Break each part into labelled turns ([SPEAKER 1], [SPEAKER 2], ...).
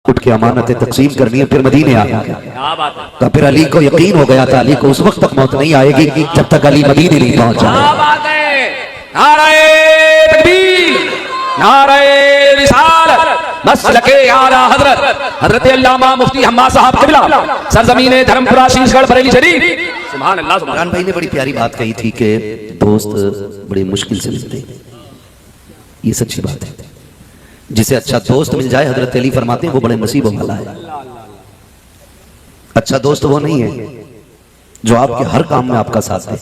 [SPEAKER 1] उठ के अमानतें तकसीम करनी है, फिर मदीने आ गया। तो फिर अली को यकीन हो गया था अली को उस वक्त तक मौत नहीं आएगी जब तक अली मदीने नहीं पहुंचा।
[SPEAKER 2] नारे तकबीर, नारे रिसालत, मसलके आला हजरत हजरत अल्लामा मुफ्ती हम्माद साहब किबला, सरजमीन धर्मपुरा शीशगढ़ बरेली शरीफ। सुभान अल्लाह।
[SPEAKER 1] इमरान भाई ने बड़ी प्यारी बात कही थी कि दोस्त बड़ी मुश्किल से मिलते हैं, ये सच्ची बात है। जिसे अच्छा दोस्त मिल जाए हजरत अली फरमाते हैं वो बड़े नसीबों वाला है। अच्छा दोस्त वो नहीं है जो आपके हर काम में आपका साथ दे।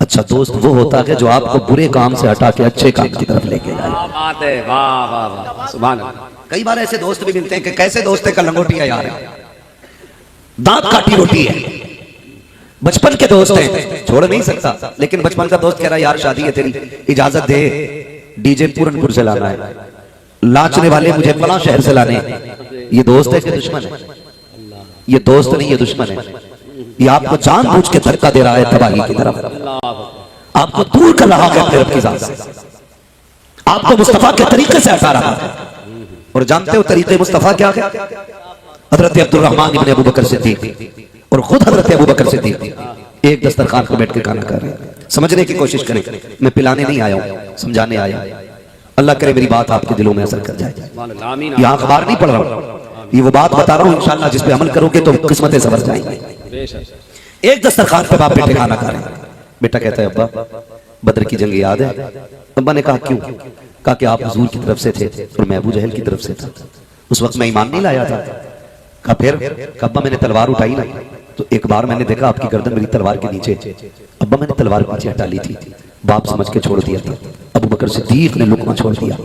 [SPEAKER 1] अच्छा दोस्त वो होता है जो आपको बुरे काम से हटा के अच्छे काम की तरफ लेके जाए। कई बार ऐसे दोस्त भी मिलते हैं कि कैसे दोस्त है का लंगोटी है यार, दांत काटी रोटी है। बचपन के दोस्त हैं, छोड़ नहीं सकता, लेकिन बचपन का दोस्त कह रहा है यार शादी है तेरी, इजाजत दे, डीजे पूरनपुर से लाना है, लाचने वाले मुझे फलां शहर से लाने। ये दोस्त है कि दुश्मन है? ये दोस्त नहीं, ये दुश्मन है। ये आपको जानबूझ के धक्का दे रहा है तबाही की तरफ, आपको दूर कर रहा है अपने रब की जात से, आपको मुस्तफा के तरीके से हटा रहा है। और जानते हो तरीके मुस्तफा क्या है? हजरत अब्दुल रहमान इब्ने अबू बकर सिद्दीक और खुद हजरत अबू बकर सिद्दीक एक दस्तरखान पर बैठ के खाना खा रहे हैं। समझने की कोशिश करें, मैं पिलाने नहीं आया हूं, समझाने आया। अल्लाह करे मेरी बात आपके दिलों में असर कर जाए। यहाँ अखबार नहीं पढ़ रहा हूँ, ये वो बात बता रहा हूँ इंशाअल्लाह जिस पे अमल करोगे तो किस्मतें संवर जाएंगी। एक दस्तरखान पे बाप बेटे खाना खा रहे हैं। बेटा कहता है अब्बा बदर की जंग याद है? अब्बा ने कहा क्यों? कहा कि आप हुजूर की तरफ से थे और मैं अबू जहल की तरफ से था। उस वक्त मैं ईमान नहीं लाया था। कहा फिर? अब्बा मैंने तलवार उठाई ना, तो एक बार मैंने देखा आपकी गर्दन मेरी तलवार के नीचे। अब्बा मैंने तलवार नीचे हटा ली थी, बाप समझ के छोड़ दिया था। अबू बकर सिद्दीक ने लुकमा छोड़ दिया,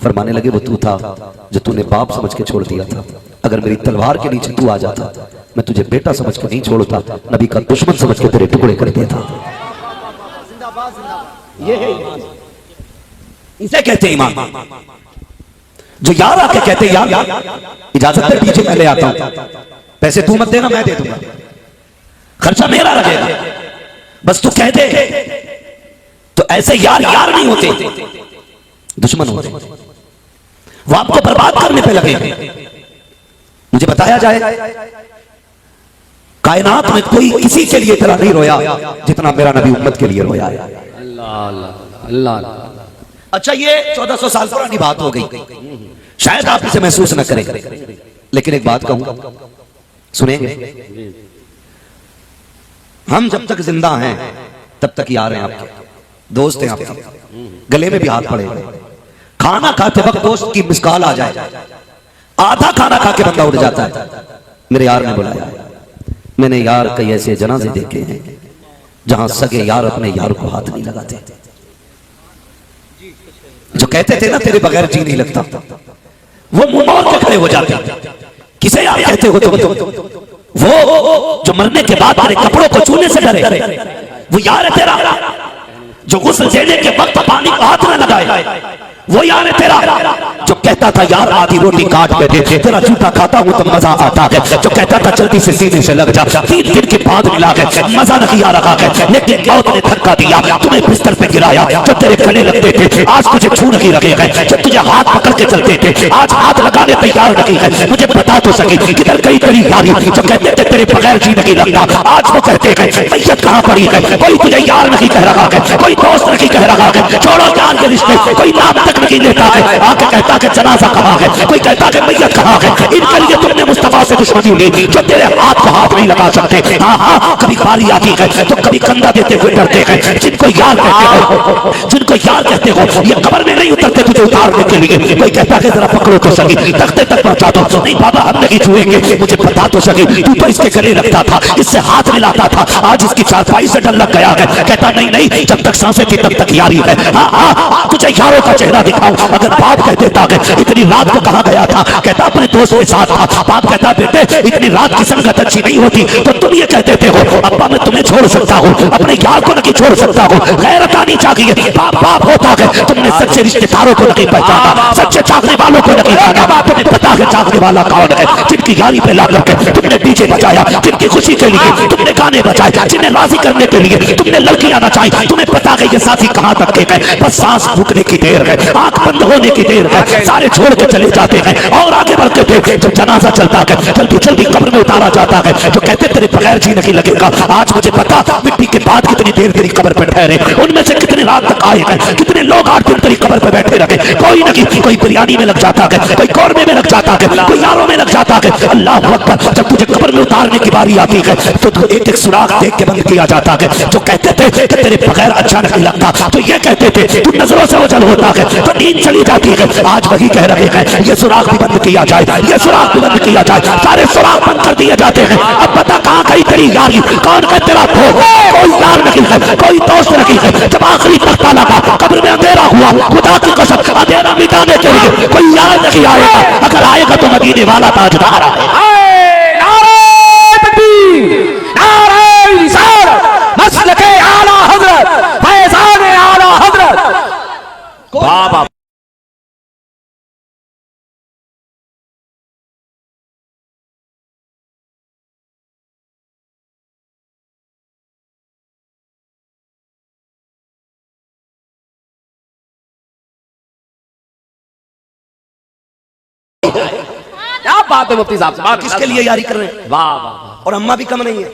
[SPEAKER 1] फरमाने लगे वो तू था जो तूने बाप समझ के छोड़ दिया था। अगर मेरी तलवार के नीचे तू आ जाता मैं तुझे बेटा समझ के नहीं छोड़ता, नबी का दुश्मन समझ के तेरे टुकड़े कर देता। ये है ईमान, इसे कहते ईमान। जो यार आके कहते यार इजाजत दे डीजे मैं ले आता हूं, पैसे तू मत देना मैं दे दूंगा, खर्चा मेरा लगेगा, बस तू कह दे। तो ऐसे यार यार नहीं होते, दुश्मन होते। वो आपको बर्बाद करने पे लगे। मुझे बताया जाए कायनात में कोई किसी के लिए इतना नहीं रोया जितना मेरा नबी उम्मत के लिए रोया है।
[SPEAKER 2] अल्लाह अल्लाह।
[SPEAKER 1] अच्छा ये 1400 साल पुरानी बात हो गई, शायद आप इसे महसूस न करें, लेकिन एक बात कहूंगा, सुनेंगे? हम जब तक जिंदा हैं तब तक यार हैं आपके, दोस्त हैं आपके, गले में भी हाथ पड़े। खाना खाते वक्त दोस्त की मिस कॉल आ जाए, आधा खाना खा के बंदा उठ जाता है, मेरे यार ने बुलाया। मैंने यार कई ऐसे जनाजे देखे हैं जहां सगे यार अपने यार को हाथ नहीं लगाते। जो कहते थे ना तेरे बगैर जी नहीं लगता, वो मुंह मोड़ के खड़े हो जाते। किसे यार कहते हो तुम? वो जो मरने के बाद तेरे कपड़ों को छूने से डरे, वो यार है तेरा। जो गुस्ल देने के वक्त पानी को हाथ न लगाए, वो यार है तेरा। जो कहता था यार आधी रोटी काट के दे, तेरा जूता खाता हूं तो मजा आता है। जो कहता था जल्दी से सीने से लग जा, 3 दिन के बाद मिला है, मजा नहीं आ रहा है, लेकिन मौत ने धक्का दिया, तुम्हें बिस्तर पे गिराया। जो तेरे गले लगते थे आज तुझे छू नहीं लगे हैं, जब तुझे हाथ पकड़ के चलते थे आज हाथ लगाने तैयार नहीं है। मुझे बता तो सके किधर गई तेरी यारी? जो कहते थे तेरे बगैर जी नहीं लगता, आज वो कहते हैं मैयत कहां पड़ी है? कोई तुझे यार नहीं कह रहा है, कोई दोस्त नहीं कह रहा है, छोड़ो यार के रिश्ते, कोई नाम तक नहीं लेता है। आके कहता है जनाजा कहाँ है, कोई कहता है मैयत कहाँ है। इनके लिए तुमने मुस्तफा से दुश्मनी ली, जो तेरे हाथ को हाथ नहीं लगा सकते। हाँ, कभी बारी आती है तो कभी कंधा देते हुए डरते हैं। जिनको यार कहते हो, जिनको यार कहते हो, ये कब्र में नहीं उतरते तुझे उतारने के लिए। कोई कहता है जरा पकड़ो तो सही, तख्ते तक पहुंचा दो। नहीं बाबा हम नहीं छुएंगे, मुझे बता तो सके, तू तो इसके गले रखता था, इससे हाथ मिलाता था, आज इसकी चारपाई से डर लग गया है। कहता नहीं नहीं, जब तक सांसें थी तब तक यारी है। हाँ, तुझे यारों का चेहरा दिखाऊं। अगर बाप कह देता है इतनी रात को कहाँ गया था, कहता अपने दोस्त के साथ था। बाप कहता बेटे इतनी रात की संगत अच्छी नहीं होती, तो तुम ये कहते थे हो अब्बा मैं तुम्हें छोड़ सकता हूँ, अपने यार को नहीं छोड़ सकता हूँ। गैरत आनी चाहिए। बाप बाप होता है, तुमने सच्चे रिश्तेदारों को नहीं पहचाना, सच्चे चाकने वालों को नहीं जाना। तुम्हें पता है चाकने वाला कौन है? जिनकी यारी पे ला करके तुमने डीजे बजाया, जिनकी खुशी के लिए तुमने गाने बजाए, जिन्हें राजी करने के लिए तुमने लड़कियां नचाई, तुम्हें पता है ये साथी कहां तक के गए, बस सांस फूकने की देर है, आंख बंद होने की देर है, सारे छोड़ के चले जाते हैं और आगे बढ़ते थे। जब जनाजा चलता है जल्दी जल्दी कब्र में उतारा जाता है, जो कहते तेरे बगैर जीने की लगेगा, आज मुझे पता मिट्टी के बाद कितनी देर तेरी कब्र पर ठहरे, उनमें से कितने रात तक आए हैं, कितने लोग 8 दिन तेरी कब्र पर बैठे रहे, कोई नहीं, कोई बिरयानी में लग जाता है, कोई कौरमे में लग जाता है, कोई यारों में लग जाता है। अल्लाह अकबर। जब तुझे कब्र में उतारने की बारी आती है तो एक एक सुराख देख के बंद किया जाता है। जो कहते थे कि तेरे बगैर अच्छा नहीं लगता, तो ये कहते थे तू नजरों से ओझल होता है तो नींद चली जाती है, आज वही कह रहे हैं ये सुराख भी बंद किया जाए, ये सुराख भी बंद किया जाए, सारे सुराख बंद कर दिए जाते हैं। अब बता कहां गई तेरी यारी, कौन है तेरा दोस्त, कोई यार नहीं है, कोई दोस्त नहीं है। जब आखिरी तख्ता लगा, कब्र में अंधेरा हुआ, खुदा की कसम अंधेरा मिटाने के लिए कोई यार नहीं आएगा, अगर आएगा तो मदीने वाला ताजदार आएगा।
[SPEAKER 2] नारे तकबीर, नारे रिसालत, मसलके आला हजरत, फैज़ान आला हजरत। बाबा क्या बात है मुफ्ती साहब,
[SPEAKER 1] किसके लिए यारी कर रहे हैं?
[SPEAKER 2] वाह वाह,
[SPEAKER 1] और अम्मा भी कम नहीं है,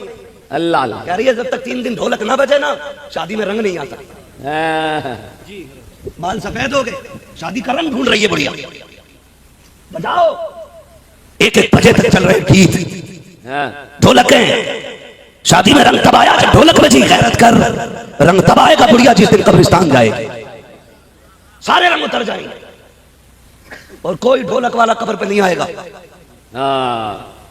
[SPEAKER 2] अल्लाह अल्लाह।
[SPEAKER 1] कह रही है जब तक 3 दिन ढोलक ना बजे ना शादी में रंग नहीं आता। बाल सफेद हो गए, शादी का रंग ढूंढ रही है बढ़िया, बजाओ। 1-1 बजे तक चल रहे गीत, ढोलकें, शादी में रंग तब आया जब ढोलक बजी। गैरत कर, रंग तब आएगा बुढ़िया जिस दिन कब्रिस्तान जाएगी, सारे रंग उतर जाएंगे और कोई ढोलक वाला कब्र पे नहीं आएगा,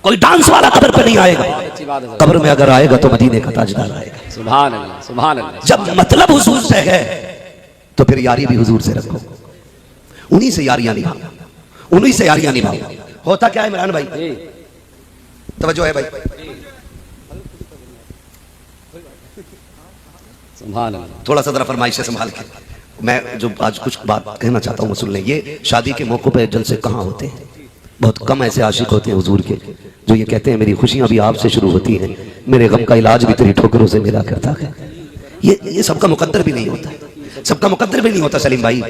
[SPEAKER 1] कोई डांस वाला कब्र पे नहीं आएगा।
[SPEAKER 2] अच्छी बात है।
[SPEAKER 1] कब्र में अगर आएगा तो मदीने का ताजदार आएगा।
[SPEAKER 2] सुभान अल्लाह, सुभान अल्लाह।
[SPEAKER 1] जब मतलब हुजूर से है तो फिर यारी भी हुजूर से रखो, उन्हीं से यारियां निभाओ, उन्हीं से यारियां निभाओ। होता क्या है इमरान भाई, तवज्जो है भाई,
[SPEAKER 2] सुभान अल्लाह।
[SPEAKER 1] थोड़ा सा जरा फरमाइश से संभाल के, मैं जो आज कुछ बात कहना चाहता हूँ वो सुन लें। ये शादी के मौकों पे जलसे कहाँ होते हैं, बहुत कम ऐसे आशिक होते हैं हुजूर के जो ये कहते हैं मेरी खुशियां भी आपसे शुरू होती हैं, मेरे गम का इलाज भी तेरी ठोकरों से मिला करता है। ये सबका मुकद्दर भी नहीं होता, सबका मुकद्दर भी नहीं होता सलीम भाई,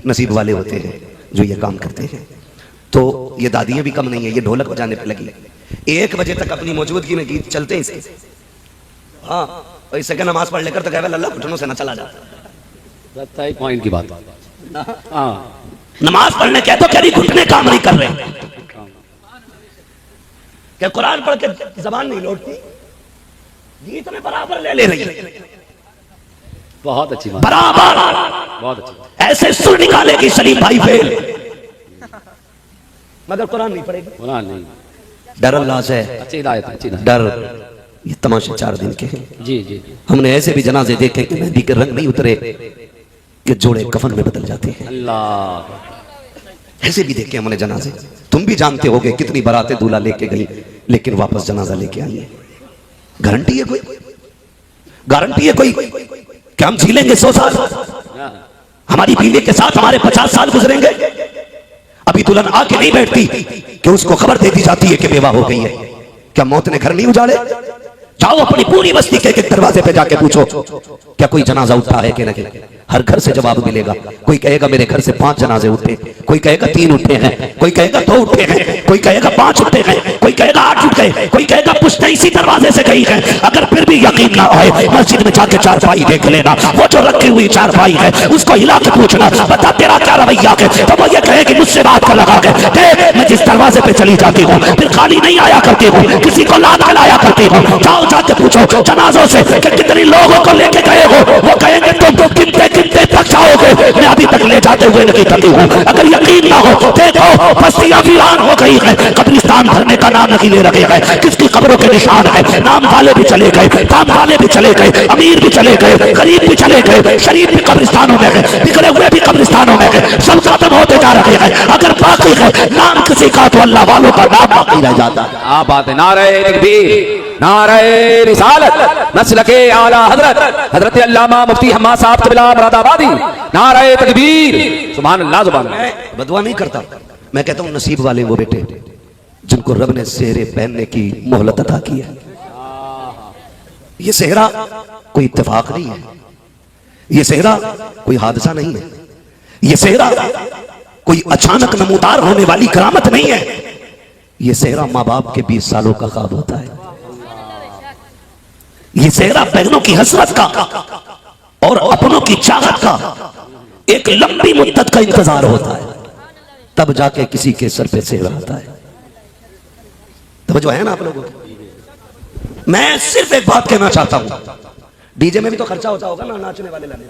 [SPEAKER 1] नसीब वाले होते हैं जो ये काम करते हैं। तो ये दादियां भी कम नहीं है, ये ढोलक बजाने पे लगी 1 बजे तक अपनी मौजूदगी में गीत चलते हैं इसके। हाँ, और इससे नमाज पढ़ लेकर तो कह अल्लाह घुटनों से न चला जाता,
[SPEAKER 2] एक पॉइंट की बात। हाँ,
[SPEAKER 1] नमाज पढ़ने कह तो कह घुटने काम नहीं कर रहे, क्या कुरान पढ़ के जबान नहीं लौटती, गीत में बराबर ले रही है,
[SPEAKER 2] बहुत अच्छी बात,
[SPEAKER 1] बराबर,
[SPEAKER 2] बहुत अच्छी।
[SPEAKER 1] ऐसे सुर निकालेगी सलीम भाई फेल, मगर कुरान नहीं पढ़ेगी।
[SPEAKER 2] कुरान नहीं,
[SPEAKER 1] डर अल्लाह से,
[SPEAKER 2] अच्छी हिदायत, अच्छी हिदायत।
[SPEAKER 1] डर। ये तमाशे 4 दिन के हैं।
[SPEAKER 2] जी जी,
[SPEAKER 1] हमने ऐसे भी जनाजे देखे कि मेहंदी के रंग नहीं उतरे कि जोड़े कफन में बदल जाते हैं,
[SPEAKER 2] अल्लाह।
[SPEAKER 1] ऐसे भी देखे हमने जनाजे। तुम भी जानते होगे कितनी बारातें दूल्हा लेके गई लेकिन वापस जनाजा लेके आई है। गारंटी है कोई, गारंटी है कोई कि हम जी लेंगे 100 साल, हमारी बीवी के साथ हमारे 50 साल गुजरेंगे? अभी दुल्हन आके नहीं बैठती कि उसको खबर दे दी जाती है कि बेवा हो गई है। क्या मौत ने घर नहीं उजाड़े? जाओ अपनी पूरी बस्ती के दरवाजे पे जाके पूछो क्या कोई जनाजा उठा है कि नहीं। हर घर से जवाब मिलेगा। कोई कहेगा मेरे घर से 5 जनाजे उठे, कोई कहेगा 3 उठे हैं, कोई कहेगा 2 उठे हैं, कोई कहेगा 5 उठे हैं, कोई कहेगा 8 उठे, कोई कहेगा पुश्ते इसी दरवाजे से गई है। अगर फिर भी यकीन ना आए मस्जिद में जाके चारपाई देख लेना, वो जो रखी हुई चारपाई है उसको हिला के पूछना बता तेरा क्या रवैया है, तो वो ये कहे कि मुझसे बात कर लगा के देख मैं जिस दरवाजे पे चली जाती हूँ फिर खाली नहीं आया करती हूँ, किसी को लाद के लाया करती हूँ। जाओ जाके पूछो जनाजों से कि कितने लोगों को लेके गए हो, वो कहेंगे तुम तो कितने कितने तक जाओगे, मैं अभी तक ले जाते हुए नहीं थकी हूँ। अगर यकीन ना हो देखो बस्तियां वीरान हो गई है, कब्रिस्तान भरने का नाम नहीं ले रखे हैं, किसकी कब्रों के निशान है। नाम वाले भी चले गए, काम वाले भी चले गए, अमीर भी चले गए, गरीब भी चले गए, शरीफ भी कब्रिस्तानों में गए, बिखरे हुए भी कब्रिस्तानों में गए, सब खत्म होते जा रहे हैं। अगर बाकी है नाम किसी का तो अल्लाह वालों का नाम बाकी रह जाता है।
[SPEAKER 2] आप बात है। नारे तकबीर, नारे रिसालत, मसलके आला हजरत हजरत अल्लामा मुफ्ती हम्माद साहब क़िबला मुरादाबादी। नारे तकबीर, सुभान अल्लाह, सुभान अल्लाह।
[SPEAKER 1] मैं बदुआ नहीं करता, मैं कहता हूँ नसीब वाले वो बेटे जिनको रब ने सेहरे पहनने की मोहलत अता की है। ये सेहरा कोई इत्तेफाक नहीं है, ये सेहरा कोई हादसा नहीं है, ये सेहरा कोई अचानक नमूदार होने वाली करामत नहीं है। ये सेहरा माँ बाप के 20 सालों का ख्वाब होता है। ये सेहरा बहनों की हसरत का और अपनों की चाहत का एक लंबी मुद्दत का इंतजार होता है, तब जाके किसी के सर पे सेहरा आता है। तो जो है ना आप लोगों को, मैं सिर्फ एक बात कहना चाहता हूं, डीजे में भी तो खर्चा होता होगा ना, नाचने वाले लाने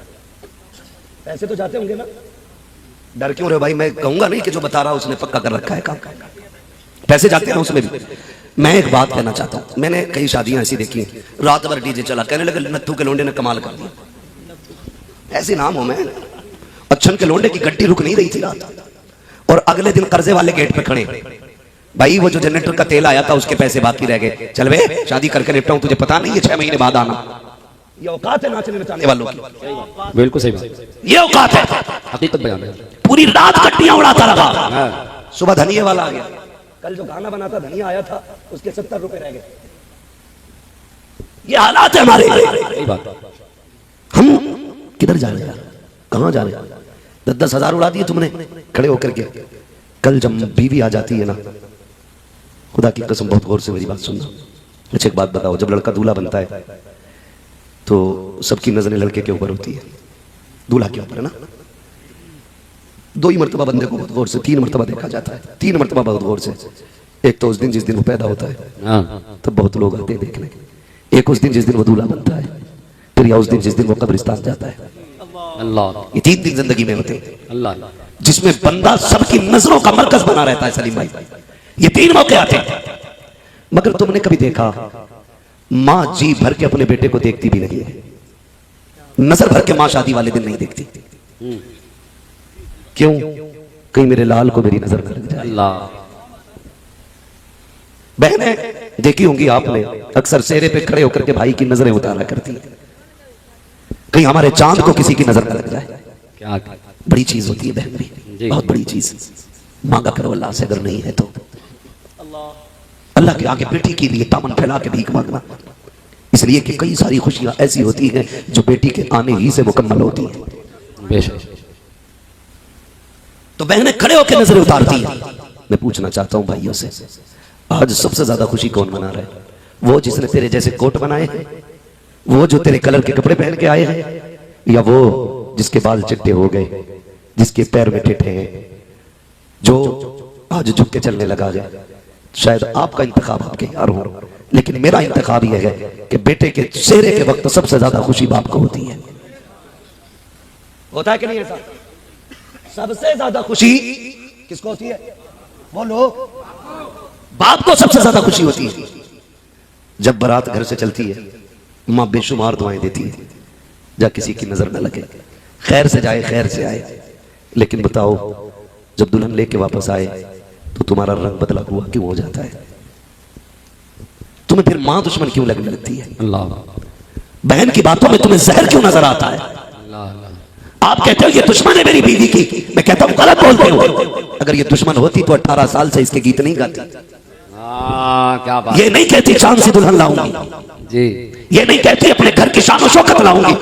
[SPEAKER 1] पैसे तो जाते होंगे ना। डर क्यों रहे भाई, मैं कहूंगा नहीं कि जो बता रहा उसने पक्का कर रखा है काम, पैसे जाते हैं उसमें भी। मैं एक बात कहना चाहता हूं, मैंने कई शादियां ऐसी देखी, रात भर डीजे चला, कहने लगे नत्थू के लोंडे ने कमाल कर दिया। ऐसे नाम हो, मैं अच्छन के लोंडे की गड्डी रुक नहीं रही थी रात, और अगले दिन कर्जे वाले गेट पे खड़े, भाई वो जो जनरेटर का तेल आया था उसके पैसे बाकी रह गए, चल बे शादी करके निपटाऊं, तुझे पता नहीं है 6 महीने बाद आना। ये औकात है नाचने नचाने वालों की।
[SPEAKER 2] बिल्कुल सही बात,
[SPEAKER 1] ये औकात है।
[SPEAKER 2] हकीकत बयान है।
[SPEAKER 1] पूरी रात कट्टियां उड़ाता रहा, सुबह धनिये वाला आ गया। कल जो गाना बना था धनिया आया था, उसके 70 रुपए रह गए। ये हालात है हमारे।
[SPEAKER 2] सही बात।
[SPEAKER 1] हम किधर जा रहे हैं, कहां जा रहे हैं? 10-10 हजार उड़ा दिए तुमने खड़े होकर के। कल जब बीवी आ जाती है ना, खुदा की कसम बहुत गौर से मेरी बात सुनना। अच्छा एक बात बताओ, जब लड़का दूल्हा बनता है तो सबकी नजरें लड़के के ऊपर होती है, दूल्हा के ऊपर है ना। 2 ही मरतबा बंदे को बहुत गौर से, 3 मरतबा देखा जाता है, 3 मरतबा बहुत गौर से। एक तो उस दिन जिस दिन वो पैदा होता है तब बहुत लोग आते हैं देखने, एक उस दिन जिस दिन वो दूल्हा बनता है, फिर या उस दिन जिस दिन वो कब्रिस्तान जाता है।
[SPEAKER 2] अल्लाह,
[SPEAKER 1] ये 3 दिन जिंदगी में होते हैं
[SPEAKER 2] अल्लाह,
[SPEAKER 1] जिसमें बंदा सबकी नजरों का मरकज बना रहता है। सलीम भाई, ये 3 मौके आते हैं। मगर तुमने कभी देखा मां जी भर के अपने बेटे को देखती भी नहीं है, नजर भर के मां शादी वाले दिन नहीं देखती। क्यों? कहीं मेरे लाल को मेरी नजर न लग जाए।
[SPEAKER 2] अल्लाह।
[SPEAKER 1] बहनें देखी होंगी आपने, अक्सर सेहरे पे खड़े होकर के भाई की नजरें उतारा करती है, कहीं हमारे चांद को किसी की नजर न लग जाए।
[SPEAKER 2] क्या
[SPEAKER 1] बड़ी चीज होती है बहन भी, बहुत बड़ी चीज। मांगा करो अल्लाह से, अगर नहीं है तो अल्लाह के आगे बेटी के लिए दामन फैला के भीख मांगना, इसलिए कि कई सारी खुशियां ऐसी होती हैं जो बेटी के आने ही से मुकम्मल होती हैं।
[SPEAKER 2] बेशक।
[SPEAKER 1] तो बहनें खड़े होकर नजरें उतारती हैं। मैं पूछना चाहता हूं भाइयों से, आज सबसे ज्यादा खुशी कौन मना रहा है? वो जिसने तेरे जैसे कोट बनाए हैं, वो जो तेरे कलर के कपड़े पहन के आए हैं, या वो जिसके बाल चिट्टे हो गए, जिसके पैर में ठेठे हैं, जो आज झुक के चलने लगा है? शायद आपका इंतखाब आपके यार हो, लेकिन मेरा इंतखाब यह है कि बेटे के चेहरे के वक्त सबसे ज्यादा खुशी बाप को होती है। होता है कि नहीं ऐसा? सबसे ज्यादा खुशी किसको होती है? बोलो। बाप को सबसे ज्यादा खुशी होती है। जब बारात घर से चलती है, मां बेशुमार दुआएं देती है, जा किसी की नजर न लगे, खैर से जाए खैर से आए। लेकिन बताओ, जब दुल्हन लेके वापस आए तो तुम्हारा रंग बदला हुआ क्यों हो जाता है? तुम्हें फिर मां दुश्मन क्यों लगने लगती है?
[SPEAKER 2] अल्लाह।
[SPEAKER 1] बहन की बातों में तुम्हें जहर क्यों नजर आता है? आप कहते हो ये दुश्मन है मेरी बीवी की, मैं कहता हूं गलत बोलते हो। अगर ये दुश्मन होती तो 18 साल से इसके गीत नहीं गाती।
[SPEAKER 2] क्या बात।
[SPEAKER 1] ये नहीं कहती चांद से दुल्हन लाऊंगी
[SPEAKER 2] जी,
[SPEAKER 1] ये नहीं कहती अपने घर की शान और शौकत लाऊंगी।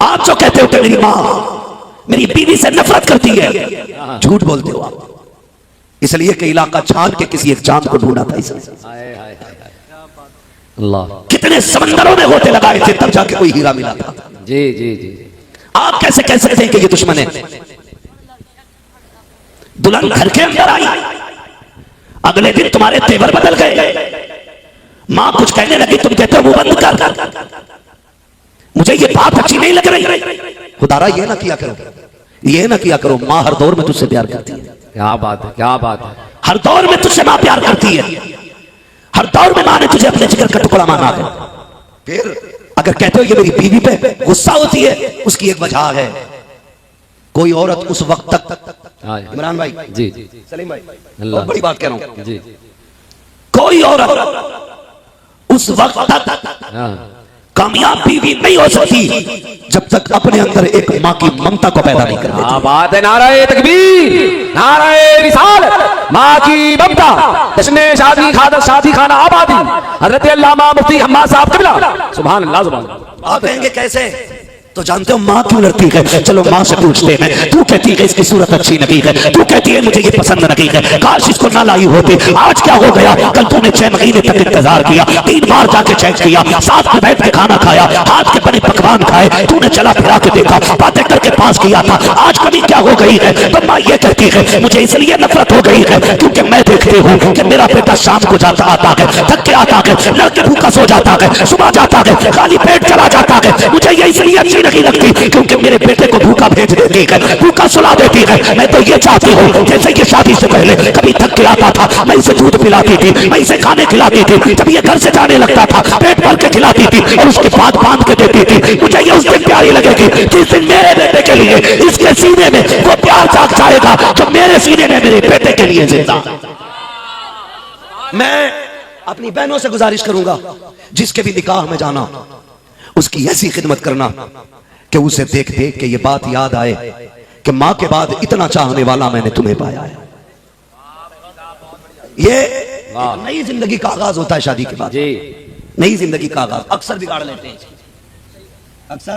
[SPEAKER 1] आप जो कहते हो कि मेरी मां मेरी बीवी से नफरत करती है, झूठ बोलते हो आप। इसलिए कि इलाका छान के किसी एक चांद को ढूंढा था इसने।
[SPEAKER 2] अल्लाह।
[SPEAKER 1] कितने समंदरों में होते लगाए थे तब जाके कोई हीरा मिला था।
[SPEAKER 2] जी जी जी।
[SPEAKER 1] आप कैसे कह सकते हैं कि ये दुश्मन है? दुल्हन घर के अंदर आई, अगले दिन तुम्हारे तेवर बदल गए, मां कुछ कहने लगी, तुम कहते हो मुंह बंद कर, मुझे ये बात अच्छी नहीं लग रही। खुदारा ये ना किया करो, ये ना किया करो। मां हर दौर में तुझसे प्यार करती है।
[SPEAKER 2] क्या बात है, क्या बात है।
[SPEAKER 1] हर दौर में तुझसे मां प्यार करती है, हर दौर में मां ने तुझे अपने जिगर का टुकड़ा माना है। फिर अगर कहते हो ये मेरी बीवी पे गुस्सा होती है, उसकी एक वजह है। कोई औरत उस वक्त तक, इमरान भाई
[SPEAKER 2] जी जी,
[SPEAKER 1] सलीम भाई, बहुत बड़ी बात कह रहा हूं जी, कोई औरत उस वक्त तक कामयाब बीवी नहीं हो सकती जब तक अपने अंदर एक माँ की ममता को पैदा नहीं कर देती।
[SPEAKER 2] क्या बात है, नाराए तकबीर, नाराए रिसालत, माँ की ममता, जश्न शादी खाना आबादी, हजरत अल्लामा मुफ्ती हम्माद साहब क़िबला, सुभान अल्लाह सुभान अल्लाह।
[SPEAKER 1] आप कहेंगे कैसे, तो जानते हो माँ क्यों लड़ती है? चलो माँ से पूछते हैं। तू कहती है इसकी सूरत अच्छी लगी है, तू कहती है मुझे ये पसंद लगी है, काश इसको ना लाई होती। आज क्या हो गया? कल तूने 6 महीने तक इंतजार किया, 3 बार जाके चेक किया, साथ में बैठ के खाना खाया, हाथ के बने पकवान खाए, तूने चला फिरा के देखा, बातें करके पास किया था, आज कभी क्या हो गई है? तो माँ ये कहती है मुझे इसलिए नफरत हो गई है क्योंकि मैं देखती हूँ कि मेरा बेटा शाम को जाता आता है, थक के आता है, लड़के भूखा सो जाता है, सुबह जाता है, खाली पेट चला जाता है। मुझे ये इसलिए अच्छी नहीं लगती क्योंकि मेरे बेटे को भूखा भेज देती है, भूखा सुला देती है। मैं तो ये चाहती हूँ जैसे कि शादी से पहले कभी थक के आता था, मैं इसे दूध पिलाती थी, मैं इसे खाने खिलाती थी, जब ये घर से जाने लगता था पेट भर के खिलाती थी और उसके बाद बांध के देती थी। मुझे ये उस दिन प्यारी लगेगी जिस दिन मेरे बेटे के लिए इसके सीने में वो प्यार जाग जाएगा जो मेरे सीने में मेरे बेटे के लिए जिंदा। मैं अपनी बहनों से गुजारिश करूंगा जिसके भी निकाह में जाना उसकी ऐसी खिदमत करना कि उसे देख देख के ये बात याद आए कि माँ के बाद इतना चाहने वाला मैंने तुम्हें पाया है। ये नई जिंदगी का आगाज होता है शादी के बाद, नई जिंदगी का आगाज। अक्सर बिगाड़ लेते हैं, अक्सर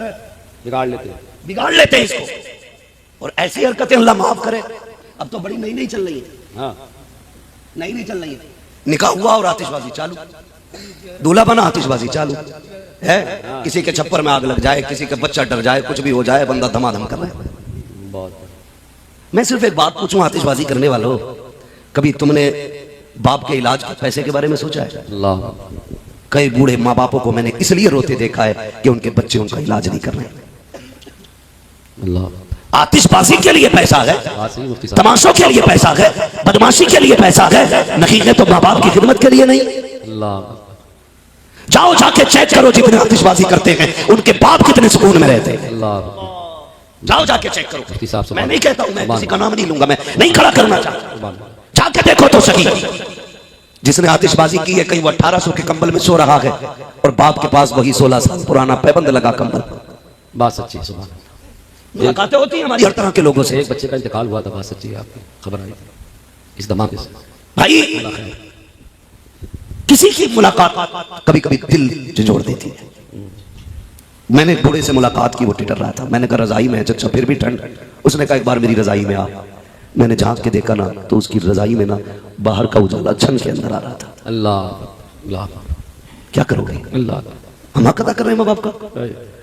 [SPEAKER 1] बिगाड़ लेते हैं इसको, और ऐसी हरकतें अल्लाह माफ करे। अब तो बड़ी नई नई चल रही है, नई नई चल रही है। निकाह हुआ और आतिशबाजी चालू, दूल्हा बना आतिशबाजी चालू है। किसी के छप्पर में आग लग जाए, किसी का बच्चा डर जाए, कुछ भी हो जाए, बंदा धमाधम कर रहा है। मैं सिर्फ एक बात पूछूं आतिशबाजी करने वालों, कभी तुमने बाप के इलाज के पैसे के बारे में सोचा है? कई बूढ़े माँ बापों को मैंने इसलिए रोते देखा है कि उनके बच्चे उनका इलाज नहीं कर रहे। आतिशबाजी के लिए पैसा है, तमाशों के लिए पैसा है, बदमाशी के लिए पैसा है, नहीं है तो माँ बाप की खिदमत के लिए नहीं। जाओ जाके चेक करो जितने आतिशबाजी करते हैं उनके बाप कितने सुकून में रहते हैं। जाओ जाके चेक करो। मैं नहीं कहता हूं, मैं किसी का नाम नहीं लूंगा, मैं नहीं खड़ा करना चाहता, जाके देखो तो सही। जिसने आतिशबाजी की है कहीं वो 1800 के कंबल में सो रहा है और बाप के पास वही 16 साल पुराना पैबंद लगा कंबल। बात सच्ची है, मुलाकातें होती हैं हमारी हर तरह के लोगों से।
[SPEAKER 2] एक बच्चे का इंतकाल हुआ था, बात सच्ची है, आपकी खबर आई इस धमाके से।
[SPEAKER 1] भाई किसी की मुलाकात कभी कभी दिल झंझोड़ देती है। मैंने एक बूढ़े से मुलाकात की, वो टिटर रहा था, मैंने कहा रजाई में है चाचा फिर भी ठंड। उसने कहा एक बार मेरी रजाई में आ। मैंने झांक के देखा ना तो उसकी रजाई में ना बाहर का उजाला छन के अंदर आ रहा था।
[SPEAKER 2] अल्लाह
[SPEAKER 1] क्या करोगे?
[SPEAKER 2] अल्लाह
[SPEAKER 1] हमाक अदा कर रहे हैं माँ बाप का,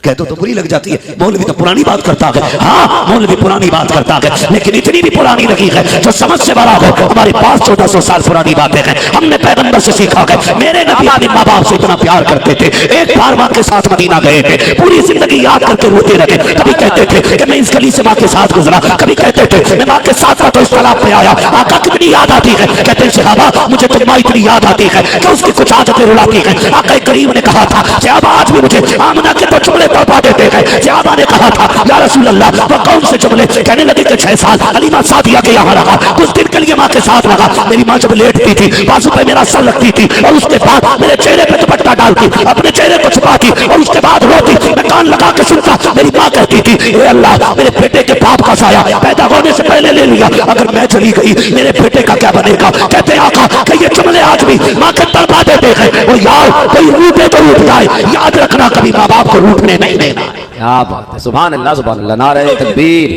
[SPEAKER 1] कहते तो बुरी लग जाती है। मौलवी तो पुरानी बात करता है, हाँ मौलवी पुरानी बात करता है, लेकिन इतनी भी पुरानी लगी है जो समझ से बड़ा हो। हमारे पास 1400 साल पुरानी बातें हैं, हमने पैगंबर से सीखा है। मेरे नबी अपने माँ बाप से इतना प्यार करते थे, एक बार माँ के साथ मदीना गए थे, पूरी जिंदगी याद करके रोते रहे। कभी कहते थे कि मैं इस गली से माँ के साथ गुजरा, कभी कहते थे मैं माँ के साथ तो इस तालाब पे आया। आका कितनी याद आती है, कहते सहाबा मुझे तो माँ इतनी याद आती है कि उसकी कुछ आदतें रुलाती है। आका करीम ने कहा था सहाबा आज भी मुझे आमना के तो जुमले तड़पा देते हैं। सहाबा ने कहा था या रसूल अल्लाह वो कौन से जुमले? कहने लगे कि 6 साल हलीमा सादिया के यहाँ रहा, कुछ दिन के लिए माँ के साथ रहा। मेरी माँ जब लेटती थी बाजू पे मेरा सर रखती थी और उसके बाद मेरे चेहरे पे दुपट्टा डालती, अपने चेहरे को छुपाती और उसके बाद रोती। मैं कान लगा के सुनता। मेरी माँ कहती थी ए अल्लाह मेरे बेटे के बाप का साया पैदा होने से पहले ले लिया, अगर मैं चली गई मेरे बेटे का क्या बनेगा? कहते आका कि ये जुमले आज भी माँ के तड़पा देते हैं। वो यार कोई रूठे तो रूठ जाए, याद रखना कभी माँ बाप को रूठने नहीं देना।
[SPEAKER 2] क्या बात है, सुभान अल्लाह सुभान अल्लाह। नारे तकबीर,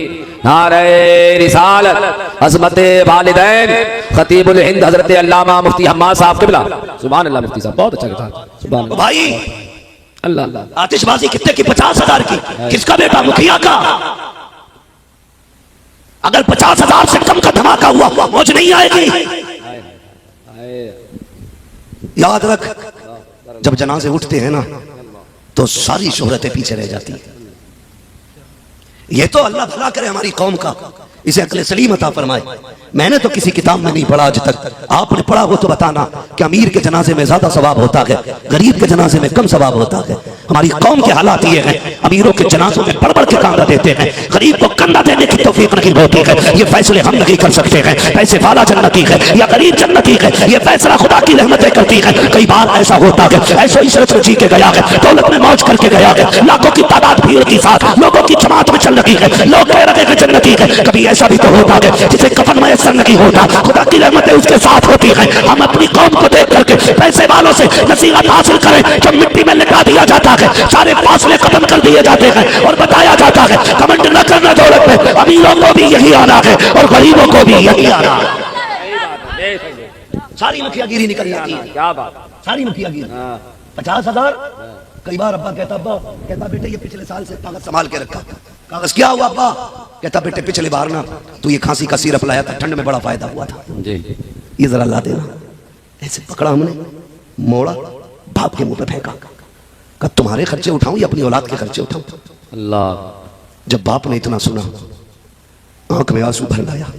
[SPEAKER 2] नारे रिसालत, अज़मत वालिदैन, खतीबुल हिंद हजरत अल्लामा मुफ्ती हम्माद साहब क़िबला, सुभान अल्लाह। मुफ्ती साहब बहुत अच्छा किताब, सुभान अल्लाह।
[SPEAKER 1] भाई
[SPEAKER 2] अल्लाह
[SPEAKER 1] आतिशबाजी कितने की? 50,000 की। किसका बेटा? मुखिया का। अगर 50,000 से कम का धमाका हुआ मौज नहीं आएगी। याद रख जब जनाजे उठते हैं ना तो सारी शोहरतें पीछे रह जाती है। ये तो अल्लाह भला करे हमारी कौम का, इसे अक्ल सलीम अता फरमाए। मैंने तो किसी किताब में नहीं पढ़ा आज तक, आपने पढ़ा हो तो बताना कि अमीर के जनाजे में ज्यादा सवाब होता है, गरीब के जनाजे में कम सवाब होता है। हमारी कौम के हालात ये हैं, अमीरों के जनाजों में बढ़ बढ़ के कांधा देते हैं, गरीब को कंधा देने की तौफीक नहीं होती है। ये फैसले हम नहीं कर सकते हैं, पैसे वाला जन्नती है या गरीब जन्नती है, ये फैसला खुदा की रहमतें करती है। कई बार ऐसा होता है, ऐसा इशरत में जी के गया है, दौलत में मौज करके गया है, लाखों की तादाद भीड़ के साथ लोगों की जमात में चल रही है, लोग कह रहे हैं जन्नती है। कभी ऐसा भी तो होता है जिसे कफन मयसर नहीं होता, खुदा की रहमतें उसके साथ होती है। हम अपनी कौम को देख करके पैसे वालों से नसीहत हासिल करें, जब मिट्टी में लिटा दिया जाता है, सारे फासले खत्म कर दिए जाते हैं और बताया जाता है कमेंट न करना दौलत में, अमीरों को भी यही आना है और गरीबों को भी यही आना है। सारी मुखियागिरी निकल जाती है,
[SPEAKER 2] क्या बात,
[SPEAKER 1] सारी मुखियागिरी। 50,000 कई बार अब्बा कहता बेटे ये पिछले साल से कागज संभाल के रखा। कागज क्या हुआ अब्बा? कहता बेटे पिछले बार ना तू ये खांसी का सिरप लाया था, ठंड में बड़ा फायदा हुआ था जी, ये जरा ला देना। ऐसे पकड़ा हमने, मोड़ा, बाप के मुंह पे फेंका, कहा तुम्हारे खर्चे उठाऊं या अपनी औलाद के खर्चे उठाऊं? अल्लाह। जब बाप ने इतना सुना आंख में आंसू भर लाया।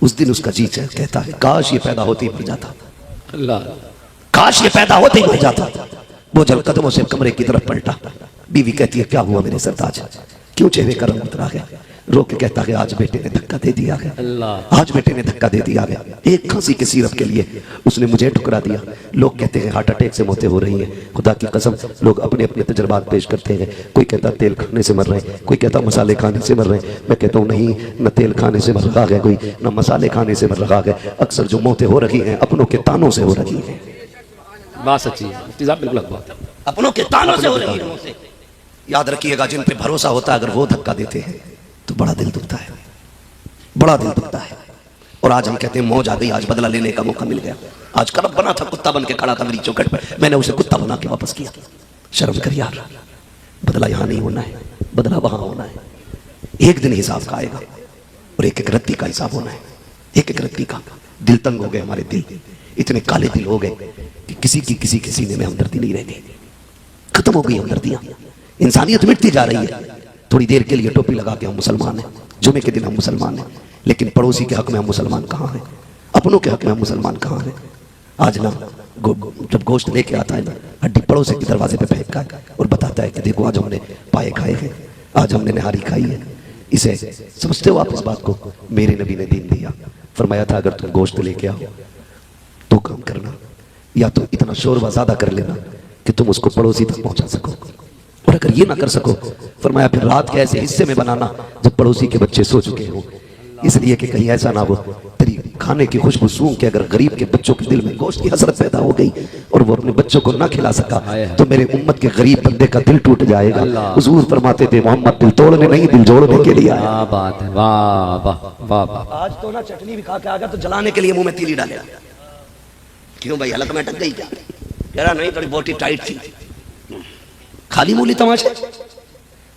[SPEAKER 1] उस दिन उसका जी कहता है काश ये पैदा होते ही मर जाता, अल्लाह, काश ये पैदा होते ही मर जाता। वो जल कदमों से कमरे की तरफ पलटा। बीवी कहती है क्या हुआ मेरे सरताज, क्यों चेहरे का रंग उतरा गया? रो के कहता है आज बेटे ने धक्का दे दिया गया, आज बेटे ने धक्का दे दिया गया। एक खांसी के सिरप के लिए उसने मुझे ठुकरा दिया। लोग कहते हैं हार्ट अटैक से मौतें हो रही हैं। खुदा की कसम लोग अपने अपने तजुर्बात पेश करते हैं। कोई कहता तेल खाने से मर रहे हैं, कोई कहता मसाले खाने से मर रहे हैं। मैं कहता हूँ नहीं, न तेल खाने से मर रहा है कोई, न मसाले खाने से मर रहा है। अक्सर जो मौतें हो रही हैं अपनों के तानों से हो रही है।
[SPEAKER 2] बात सच्ची है, बिल्कुल
[SPEAKER 1] अपनों के तानों से हो रही है। याद रखिएगा जिन पे भरोसा होता है अगर वो धक्का देते हैं तो बड़ा दिल दुखता है, बड़ा दिल दुखता है। और आज हम कहते हैं मौज आ गई, आज बदला लेने का मौका मिल गया। आज करब बना था, कुत्ता बन के खड़ा था मेरी चौखट पर, मैंने उसे कुत्ता बना के वापस किया। शर्म कर यार, बदला यहां नहीं होना है, बदला वहां होना है। एक दिन हिसाब का आएगा और एक एक रत्ती का हिसाब होना है, एक एक रत्ती का। दिल तंग हो गए हमारे, दिल इतने काले दिल हो गए कि किसी की किसी के सीने में हमदर्दी नहीं रहती। खत्म हो गई हमदर्दियां, इंसानियत मिटती जा रही है। थोड़ी देर के लिए टोपी लगा के हम मुसलमान हैं, जुमे के दिन हम मुसलमान हैं, लेकिन पड़ोसी के हक में हम मुसलमान कहाँ हैं? अपनों के हक में हम मुसलमान कहाँ हैं? आज ना जब गोश्त लेके आता है ना, हड्डी पड़ोसी के दरवाजे पे फेंकता है और बताता है कि देखो आज हमने पाए खाए हैं, आज हमने निहारी खाई है। इसे समझते हो आप इस बात को? मेरे नबी ने दीन दिया, फरमाया था अगर तुम गोश्त लेके आओ तो काम करना, या तो इतना शोरबा ज्यादा कर लेना कि तुम उसको पड़ोसी तक पहुंचा सको, और अगर ये ना कर सको फरमाया फिर रात के ऐसे हिस्से में बनाना जब पड़ोसी के बच्चे सो चुके हों, इसलिए कि कहीं ऐसा ना हो तेरी खाने की खुशबू सूंघ के अगर गरीब के बच्चों के दिल में गोश्त की हसरत पैदा हो गई और वो अपने बच्चों को ना खिला सका तो मेरे उम्मत के गरीब बंदे का दिल टूट जाएगा। हुजूर फरमाते थे मोहम्मद दिल तोड़ने नहीं दिल जोड़ने के लिए आया।
[SPEAKER 2] बात है, वाह वाह वाह।
[SPEAKER 1] आज तो ना चटनी भी खा के आ गया तो जलाने के लिए मुंह में तीली डाले। क्यों भाई हलक में अटक गई क्या? यार नहीं, थोड़ी बोटी टाइट थी। खाली मूली तमाशे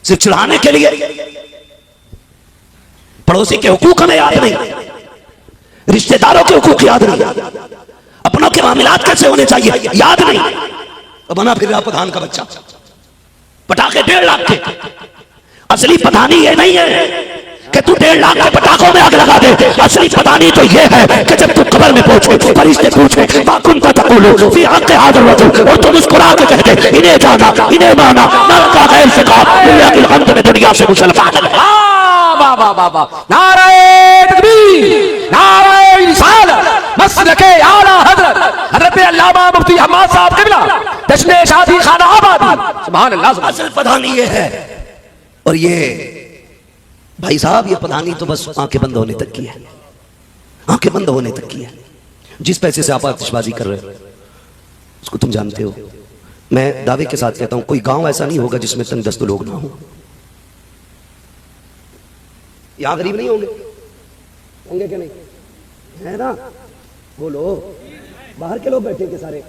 [SPEAKER 1] सिर्फ चढ़ाने के लिए। पड़ोसी के हुकूक हमें याद नहीं, रिश्तेदारों के हुकूक याद नहीं, अपनों के मामलात कैसे होने चाहिए याद नहीं। तो बना फिर रहा प्रधान का बच्चा, पटाखे 1.5 लाख के। असली पठानी ये नहीं है कि तू 1.5 लाख के पटाखों में आग लगा दे। असली पठानी तो ये है कि जब तू कब्र में पहुंचे फरिश्ते पूछे मा कुंता तक़ूलु फी हक़्क़ि हाज़िल रजुल, और तुम मुस्कुरा के कह दे इन्हें जाना इन्हें माना ना का गैर से कहा दुनिया की गम में दुनिया से मुसलमान है।
[SPEAKER 2] वाह वाह वाह वाह, नारे तकबीर, नारे रिसालत, मसलके आला हजरत हजरत अल्लामा मुफ्ती हम्माद साहब क़िबला, जश्न शादी खाना आबादी। सुभान अल्लाह।
[SPEAKER 1] असल पठानी ये है। और ये भाई साहब ये पठानी तो बस आंखें बंद होने तक की है, आंखें बंद होने तक की है। जिस पैसे से आप आतिशबाजी कर रहे हो उसको तुम जानते हो। मैं दावे के साथ कहता हूं कोई गांव ऐसा नहीं होगा जिसमें तंगदस्त लोग ना हो। यहां गरीब नहीं होंगे, होंगे क्या? नहीं है ना? बोलो, बाहर के लोग बैठे के सारे।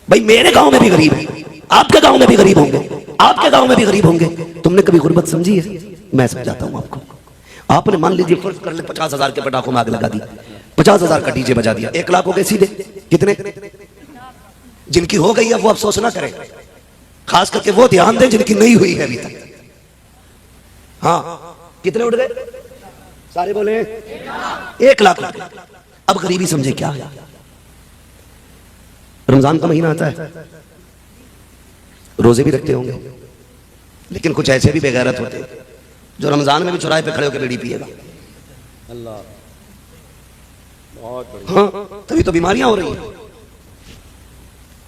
[SPEAKER 1] भाई मेरे गांव में भी गरीब है, आपके गांव में भी गरीब होंगे, आपके गांव में भी गरीब होंगे। तुमने कभी गुर्बत समझी है? मैं समझाता हूं आपको। आपने मान लीजिए फर्ज कर ले 50,000 के पटाखों में आग लगा दी, 50,000 का डीजे बजा दिया, 1 लाख हो गए सीधे। कितने? जिनकी हो गई है वो अफसोस ना करें, खास करके वो ध्यान दें जिनकी नहीं हुई है अभी तक। हाँ, कितने उठ गए? सारे बोले 1 लाख। अब गरीबी समझे क्या है? रमजान का महीना आता है, रोजे भी रखते होंगे, लेकिन कुछ ऐसे भी बेगैरत होते हैं जो रमजान में भी चौराहे पे खड़े होकर बीड़ी पिएगा।
[SPEAKER 2] अल्लाह,
[SPEAKER 1] हाँ, तभी तो बीमारियां हो रही हैं।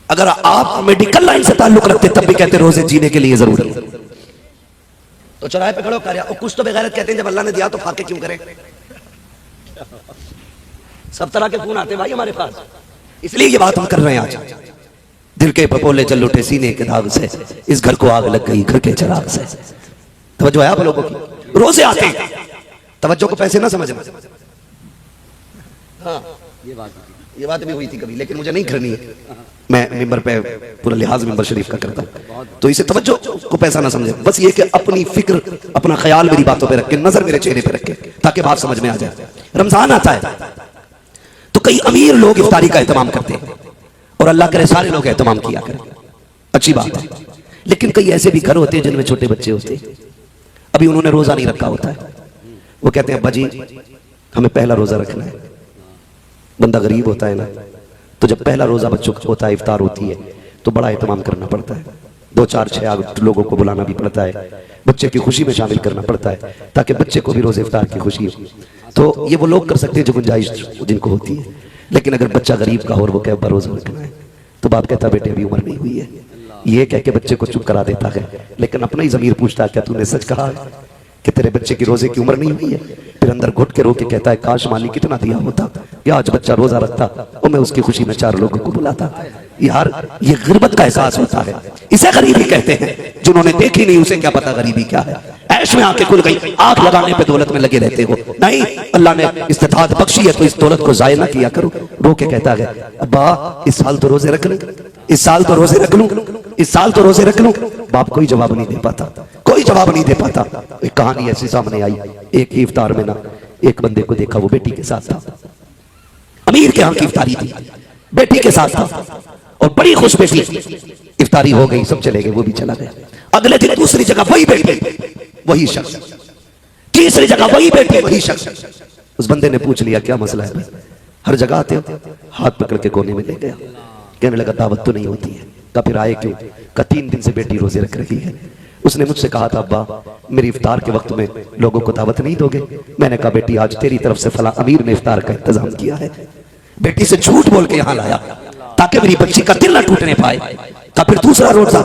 [SPEAKER 1] अगर आप मेडिकल लाइन से ताल्लुक रखते तब भी कहते रोजे जीने के लिए जरूरी है। तो चौराहे पे खड़ो कर, और कुछ तो बेगैरत कहते हैं जब अल्लाह ने दिया तो फाके क्यों करें। सब तरह के फोन आते भाई हमारे पास, इसलिए ये बात हम कर रहे हैं आज। दिल के पपोले जल उठे सीने के दाग से, इस घर को आग लग गई घर के चिराग से। तवज्जो है आप लोगों की? रोजे आते हैं, तवज्जो को पैसे ना समझना। हाँ, ये बात भी हुई थी कभी, लेकिन मुझे नहीं करनी है। मैं मिंबर पे पूरा लिहाज मिंबर शरीफ का करता हूं, तो इसे तवज्जो को पैसा ना समझे। बस ये कि अपनी फिक्र, अपना ख्याल मेरी बातों पे रखे, नजर मेरे चेहरे पे रखे, ताकि बात समझ में आ जाए। रमजान आता है तो कई अमीर लोग इफ्तारी का एहतमाम करते हैं, और अल्लाह करे सारे लोग एहतमाम किया करें, अच्छी बात है। लेकिन कई ऐसे भी घर होते हैं जिनमें छोटे बच्चे होते हैं, अभी उन्होंने रोजा नहीं रखा होता है। वो कहते हैं अब्बा जी हमें पहला रोजा रखना है। बंदा गरीब होता है ना, तो जब पहला रोजा बच्चों का होता है, इफ्तार होती है, तो बड़ा एहतमाम करना पड़ता है। 2 4 6 लोगों को बुलाना भी पड़ता है, बच्चे की खुशी में शामिल करना पड़ता है, ताकि बच्चे को भी रोजे इफ्तार की खुशी हो। तो ये वो लोग कर सकते हैं जो गुंजाइश जिनको होती है। लेकिन अगर बच्चा गरीब का हो और वो कहे अब्बा रोजा रखना है, तो बाप कहता बेटे अभी उम्र नहीं हुई है। ये कह के बच्चे को चुप करा देता है, लेकिन अपना ही ज़मीर पूछता है क्या तूने सच कहा कि तेरे बच्चे की रोजे की उम्र नहीं हुई है? फिर अंदर घुट के रो के कहता है काश मालिक कितना दिया होता कि आज बच्चा रोजा रखता और मैं उसकी खुशी में 4 लोगों को बुलाता। यार ये गुर्बत का एहसास होता है, इसे गरीबी कहते हैं। जिन्होंने देखी नहीं उसे क्या पता गरीबी क्या है। ऐश में आके खुल गई, आग लगाने पे दौलत में लगे रहते हो। नहीं, अल्लाह ने इस्तिताअत बख्शी है तो इस दौलत को जाया ना किया करो। रो के कहता है अब्बा इस साल तो रोजे रख लूं, इस साल तो रोजे रख लूं, इस साल तो रोजे रख लूं। बाप कोई जवाब नहीं दे पाता, कोई जवाब नहीं दे पाता। एक कहानी ऐसी सामने आई, एक ही इफ्तार में ना एक बंदे को देखा, वो बेटी के साथ था। अमीर के यहाँ की इफ्तारी थी, बेटी के साथ था और बड़ी खुश बेटी। इफ्तारी हो गई, सब चले गए, वो भी चला गया। अगले दिन दूसरी जगह वही बेटी, वही शख्स, तीसरी जगह वही बेटी, वही शख्स। उस बंदे ने पूछ लिया क्या मसला है भाई, हर जगह आते हो? हाथ पकड़ के कोने में ले गया, कहने लगा दावत तो नहीं होती है। कहा फिर आए क्यों? कहा 3 दिन से बेटी रोजे रख रही है। उसने मुझसे कहा था अब्बा मेरी इफ्तार के वक्त में लोगों को दावत नहीं दोगे? मैंने कहा बेटी आज तेरी तरफ से फला अमीर ने इफ्तार का इंतजाम किया है। बेटी से झूठ बोल के यहाँ लाया ताकि मेरी बच्ची का दिल ना टूटने पाए। कहा फिर दूसरा रोजा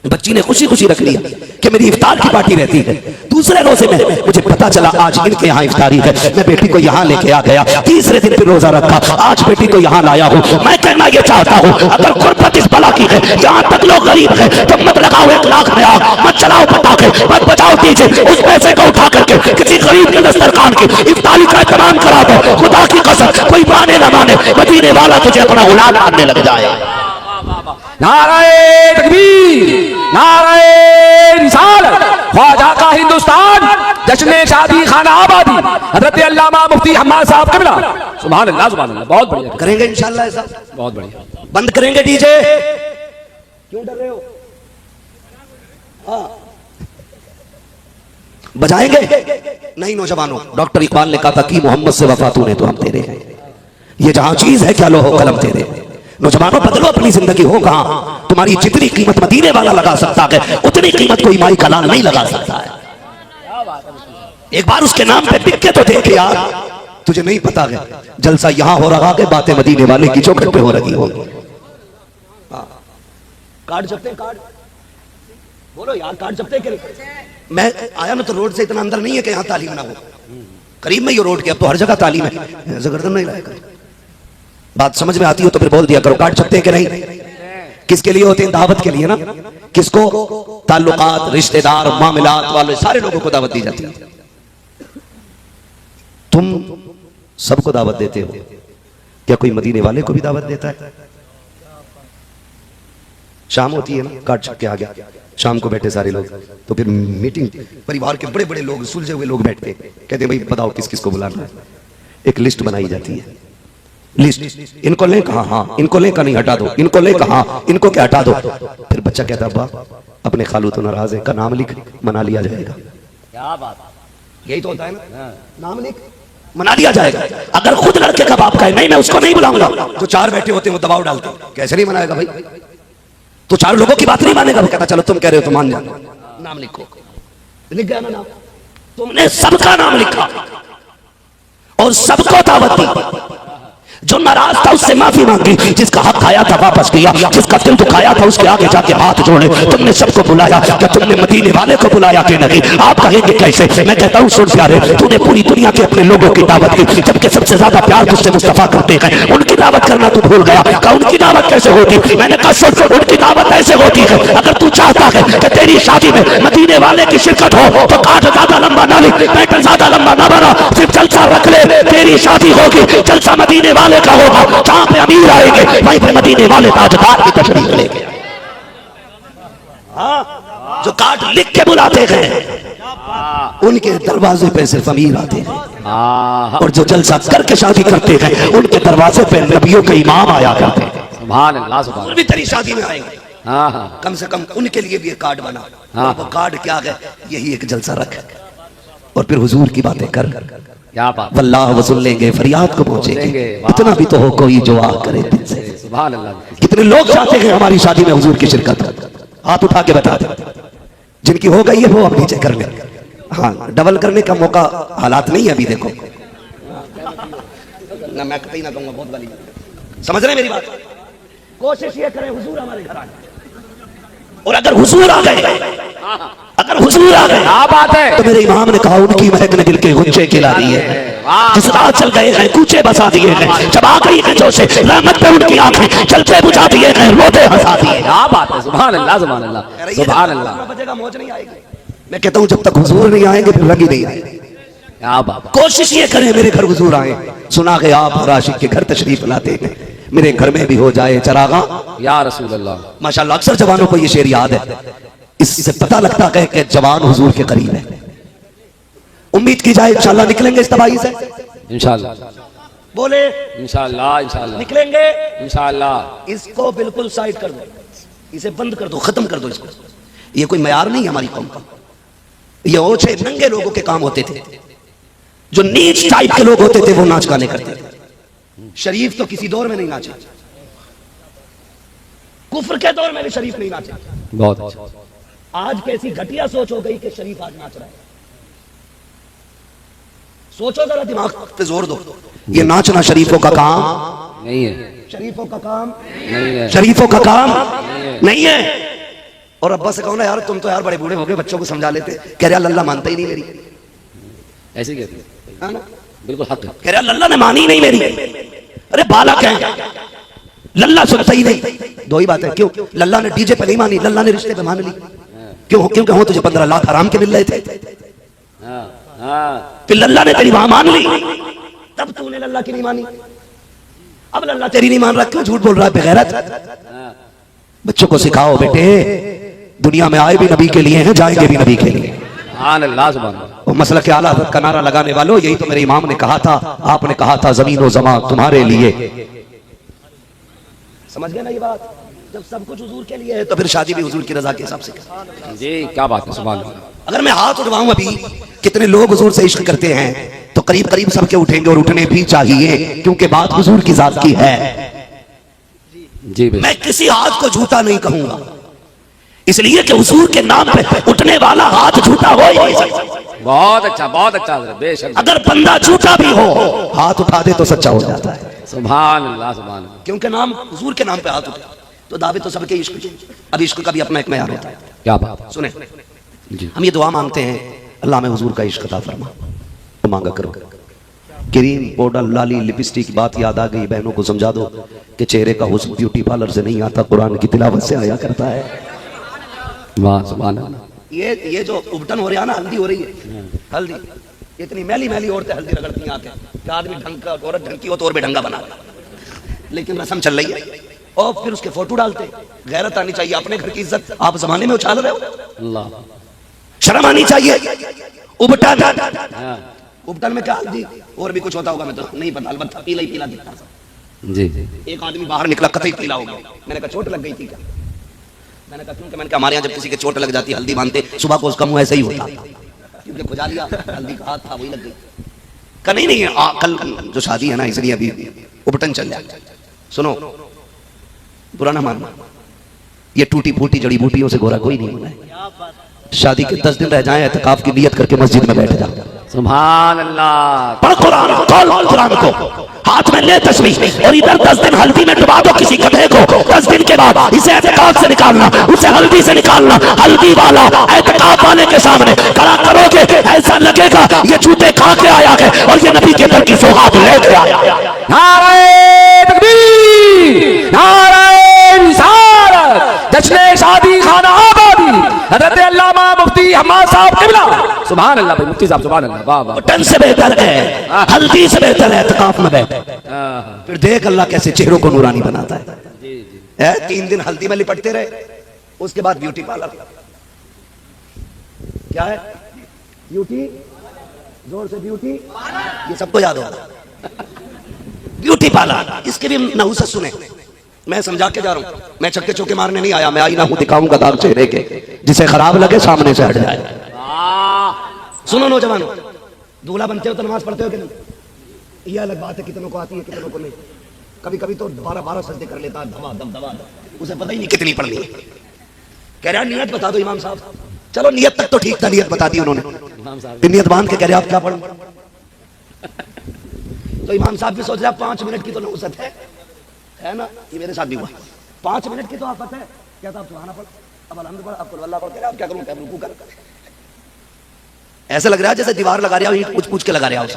[SPEAKER 1] बच्ची ने खुशी खुशी रख लिया कि मेरी इफ्तार की पार्टी रहती है। दूसरे रोजे में मुझे पता चला आज इनके यहाँ इफ्तारी है, मैं बेटी को यहाँ लेके आ गया। तीसरे दिन फिर रोजा रखा, आज बेटी को यहाँ लाया हूँ। मैं कहना ये चाहता हूँ अगर गुर्बत इस बला की है, यहाँ तक लोग गरीब है, तो मत लगाओ 1 लाख में आग, मत चलाओ पटाखे, मत बचाओ डीजे। उस पैसे को उठा करके किसी गरीब के दस्तरखान की इफ्तारी का इंतजाम करा दो। खुदा की कसम कोई माने ना माने, मदीने वाला तुझे अपना गुलाम मानने लग जाए।
[SPEAKER 2] नाराए तकबीर, नाराए रिसालत, ख्वाजा का हिंदुस्तान, जश्न शादी खाना आबादी, हजरत अल्लामा मुफ्ती हम्माद साहब कबिला। सुभान अल्लाह, सुभान अल्लाह, बहुत बढ़िया
[SPEAKER 1] करेंगे इंशाअल्लाह ऐसा,
[SPEAKER 2] बहुत बढ़िया।
[SPEAKER 1] बंद करेंगे डीजे, क्यों डर रहे हो? हाँ बजाएंगे नहीं नौजवानों। डॉक्टर इकबाल ने कहा था कि मोहम्मद से वफा तूने तो हम तेरे हैं, ये जहां चीज है क्या लो हो कलम तेरे। नौजवानों बदलो अपनी जिंदगी, हो कहां तुम्हारी जितनी कीमत मदीने वाला लगा सकता है उतनी कीमत कोई माई का लाल नहीं लगा सकता है। एक बार उसके नाम पे बिक के तो देख यार, तुझे नहीं पता है जलसा यहां हो रहा है, बातें मदीने वाले की चौखट पे हो रही हो। कार्ड छपते, कार्ड बोलो यार, कार्ड छपते के मैं आया ना तो रोड से इतना अंदर नहीं है कि यहाँ तालीम ना हो, करीब में ये रोड के, अब तो हर जगह तालीम है, जबरदस्त नहीं लाएगा। बात समझ में आती हो तो फिर बोल दिया करो। कार्ड छपते कि नहीं? किसके लिए होते हैं? दावत के लिए ना। किसको? ताल्लुकात, रिश्तेदार, मामलात वाले सारे लोगों को दावत दी जाती है। तुम सबको दावत देते हो, क्या कोई मदीने वाले को भी दावत देता है? शाम होती है ना, कार्ड छप के आ गया, शाम को बैठे सारे लोग, तो फिर मीटिंग, परिवार के बड़े बड़े लोग, सुलझे हुए लोग बैठते, कहते भाई बताओ किस किस को बुलाना है। एक लिस्ट बनाई जाती है, लिस्ट, इनको ले कहा, हाँ इनको ले का नहीं हटा दो, इनको ले कहा, इनको क्या हटा दो। फिर बच्चा कहता अब्बा अपने खालू तो नाराज है, का नाम लिख, मना लिया जाएगा। क्या बात, यही तो होता है ना, नाम लिख मना लिया जाएगा। अगर खुद लड़के का बाप कहे नहीं मैं उसको नहीं बुलाऊंगा, तो 4 बैठे होते हैं वो दबाव डालते हैं, कैसे नहीं मनाएगा भाई, तो 4 लोगों की बात नहीं मानेगा। वो कहता चलो तुम कह रहे हो तो मान जाना, नाम लिखो। लिख गया ना नाम, तुमने सबका नाम लिखा और सबको दावत दी। जो नाराज था उससे माफी मांगी, जिसका हक खाया था वापस किया, जिसका दिल दुखाया था उसके आगे जाके हाथ जोड़े। तुमने सबको बुलाया, क्या तुमने मदीने वाले को बुलाया कि नहीं? आप कहेंगे कैसे? मैं कहता हूँ सुन प्यारे, तूने पूरी दुनिया के अपने लोगों की दावत की, जबकि सबसे ज्यादा प्यार तुझसे मुस्तफा करते हैं, उनकी दावत करना तू भूल गया। क्या उनकी दावत कैसे होती? मैंने कहा सुन, उनकी दावत ऐसे होती है, अगर तू चाहता है कि तेरी शादी में मदीने वाले की शिरकत हो तो काट ज्यादा लंबा ना लिख, पैटर्न ज्यादा लंबा ना बना, सिर्फ जलसा रख ले। तेरी शादी होगी, जलसा मदीने वाले का होगा, जहां पे अमीर आएंगे वहीं पे मदीने वाले ताजदार की तशरीफ लेके आए। हाँ, जो कार्ड लिख के बुलाते हैं उनके दरवाजे पे सिर्फ अमीर आते हैं, और जो जलसा करके शादी करते हैं उनके दरवाजे पे नबियों के इमाम आया करते हैं।
[SPEAKER 2] सुभान अल्लाह, सुभान
[SPEAKER 1] भी तेरी शादी में आएंगे, कम से कम उनके लिए भी एक कार्ड बना। वो कार्ड क्या है? यही एक जलसा रख और फिर हुजूर की बातें कर,
[SPEAKER 2] क्या बात,
[SPEAKER 1] वल्लाह वसूल लेंगे, फरियाद को पहुंचेंगे। इतना भी तो हो कोई जो आ करे दिल से।
[SPEAKER 2] सुभान अल्लाह।
[SPEAKER 1] कितने लोग चाहते हैं हमारी शादी में हुजूर की शिरकत? हाथ उठा के बता दे। जिनकी हो गई है वो अब नीचे कर ले। हाँ, डबल करने का मौका हालात नहीं है अभी। देखो ना, मैं कहीं ना कहूंगा बहुत वाली, समझ रहे मेरी बात? कोशिश ये करें हुजूर हमारे घर आए, और अगर हुजूर आ गए, अगर हुजूर आ गए, क्या बात है, तो मेरे इमाम ने कहा उनकी महक ने दिल के गुंजे खिला दिए हैं, जिस राह चल गए हैं कूचे बसा दिए हैं, जब आ गई है जोशे रहमत पे उनकी आंखें चलते बुझा दिए हैं, रोते हंसा दिए।
[SPEAKER 2] क्या बात है, सुभान अल्लाह, सुभान अल्लाह, सुभान अल्लाह।
[SPEAKER 1] बजेगा मौज नहीं आएगी। मैं कहता हूं जब तक हुजूर नहीं आएंगे फिर लगी नहीं आएगी।
[SPEAKER 2] क्या बात,
[SPEAKER 1] कोशिश ये करें मेरे घर हुजूर आए। सुना के आप हर आशिक के घर तशरीफ लाते हैं, मेरे घर में भी हो जाए चरागा
[SPEAKER 2] या रसूल अल्लाह।
[SPEAKER 1] माशाल्लाह, अक्सर जवानों को ये शेर याद है, इससे पता लगता है कि जवान हुजूर के करीब है। उम्मीद की जाए इंशाल्लाह निकलेंगे इस तबाही से,
[SPEAKER 2] इंशाल्लाह।
[SPEAKER 1] बोले
[SPEAKER 2] इंशाल्लाह, इंशाल्लाह
[SPEAKER 1] निकलेंगे,
[SPEAKER 2] इंशाल्लाह।
[SPEAKER 1] इसको बिल्कुल साइड कर दो, इसे बंद कर दो, खत्म कर दो इसको। ये कोई मयार नहीं है हमारी कौम का। ये ओछे नंगे लोगों के काम होते थे, जो नीच टाइप के लोग होते थे वो नाच गाने करते थे। शरीफ तो किसी दौर में नहीं नाचे, कुफ्र के दौर में भी शरीफ नहीं नाचे।
[SPEAKER 2] बहुत अच्छा।
[SPEAKER 1] आज कैसी घटिया सोच हो गई कि शरीफ आज नाच रहा है। सोचो जरा, दिमाग पे जोर दो। ये नाचना शरीफों का काम
[SPEAKER 2] नहीं है,
[SPEAKER 1] शरीफों का काम
[SPEAKER 2] नहीं है,
[SPEAKER 1] शरीफों का काम नहीं है। और अब्बा से कहो ना यार, तुम तो यार बड़े बूढ़े हो गए, बच्चों को समझा लेते। कह रहा लल्ला मानता ही नहीं मेरी,
[SPEAKER 2] ऐसे कहते हैं,
[SPEAKER 1] है ना?
[SPEAKER 2] बिल्कुल हक है।
[SPEAKER 1] कह रहा लल्ला ने मानी नहीं मेरी। अरे बालक है, लल्ला सुनता ही नहीं। दो ही बात है, क्यों लल्ला ने डीजे पे नहीं मानी, लल्ला ने रिश्ते पे मान ली। क्यों? क्योंकि हो तुझे 15 लाख हराम के मिल रहे थे, फिर लल्ला ने तेरी वहां मान ली, तब तूने लल्ला की नहीं मानी। अब लल्ला तेरी नहीं मान रहा, क्यों झूठ बोल रहा है बेगैरत? बच्चों को सिखाओ बेटे, दुनिया में आए भी नबी के लिए हैं, जाएंगे भी नबी के लिए।
[SPEAKER 2] सुभान अल्लाह, सुभान अल्लाह।
[SPEAKER 1] और मसला के आला हज़रत का नारा लगाने वालों, यही तो मेरे इमाम ने कहा था। आपने कहा था जमीन और ज़मा तुम्हारे लिए। समझ गए ना ये बात? जब सब कुछ हुजूर के लिए है तो फिर शादी भी हुजूर की रजा के हिसाब से कर।
[SPEAKER 2] जी, क्या बात है, सुभान अल्लाह।
[SPEAKER 1] अगर मैं हाथ उठवाऊं, अभी कितने लोग हुजूर से इश्क करते हैं, तो करीब करीब सबके उठेंगे, और उठने भी चाहिए, क्योंकि बात हुजूर की जात की है।
[SPEAKER 2] जी,
[SPEAKER 1] मैं किसी हाथ को झूठा नहीं कहूंगा, इसलिए कि हुजूर के नाम पे उठने वाला हाथ झूठा हो ही नहीं सकता।
[SPEAKER 2] बहुत अच्छा, बहुत अच्छा, बेशक।
[SPEAKER 1] अगर बंदा झूठा भी हो, हाथ उठा दे तो सच्चा हो जाता है।
[SPEAKER 2] सुभान अल्लाह, सुभान अल्लाह।
[SPEAKER 1] क्योंकि नाम हुजूर के नाम पे हाथ उठा तो दावे तो सबके इश्क के। अब इश्क का भी अपना एक मयार होता है।
[SPEAKER 2] क्या बात,
[SPEAKER 1] सुने,
[SPEAKER 2] जी।
[SPEAKER 1] हम ये दुआ मांगते हैं, अल्लाह में हुजूर का इश्क अता फरमा। तो मांगा करो, क्रीम पाउडर लाली लिपस्टिक की बात याद आ गई। बहनों को समझा दो कि चेहरे का हुस्न ब्यूटी पार्लर से नहीं आता, कुरान की तिलावत से आया करता है।
[SPEAKER 2] वाह, सुभान अल्लाह।
[SPEAKER 1] ये जो उबटन हो रहा है ना, हल्दी हो रही है, हल्दी इतनी मैली मैली औरतें हल्दी रगड़ती आते हैं। आदमी ढंग का, औरत ढंग की हो तो और भी ढंगा बना, लेकिन रस्म चल रही है, और फिर उसके फोटो डालते। गैरत आनी चाहिए, अपने घर की इज्जत आप जमाने में उछाल रहे हो।
[SPEAKER 2] अल्लाह,
[SPEAKER 1] शर्म आनी चाहिए। उबटन में क्या हल्दी और भी कुछ होता होगा, मैं तो नहीं पता, अलबत्ता पीला ही पीला दिखता था।
[SPEAKER 2] जी।
[SPEAKER 1] एक आदमी बाहर निकला, कतई पीला हो गया। मैंने कहा चोट लग गई थी क्या? मैंने कहा क्योंकि मैंने कहा हमारे यहाँ जब किसी के चोट लग जाती है हल्दी बांधते, सुबह को उसका मुंह ऐसे ही होता, क्योंकि खुजा लिया, हल्दी का हाथ था वही लग गई। कहा नहीं कल जो शादी है ना, इसलिए अभी उबटन चल जाए। सुनो, बुरा ना मानना, ये टूटी फूटी जड़ी बूटियों से गोरा कोई नहीं होना है। शादी के 10 दिन रह जाएं, एतकाफ की नियत करके मस्जिद में बैठ जा।
[SPEAKER 2] सुभान अल्लाह।
[SPEAKER 1] पढ़ कुरान, कौल कुरान को, हाथ में ले तस्वीर और इधर 10 दिन हल्दी में डुबा दो किसी गधे को। 10 दिन के बाद इसे एतकाफ से निकालना, उसे हल्दी से निकालना। हल्दी वाला एतकाफ वाले के सामने खड़ा करोगे, ऐसा लगेगा ये जूते खा के आया है और ये नबी के दर की सौगात लेके आया।
[SPEAKER 2] नारे तकबीर, नारे रिसालत, जश्न शादी खाना आबादी, हजरत अल्लामा मुफ्ती हम्माद साहब किबला। सुभान अल्लाह भाई मुफ्ती साहब, सुभान अल्लाह, वाह वाह।
[SPEAKER 1] टन से बेहतर है, हल्दी से बेहतर है एतकाफ में बैठ। फिर देख अल्लाह कैसे चेहरों को नूरानी बनाता है। 3 दिन हल्दी में लिपटते रहे, उसके बाद ब्यूटी पार्लर। क्या है ब्यूटी? जोर से ब्यूटी, ये सबको याद होगा। ब्यूटी पार्लर, इसके भी नहुसत सुने। मैं समझा के जा रहा हूं, मैं चक्के चौके मारने नहीं आया। मैं आईना हूं, दिखाऊंगा दाग चेहरे के, जिसे खराब लगे सामने से हट जाए। सुनो नौजवानों, दूल्हा बनते हो तो नमाज पढ़ते हो कि नहीं? ये अलग बात है, कितनों को आती है कितनों को नहीं। कभी कभी तो 12 सजदे कर लेता है, दबा दब, उसे पता ही नहीं कितनी पढ़नी है। कह रहा नियत बता दो इमाम साहब। चलो नियत तक तो ठीक था, नियत बता दी उन्होंने। नियत बांध के कह रहे आप क्या पढ़ो? तो इमाम साहब भी सोच रहे 5 मिनट की तो नहुसत है ना। ये मेरे साथ भी हुआ, 5 मिनट की तो आप पता है क्या था? आप सुभान पढ़, अब अलहम्दुलिल्लाह पढ़, अब कुल अल्लाह पढ़, कह रहे आप क्या करूं? क्या रुकू कर? ऐसे लग रहा है जैसे दीवार लगा रहा हूं, पूछ के लगा रहा हूं।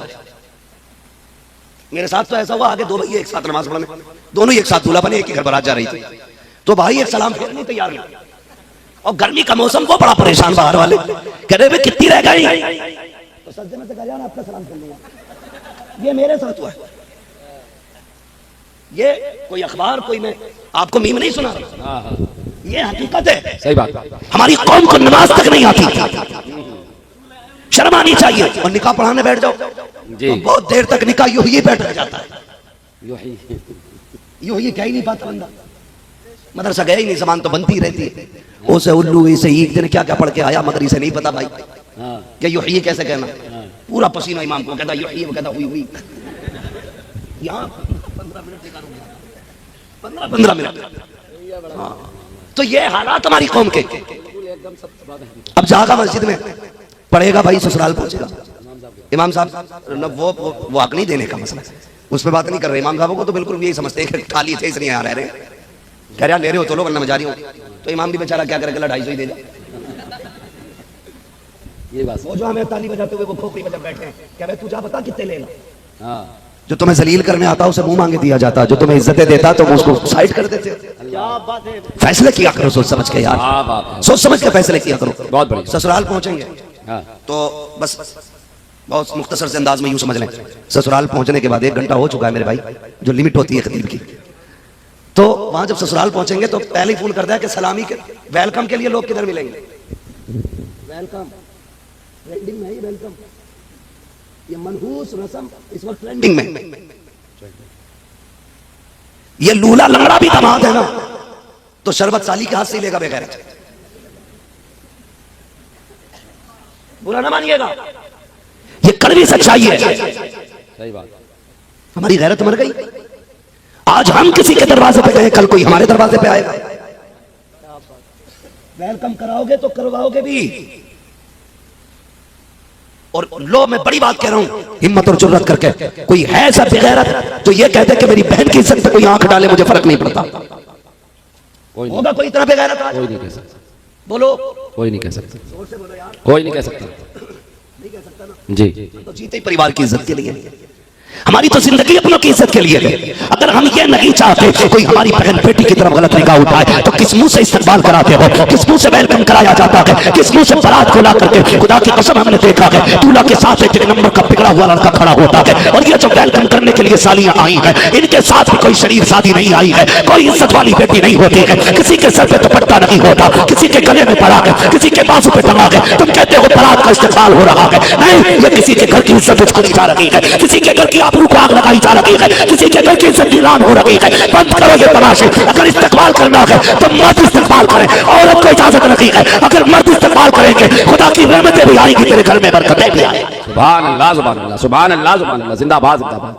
[SPEAKER 1] मेरे साथ तो ऐसा हुआ, आगे 2 भैया एक साथ नमाज पढ़ने, दोनों ही एक साथ दूल्हा बने, एक ही घर बारात जा रही थी। तो भाई एक सलाम फेरने तैयार नहीं, और गर्मी का मौसम को बड़ा परेशान बाहर वाले, कह रहे कितनी रह गई? तो सज्जे में से कह जाना आपका सलाम कर लूंगा। ये मेरे साथ हुआ है। ये कोई अखबार, कोई मैं आपको मीम नहीं सुना रहा, ये हकीकत है।
[SPEAKER 2] सही बात।
[SPEAKER 1] हमारी कौम को नमाज तक नहीं आती, शर्म आनी चाहिए। और निकाह पढ़ाने बैठ जाओ जी, तो बहुत देर तक निकाह यूं ही बैठ जाता है, यूं ही कह ही नहीं पाता बंदा। मदरसा गया ही नहीं, जबान तो बनती रहती है। उसे उल्लू इसे ईद दिन क्या क्या पढ़ के आया, मगर इसे नहीं पता भाई क्या यूं ही कैसे कहना। पूरा पसीना इमाम को कहता यूं ही, वो कहता हुई यहाँ 15 मिनट। तो ये हालात हमारी कौम के। अब जागा मस्जिद में पढ़ेगा भाई, ससुराल पहुंचेगा। इमाम साहब वो हक नहीं देने का मसला, उस पर बात नहीं कर रहे। इमाम साहब को तो बिल्कुल यही समझते हैं खाली थे इसलिए यहाँ रह रहे हैं। कह रहा ले रहे हो तो लो, वरना मैं जा रही हूँ। तो इमाम भी बेचारा क्या करेगा, 250 ही दे जाए। ये बात वो जो हमें ताली बजाते हुए वो खोपड़ी में जब बैठे हैं, क्या तू जा बता कितने लेना। जो तुम्हें जलील करने आता उसे मुंह मांगे दिया जाता, जो तुम्हें इज्जतें देता तो उसको साइड कर देते। फैसले किया करो सोच समझ के यार, सोच समझ के फैसले किया करो। बहुत बढ़िया। ससुराल पहुंचेंगे तो बस बहुत मुख्तसर से अंदाज में यूं समझ लें, ससुराल पहुंचने के बाद 1 घंटा हो चुका है मेरे भाई, जो लिमिट होती है खतीब की। तो वहां जब ससुराल पहुंचेंगे तो पहले ही फोन कर दिया कि सलामी के वेलकम के लिए लोग किधर मिलेंगे। वेलकम ट्रेंडिंग में ही वेलकम, ये मनहूस रस्म इस वक्त ट्रेंडिंग में। ये लूला लंगड़ा भी दामाद है ना, तो शरबत साली के हाथ से ही लेगा बगैर। बुरा ना मानिएगा, ये कड़वी सच्चाई है। सही बात। हमारी गैरत मर गई। आज हम किसी के दरवाजे पे गए, कल कोई हमारे दरवाजे पे आएगा। वेलकम कराओगे तो करवाओगे भी। और लो मैं बड़ी बात कह रहा हूं, हिम्मत और जुर्रत करके कोई है ऐसा बेगैरत तो ये कहते कि मेरी बहन की इज्जत पे कोई आंख डाले मुझे फर्क नहीं पड़ता। होगा कोई इतना बेगैरत? कोई नहीं कह सकता। बोलो, कोई नहीं कह सकता। जोर से बोलो यार। कोई नहीं कह सकता। नहीं कह सकता ना जी। तो जीते ही परिवार की इज्जत के लिए, हमारी तो जिंदगी अपनों की इज्जत के लिए है। अगर हम ये नहीं चाहते कोई हमारी बहन बेटी की तरफ गलत निगाह उठाए तो किस मुंह से इस्तकबाल कराते हो, किस मुंह से वेलकम कराया जाता है, किस मुंह से बारात को ला करके। खुदा की कसम हमने देखा है दूल्हा के साथ एक नंबर का बिगड़ा हुआ लड़का खड़ा होता है, और ये जो वेलकम करने के लिए सालियां आई हैं इनके साथ भी कोई शरीफ शादी नहीं आई है, कोई इज्जत वाली बेटी नहीं होती है। किसी के सर पे दुपट्टा नहीं होता, किसी के गले में पड़ा है, किसी के बाजू पे टंगा है। तुम कहते हो बारात का इस्तेमाल हो रहा है, नहीं, ये किसी के घर की इज्जत उछाली जा रही है, किसी के घर की आबरू को आग लगाई जा रही है, किसी के घर की इज्जत नीलाम हो रही है। बंद करो ये तमाशे। अगर इस्तेमाल करना है तो मर्द इस्तेमाल करें, औरत को इजाजत नहीं है। अगर मर्द इस्तेमाल करेंगे खुदा की रहमतें भी आएंगी, तेरे घर में बरकतें भी आएंगी। सुभान अल्लाह, सुभान अल्लाह, सुभान अल्लाह, सुभान अल्लाह, जिंदाबाद जिंदाबाद,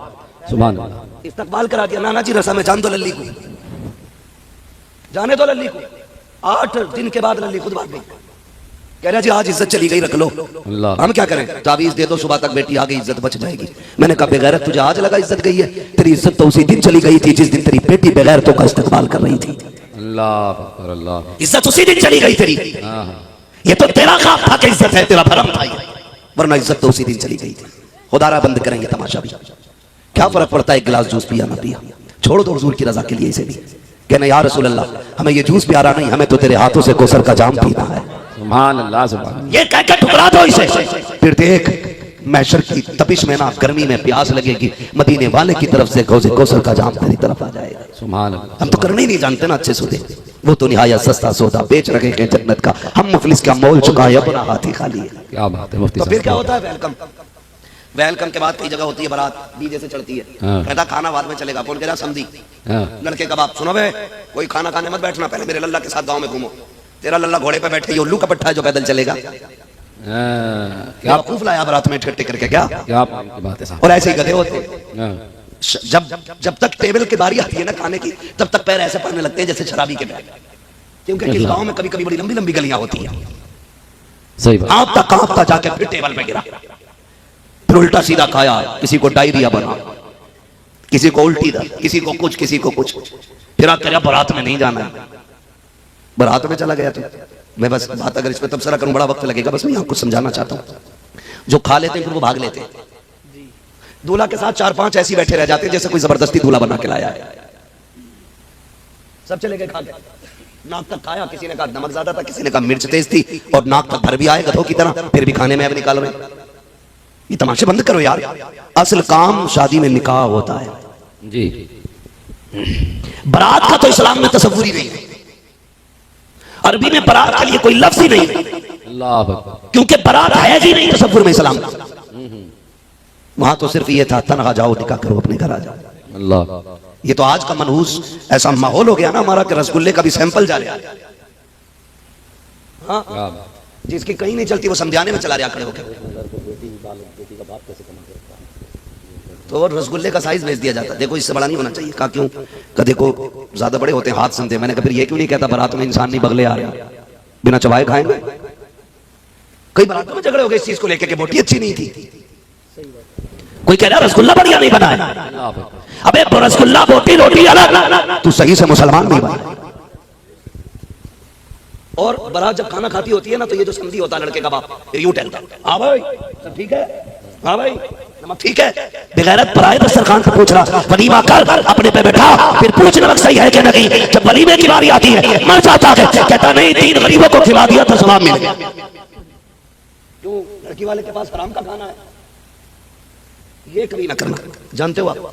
[SPEAKER 1] सुभान अल्लाह। इस्तेमाल करा दिया नाना जी रसा में, जान दो लल्ली को, जाने दो लल्ली को। 8 दिन के बाद लल्ली खुद भाग गई, कह रहा जी आज इज्जत चली गई, रख लो, हम क्या करें, तावीज दे दो, सुबह तक बेटी आ गई, इज्जत बच जाएगी। मैंने कहा बेगैरत तुझे आज लगा इज्जत गई है, तेरी इज्जत तो उसी दिन चली गई थी जिस दिन तेरी बेटी बेगैरतों का इस्तेमाल कर रही थी।
[SPEAKER 2] अल्लाह,
[SPEAKER 1] इज्जत उसी दिन चली गई तेरी, ये तो तेरा काम था कि इज्जत है, तेरा भरम था ये, वरना इज्जत तो उसी दिन चली गई थी। खुदारा बंद करेंगे तमाशा भी, क्या फर्क पड़ता है एक गिलास जूस पिया ना पिया, छोड़ दो हुजूर की रजा के लिए इसे भी। कहना या रसूल अल्लाह हमें ये जूस प्यारा नहीं, हमें तो तेरे हाथों से कौसर का जाम पीना है।
[SPEAKER 2] सुभान अल्लाह, सुभान।
[SPEAKER 1] ये कह के ठुकरा दो इसे, फिर देख मैशर की तपिश में ना, गर्मी में प्यास लगेगी, मदीने वाले की तरफ से कौसर का जाम तेरी तरफ आ जाएगा।
[SPEAKER 2] सुभान अल्लाह।
[SPEAKER 1] हम तो करने ही नहीं जानते ना अच्छे सौदे, वो तो निहायत सस्ता सौदा बेच रहे हैं जन्नत का, हम मुफलिस का मोल चुका है, अपना हाथी खाली है।
[SPEAKER 2] क्या बात है मुफ्ती
[SPEAKER 1] तो
[SPEAKER 2] साहब।
[SPEAKER 1] फिर क्या होता है, वेलकम, वेलकम के बाद कई जगह होती है बारात, डीजे से चढ़ती है, कहता खाना बाद में चलेगा, कौन कह रहा समझी, लड़के का बाप, सुनो बे कोई खाना खाने मत बैठना, पहले मेरे लल्ला के साथ गांव में घूमो, तेरा लल्ला घोड़े पे बैठे, ये उल्लू का पट्टा है जो पैदल चलेगा। क्या खूब लाया बारात में इकट्ठे करके, क्या
[SPEAKER 2] बात है साहब।
[SPEAKER 1] और ऐसे ही गधे होते, जब तक टेबल की बारी आती है ना खाने की, तब तक पैर ऐसे पड़ने लगते हैं जैसे शराबी के पैर, क्योंकि इस गांव में कभी कभी बड़ी लंबी लंबी गलियां होती हैं।
[SPEAKER 2] सही बात।
[SPEAKER 1] कांपता जाके फिर टेबल पे गिरा, फिर उल्टा सीधा खाया, किसी को डायरिया बना, किसी को उल्टी दर्द, किसी को कुछ, किसी को कुछ, फिर आप कह बारात में नहीं जाना है, बारात में चला गया। तो मैं बस बात अगर इस पे तबसरा करूं बड़ा वक्त लगेगा, बस मैं आपको समझाना चाहता हूं, जो खा लेते हैं फिर वो भाग लेते हैं, दूल्हा के साथ 4-5 ऐसी बैठे रह जाते हैं जैसे कोई जबरदस्ती दूल्हा बना के लाया है। सब चले गए खा के, नाक तक खाया, किसी ने कहा नमक ज्यादा था, किसी ने कहा मिर्च तेज थी, और नाक तक भर भी आए गधों की तरह, फिर भी खाने में अब निकाल रहे। ये तमाशे बंद करो यार, असल काम शादी में निकाह होता है
[SPEAKER 2] जी।
[SPEAKER 1] बारात का तो इस्लाम में तस्वुर ही नहीं है, अरबी में बारात के लिए कोई लफ्ज ही नहीं,
[SPEAKER 2] अल्लाह,
[SPEAKER 1] क्योंकि बारात है ही नहीं तस्वुर में इस्लाम का। वहां तो सिर्फ ये था तनहा जाओ निकाह करो अपने घर आ जाओ।
[SPEAKER 2] अल्लाह,
[SPEAKER 1] ये तो आज का मनहूस ऐसा माहौल हो गया ना हमारा कि रसगुल्ले का भी सैंपल जा रहा है। हाँ, जिसकी कहीं नहीं चलती वो समझाने में चला रहा खड़े होकर, तो रसगुल्ले का साइज भेज दिया जाता, देखो इससे बड़ा नहीं होना चाहिए। कहा क्यों? कहा देखो ज्यादा बड़े होते हैं हाथ सुनते। मैंने कहा फिर ये क्यों नहीं कहता बारात में इंसान नहीं बगले आ रहे, बिना चबाए खाएंगे। कई बारातों में झगड़े हो गए इस चीज को लेकर के बोटी अच्छी नहीं थी, कोई कह रहा रसगुल्ला बढ़िया नहीं बना है, अबे रसगुल्ला बोटी रोटी अलग, तू सही से मुसलमान नहीं बना। और बारात जब खाना खाती होती है ना, तो ये जो समझी होता है लड़के का बाप, ये यूं टहलता, हाँ भाई सब ठीक है, हाँ भाई नमक ठीक है, बेगैरत पर आए दस्तरखान पे पूछ रहा वलीमा कर, अपने पे बैठा, फिर पूछ नमक सही है कि नहीं। जब वलीमे की बारी आती है मर जाता है, कहता नहीं 3 गरीबों को खिला दिया तो सवाब मिल गया। क्यों? लड़की वाले के पास हराम का खाना है, ये कभी ना करना। जानते हो आप,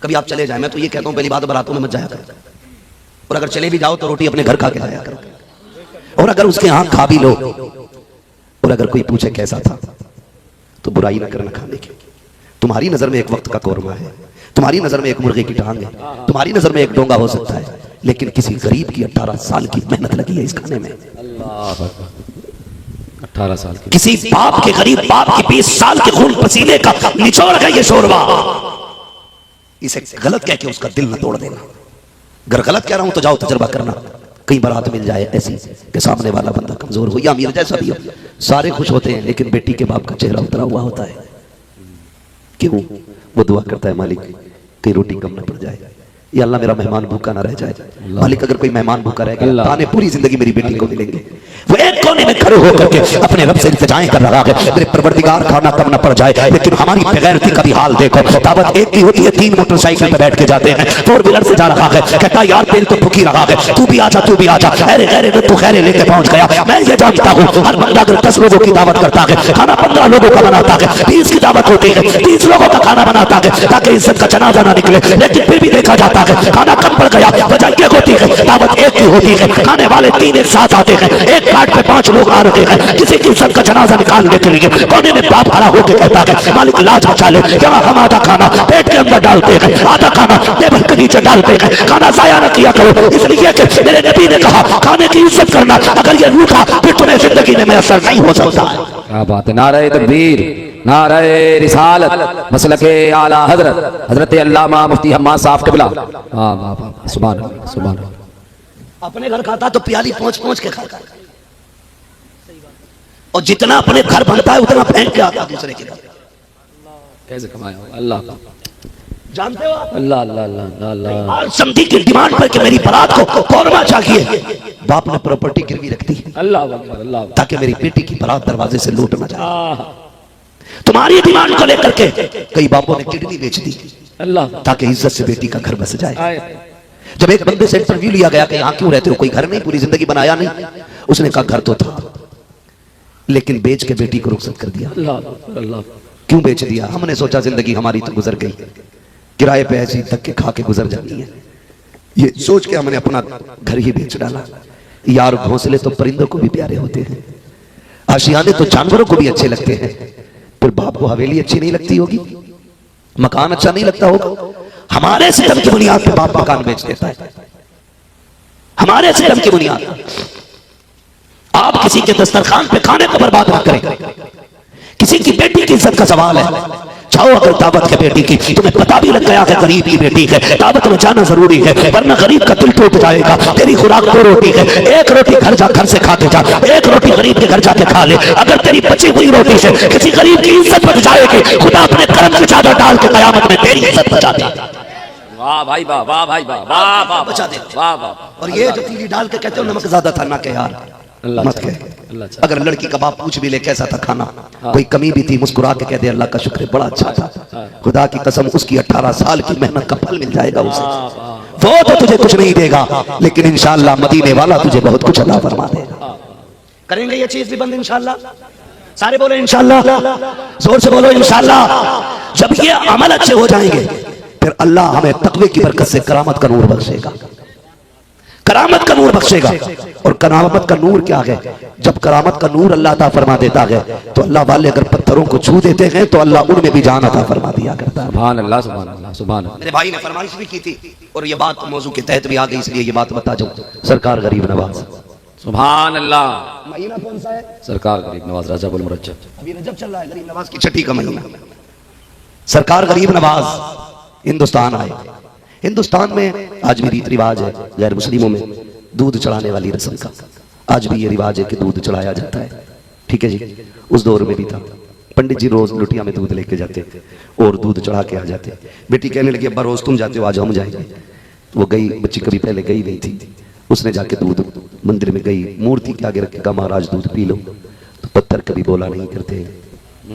[SPEAKER 1] कभी आप चले जाए, मैं तो ये कहता हूँ पहली बात बारातों में मत जाया करो, और अगर चले भी जाओ तो रोटी अपने घर खा के जाया करो, और अगर उसके यहाँ खा भी लो, और अगर कोई पूछे कैसा था तो बुराई ना करना खाने की। तुम्हारी नजर में एक वक्त का कौरमा है, तुम्हारी नजर में एक मुर्गे की टांग है, तुम्हारी नजर में एक डोंगा हो सकता है, लेकिन किसी गरीब की 18 साल की मेहनत लगी है इस खाने में।
[SPEAKER 2] 18 साल की,
[SPEAKER 1] किसी बाप के गरीब बाप की 20 साल के खून पसीने का निचोड़ है ये शोरबा। इसे गलत कह के उसका दिल न तोड़ देना। अगर गलत कह रहा हूं तो जाओ तजुर्बा करना, कई बारात मिल जाए ऐसी कि सामने वाला बंदा कमजोर हो या अमीर जैसा भी हो, सारे खुश होते हैं लेकिन बेटी के बाप का चेहरा उतरा हुआ होता है। क्यों? वो दुआ करता है मालिक कहीं रोटी कम न पड़ जाए, या अल्लाह मेरा मेहमान भूखा ना रह जाए। मालिक अगर कोई मेहमान भूखा रह गया, ताने पूरी जिंदगी मेरी बेटी को मिलेंगे। वो एक कोने में खड़े होकर के अपने रब से इल्तिजाएं कर रहा है, मेरे परवरदिगार खाना कम न पड़ जाए। लेकिन हमारी बेगैरती का भी हाल देखो, दावत एक की होती है, 3 मोटरसाइकिल पे बैठ के जाते हैं, 4 व्हीलर से जा रहा है, कहता यार तेल तो भूखी रहा है, तू भी आजा तू भी आजा। अरे गहरे में तू खैरे लेके पहुंच गया। मैं ये जानता हूँ हर बंदा अगर 10 लोगों की दावत करता है, खाना 15 लोगों का बनाता है, 30 की दावत होती है, 30 लोगों का खाना बनाता है ताकि इज्जत का जनाजा ना निकले। लेकिन फिर भी देखा जाता है खाना कम पड़ गया, वजह ये होती है दावत एक की होती है, खाने वाले 3 एक साथ आते हैं, एक कार्ड पे 5 लोग आ रहे हैं, किसी की इज्जत का जनाजा निकालने के लिए कोने में बाप खड़ा होकर कहता है मालिक लाज बचा ले, यहाँ हम आधा खाना पेट के अंदर डालते हैं, आधा खाना टेबल के नीचे डालते हैं, खाना जाया न किया करो, इसलिए कि मेरे नबी ने कहा खाने की इज्जत करना, अगर ये रूठा फिर तुम्हें जिंदगी में असर नहीं हो सकता।
[SPEAKER 2] क्या बात है। नारे तकबीर, नारे रिसालत, मसलके आला हजरत हजरत अल्लामा मुफ्ती हम्माद साहब क़िबला। हाँ सुभान अल्लाह, सुभान अल्लाह।
[SPEAKER 1] अपने घर खाता तो प्याली पहुंच पहुंच के खाता, और जितना अपने घर बनता है उतना फेंक के आता दूसरे के घर।
[SPEAKER 2] कैसे कमाया अल्लाह का,
[SPEAKER 1] जानते हो आप?
[SPEAKER 2] अल्लाह अल्लाह अल्लाह अल्लाह।
[SPEAKER 1] आज समधी की डिमांड पर कि मेरी बारात को कौरमा चाहिए, बाप ने प्रॉपर्टी गिरवी रख दी
[SPEAKER 2] अल्लाह अकबर अल्लाह,
[SPEAKER 1] ताकि मेरी बेटी की बारात दरवाजे से लूट ना जाए। तुम्हारी डिमांड को लेकर के कई बापों ने किडनी बेच दी
[SPEAKER 2] अल्लाह,
[SPEAKER 1] ताकि इज्जत से बेटी का घर बस जाए। जब एक बंदे से इंटरव्यू लिया गया कि यहाँ क्यों रहते हो, कोई घर नहीं, पूरी जिंदगी बनाया नहीं, उसने कहा घर तो था लेकिन बेच के बेटी को रुखसत कर दिया।
[SPEAKER 2] अल्लाह अल्लाह,
[SPEAKER 1] क्यों बेच दिया? हमने सोचा जिंदगी हमारी तो गुजर गई, किराए पे ऐसी धक्के खा के गुजर जानी है, ये सोच के हमने अपना घर ही बेच डाला। यार घोंसले तो परिंदों को भी प्यारे होते हैं, आशियाने तो जानवरों को भी अच्छे लगते हैं, फिर बाप को हवेली अच्छी नहीं लगती होगी, मकान अच्छा नहीं लगता होगा। हमारे सिस्टम की बुनियाद पे बाप मकान बेच देता है, हमारे सिस्टम की बुनियाद। आप किसी के दस्तरखान पे खाने को बर्बाद ना करें, किसी की बेटी की इज्जत का सवाल है। चाहो अगर दावत के बेटी की, तुम्हें पता भी लग गया कि गरीब की बेटी है, दावत में जाना जरूरी है, वरना गरीब का दिल टूट जाएगा। तेरी खुराक 2 रोटी है, एक रोटी घर से खा के जा, एक रोटी गरीब के घर जाके खा ले। अगर तेरी बची हुई रोटी से किसी गरीब की इज्जत बच जाएगी, खुदा अपने कर्म की चादर डाल के कयामत में तेरी इज्जत बचा दे।
[SPEAKER 2] वाह भाई वाह, वाह भाई वाह, वाह वाह
[SPEAKER 1] बचा दे,
[SPEAKER 2] वाह वाह।
[SPEAKER 1] और ये जो तीली डाल के कहते हो नमक ज्यादा था ना, के यार मत कह। अगर लड़की का बाप पूछ भी ले कैसा था खाना, कोई कमी भी थी, मुस्कुरा के कह दे अल्लाह का शुक्र है बड़ा अच्छा था, खुदा की कसम उसकी 18 साल की मेहनत का फल मिल जाएगा उसे। वो तो तुझे कुछ नहीं देगा, लेकिन इंशाअल्लाह मदीने वाला तुझे बहुत कुछ अता फरमा देगा। करेंगे ये चीज भी बंद इंशाअल्लाह, सारे बोले इंशाअल्लाह, जोर से बोलो इंशाअल्लाह। जब ये अमल अच्छे हो जाएंगे फिर अल्लाह हमें तकवे की बरकत से करामत का नूर बख्शेगा, करामत का नूर बख्शेगा। और करामत का नूर क्या है? जब करामत का नूर अल्लाह अता फरमा देता है तो अल्लाह वाले अगर पत्थरों को छू देते हैं तो अल्लाह उनमें भी जान अता फरमा दिया करता है।
[SPEAKER 2] सुभान अल्लाह सुभान अल्लाह सुभान अल्लाह।
[SPEAKER 1] मेरे भाई ने फरमाइश भी की थी और ये बात मौजू के तहत भी आ गई, इसलिए ये बात बता जाऊं। सरकार गरीब नवाज,
[SPEAKER 2] सुभान अल्लाह।
[SPEAKER 1] महीना कौन सा है?
[SPEAKER 2] सरकार गरीब नवाज रजब उल मुरज्जब,
[SPEAKER 1] अभी रजब चल रहा है, गरीब नवाज की छठी का महीना। सरकार गरीब नवाज हिंदुस्तान आए। हिंदुस्तान में आज भी रीत रिवाज है गैर मुस्लिमों में दूध चढ़ाने वाली रस्म का, आज भी ये रिवाज है कि दूध चढ़ाया जाता है, ठीक है जी। उस दौर में भी था, पंडित जी रोज लुटिया में दूध लेके जाते और दूध चढ़ा के आ जाते। बेटी कहने लगी अब्बा रोज तुम जाते हो, आज हम जाएंगे। वो गई, बच्ची कभी पहले गई नहीं थी, उसने जाके दूध मंदिर में गई, मूर्ति के आगे रखेगा महाराज दूध पी लो, तो पत्थर कभी बोला नहीं करते।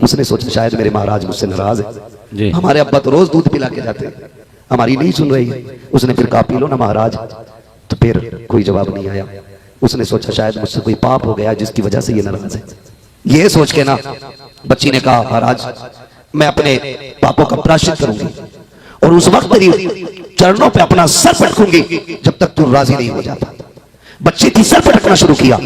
[SPEAKER 1] उसने सोचा शायद मेरे महाराज मुझसे नाराज है, हमारे अब्बा तो रोज दूध पिला के जाते, हमारी नहीं सुन रही है। उसने फिर कहा पी लो ना महाराज, तो फिर कोई जवाब नहीं आया। उसने सोचा शायद मुझसे कोई पाप हो गया जिसकी वजह से ये नाराज है। ये सोच के ना बच्ची ने कहा महाराज मैं अपने पापों का प्रायश्चित करूंगी और उस वक्त तेरी चरणों पे अपना सर पटकूंगी जब तक तू राजी नहीं हो जाता। बच्ची थी, सर पटकना शुरू किया,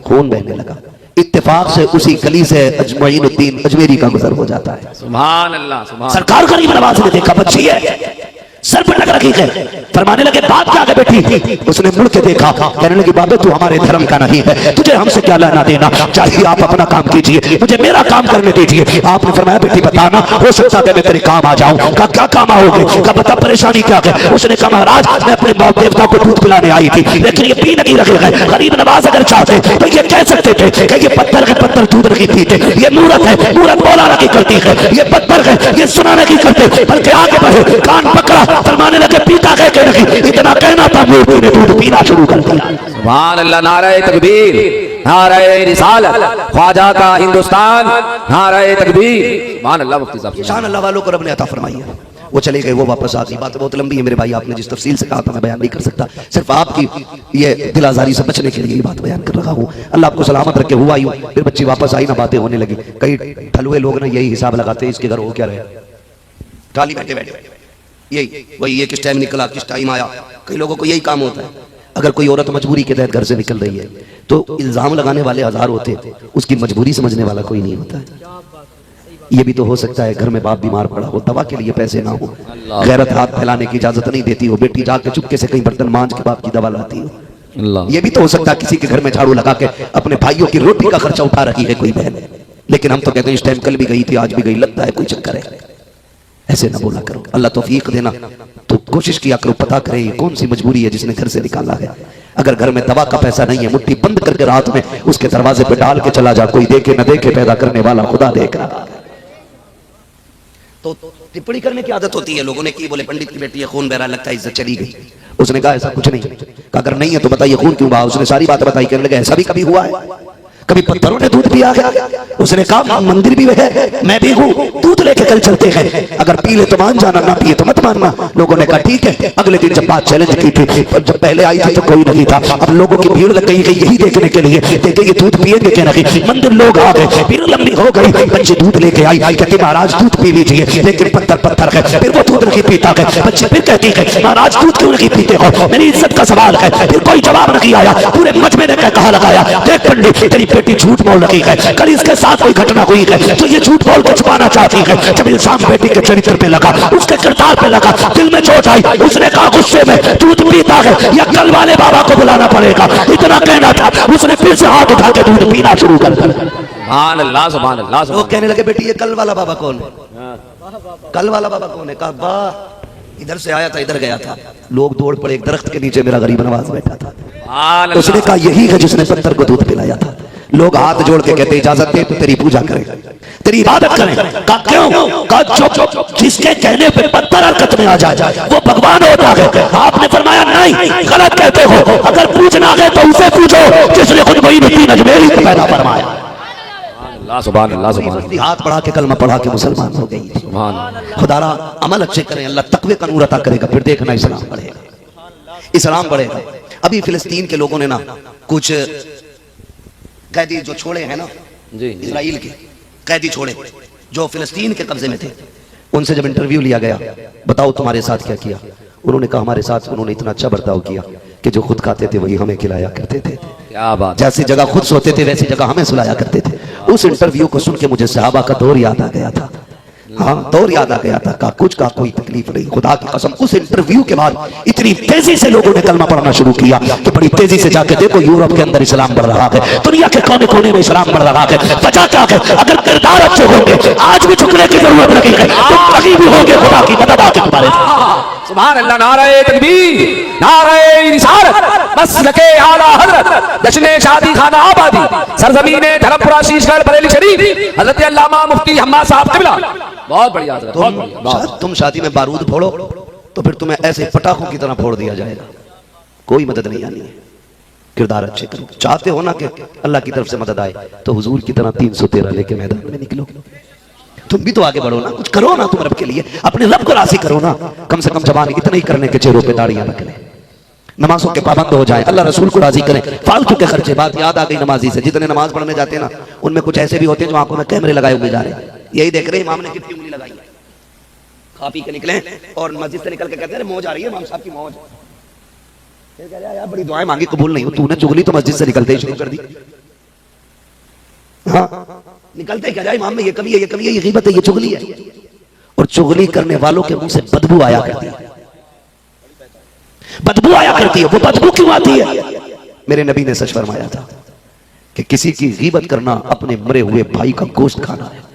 [SPEAKER 1] खून बहने लगा। इत्तेफाक से उसी गली से अजमईनुद्दीन अजमेरी का गुजर हो जाता है।
[SPEAKER 2] सुभान अल्लाह सुभान।
[SPEAKER 1] सरकार गरीब नवाज ने देखा बच्ची है, सर पर लग रखी है, फरमाने लगे बात क्या है बेटी? उसने मुड़ के देखा, कहने लगी बाबे तू हमारे धर्म का नहीं है, तुझे हमसे क्या लेना देना, चाहिए आप अपना काम कीजिए, मुझे मेरा काम करने दीजिए। आपने फरमाया बेटी बताना, हो सकता है मैं तेरे काम आ जाऊं। कहा क्या काम आओगे? कहा बता परेशानी क्या है? उसने कहा महाराज मैं अपने बाप देवता को दूध पिलाने आई थी, लेकिन ये पी नहीं रखे गए। गरीब नवाज अगर चाहते तो ये कह सकते थे कि ये पत्थर के पत्थर दूध नहीं पीते, ये मूरत है, मूरत बोला नहीं करती है, ये पत्थर है, ये सुना नहीं करते, बल्कि आगे बढ़े, कान पकड़ा, फरमाने लगे पीता कह के नहीं, इतना कहना था मूर्ति ने दूध पीना शुरू कर दिया।
[SPEAKER 2] सुभान अल्लाह। नारे तकबीर, नारे रिसालत, ख्वाजा का हिंदुस्तान, नारे तकबीर। सुभान अल्लाह। मुफ्ती साहब
[SPEAKER 1] शान अल्लाह वालों को रब ने अता फरमाई है। वो चले गए, वो वापस आ गई। बात बहुत लंबी है मेरे भाई, आपने जिस तफसील से कहा था मैं बयान नहीं कर सकता, सिर्फ आपकी ये दिल आजारी से बचने के लिए ये बात बयान कर रहा हूँ। अल्लाह आपको सलामत रखे। हुआ यूं, फिर बच्ची वापस आई ना, बातें होने लगी। कई ठलुए लोग ना यही हिसाब लगाते हैं इसके घर हो क्या रहे, खाली बैठे बैठे यही वही, ये किस टाइम निकला, किस टाइम आया। कई लोगों को यही काम होता है। अगर कोई औरत मजबूरी के तहत घर से निकल रही है तो इल्जाम लगाने वाले हजार होते हैं, उसकी मजबूरी समझने वाला कोई नहीं होता है। ये भी तो हो सकता है घर में बाप बीमार पड़ा हो, दवा के लिए पैसे ना हो, गैरत हाथ फैलाने की इजाजत नहीं देती हो, बेटी जाके चुपके से कहीं बर्तन मांझ के बाप की दवा लाती हो। ये भी तो हो सकता है किसी के घर में झाड़ू लगा के अपने भाइयों की रोटी का खर्चा उठा रही है कोई बहन। लेकिन हम तो कहते हैं इस टाइम कल भी गई थी, आज भी गई, लगता है कोई चक्कर है। ऐसे ना बोला करो, अल्लाह तौफीक देना। तो कोशिश किया करो, पता करे कौन सी मजबूरी है जिसने घर से निकाला है। अगर घर में दवा का पैसा नहीं है, मुट्ठी बंद करके रात में उसके दरवाजे पे डाल के चला जा, कोई देखे न देखे, पैदा करने वाला खुदा देख रहा। तो टिप्पणी करने की आदत होती है लोगों ने की, बोले पंडित की बेटी है, खून बह रहा, लगता है इज्जत चली गई। उसने कहा ऐसा कुछ नहीं। कहा अगर नहीं है तो बताइए खून क्यों बहा। उसने सारी बात बताई। कहने लगे ऐसा भी कभी हुआ है, कभी पत्थरों ने दूध पिया है। उसने कहा मंदिर भी है, मैं भी हूँ, दूध लेके कल चलते हैं, अगर पी ले तो मान जाना, ना पिए तो मत मानना। लोगों ने कहा ठीक है। अगले दिन जब बात चैलेंज की थी, जब पहले आई थी तो कोई नहीं था, अब लोगों की भीड़ लग गई है यही देखने के लिए, देखे ये दूध पिएंगे क्या नहीं। मंदिर लोग आ गए, भीड़ लंबी हो गई, बच्चे दूध लेके आई, कहती महाराज दूध पी लीजिए, लेकिन पत्थर पत्थर है, फिर वो दूध नहीं पीता है। बच्चे फिर कहती है महाराज दूध क्यों नहीं पीते हो, मेरी इज्जत का सवाल है। फिर कोई जवाब नहीं आया, पूरे मजमे ने कहा लगाया, देख पंडित तेरी बेटी झूठ बोल रही है, कल इसके साथ कोई घटना हुई है तो ये झूठ बोल के छुपाना चाहती है। जब इल्जाम बेटी के चरित्र पे लगा, उसके किरदार पे लगा, दिल में चोट आई। उसने कहा गुस्से में दूध पीता है या कल वाले बाबा को बुलाना पड़ेगा, इतना कहना था। उसने फिर से हाथ उठा के दूध पीना शुरू कर दिया।
[SPEAKER 2] सुभान अल्लाह, सुभान अल्लाह।
[SPEAKER 1] वो कहने लगे बेटी ये कल वाला बाबा कौन है, कल वाला बाबा कौन है। कहा वाह इधर से आया था इधर गया था। लोग दौड़ पड़े, एक दरख्त के नीचे मेरा गरीब नवाज बैठा था। उसने कहा यही है जिसने पत्थर को दूध पिलाया था। लोग हाथ जोड़ के कहते इजाजत दे तो तेरी पूजा करें, तेरी इबादत करें। कहा क्यों? कहा जिसके कहने पे पत्थर हरकत में आ जाए वो भगवान होता है। आपने फरमाया नहीं, गलत कहते हो, अगर पूछना है तो उसे पूछो जिसने खुद वही मिट्टी नजमेरी को पैदा फरमाया।
[SPEAKER 2] सुभान अल्लाह, सुभान अल्लाह।
[SPEAKER 1] हाथ बढ़ा के कलमा पढ़ा के मुसलमान हो गई।
[SPEAKER 2] सुभान
[SPEAKER 1] खुदारा अमल अच्छे करें, अल्लाह तकवे का नूर अता करेगा, फिर देखना इस्लाम बढ़ेगा, इस्लाम बढ़ेगा। अभी फिलिस्तीन के लोगों ने ना कुछ कैदी जो छोड़े हैं ना
[SPEAKER 2] जी,
[SPEAKER 1] इजराइल के कैदी छोड़े जो फिलिस्तीन के कब्जे में थे, उनसे जब इंटरव्यू लिया गया, बताओ तुम्हारे साथ क्या किया। उन्होंने कहा हमारे साथ उन्होंने इतना अच्छा बर्ताव किया कि जो खुद खाते थे वही हमें खिलाया करते थे।
[SPEAKER 2] क्या बात।
[SPEAKER 1] जैसी जगह खुद सोते थे वैसी जगह हमें सुलाया करते थे। उस इंटरव्यू को सुन के मुझे सहाबा का दौर याद आ गया था। हाँ दौर याद आ गया था। का कुछ का कोई तकलीफ नहीं, खुदा की कसम। उस इंटरव्यू के बाद इतनी तेजी से लोगों ने कलमा पढ़ना शुरू किया कि बड़ी तेजी से जाके देखो यूरोप के अंदर इस्लाम बढ़ रहा है, दुनिया के कोने कोने में इस्लाम बढ़ रहा है। वजह क्या है? अगर किरदार अच्छे होंगे आज भी झुकने की जरूरत नहीं है, तुम कहीं भी होंगे खुदा की मदद आके तुम्हारे।
[SPEAKER 2] सुभान अल्लाह, नारे तकबीर, नारे रिसालत, मसलके आला हजरत, जश्ने शादी खाना आबादी, सरजमीने धर्मपुरा शीशगढ़ बरेली शरीफ, हजरत अल्लामा मुफ्ती हम्मा साहब किबला। बहुत बढ़िया हजरत, बहुत बढ़िया।
[SPEAKER 1] तुम शादी में बारूद फोड़ो तो फिर तुम्हें ऐसे पटाखों की तरह फोड़ दिया जाएगा, कोई मदद नहीं आनी है। किरदार अच्छे करो। चाहते हो ना कि अल्लाह की तरफ से मदद आए तो हुजूर की तरह 313 लेके मैदान में निकलो। तुम भी तो आगे बढ़ो ना, कुछ करो ना तुम रब के लिए, अपने रब को राजी करो ना। कम से कम जवान इतना ही करने के चेहरों पे दाढ़ियां रख लें, नमाजों के पाबंद हो जाए, अल्लाह रसूल को राजी करें, फालतू के खर्चे। बात याद आ गई नमाजी से, जितने नमाज पढ़ने जाते हैं ना उनमें कुछ ऐसे भी होते हैं जो आंखों में कैमरे लगाए हुए जा रहे हैं। यही देख रहे इमाम ने कितनी उंगली लगाई है, खा पी के निकले और मस्जिद से निकल के कहते हैं मौज आ रही है, इमाम साहब की मौज। फिर कह रहा यार बड़ी दुआएं मांगी कबूल नहीं हो, तूने चुगली तो मस्जिद से निकलते ही शुरू कर दी। हाँ निकलते क्या जाए इमाम में ये कमी है, ये कमी है, ये गीबत है, ये चुगली है। और चुगली करने वालों के मुंह से बदबू आया करती है, बदबू आया करती है। वो बदबू क्यों आती है? मेरे नबी ने सच फरमाया था कि किसी की गीबत करना अपने मरे हुए भाई का गोश्त खाना है,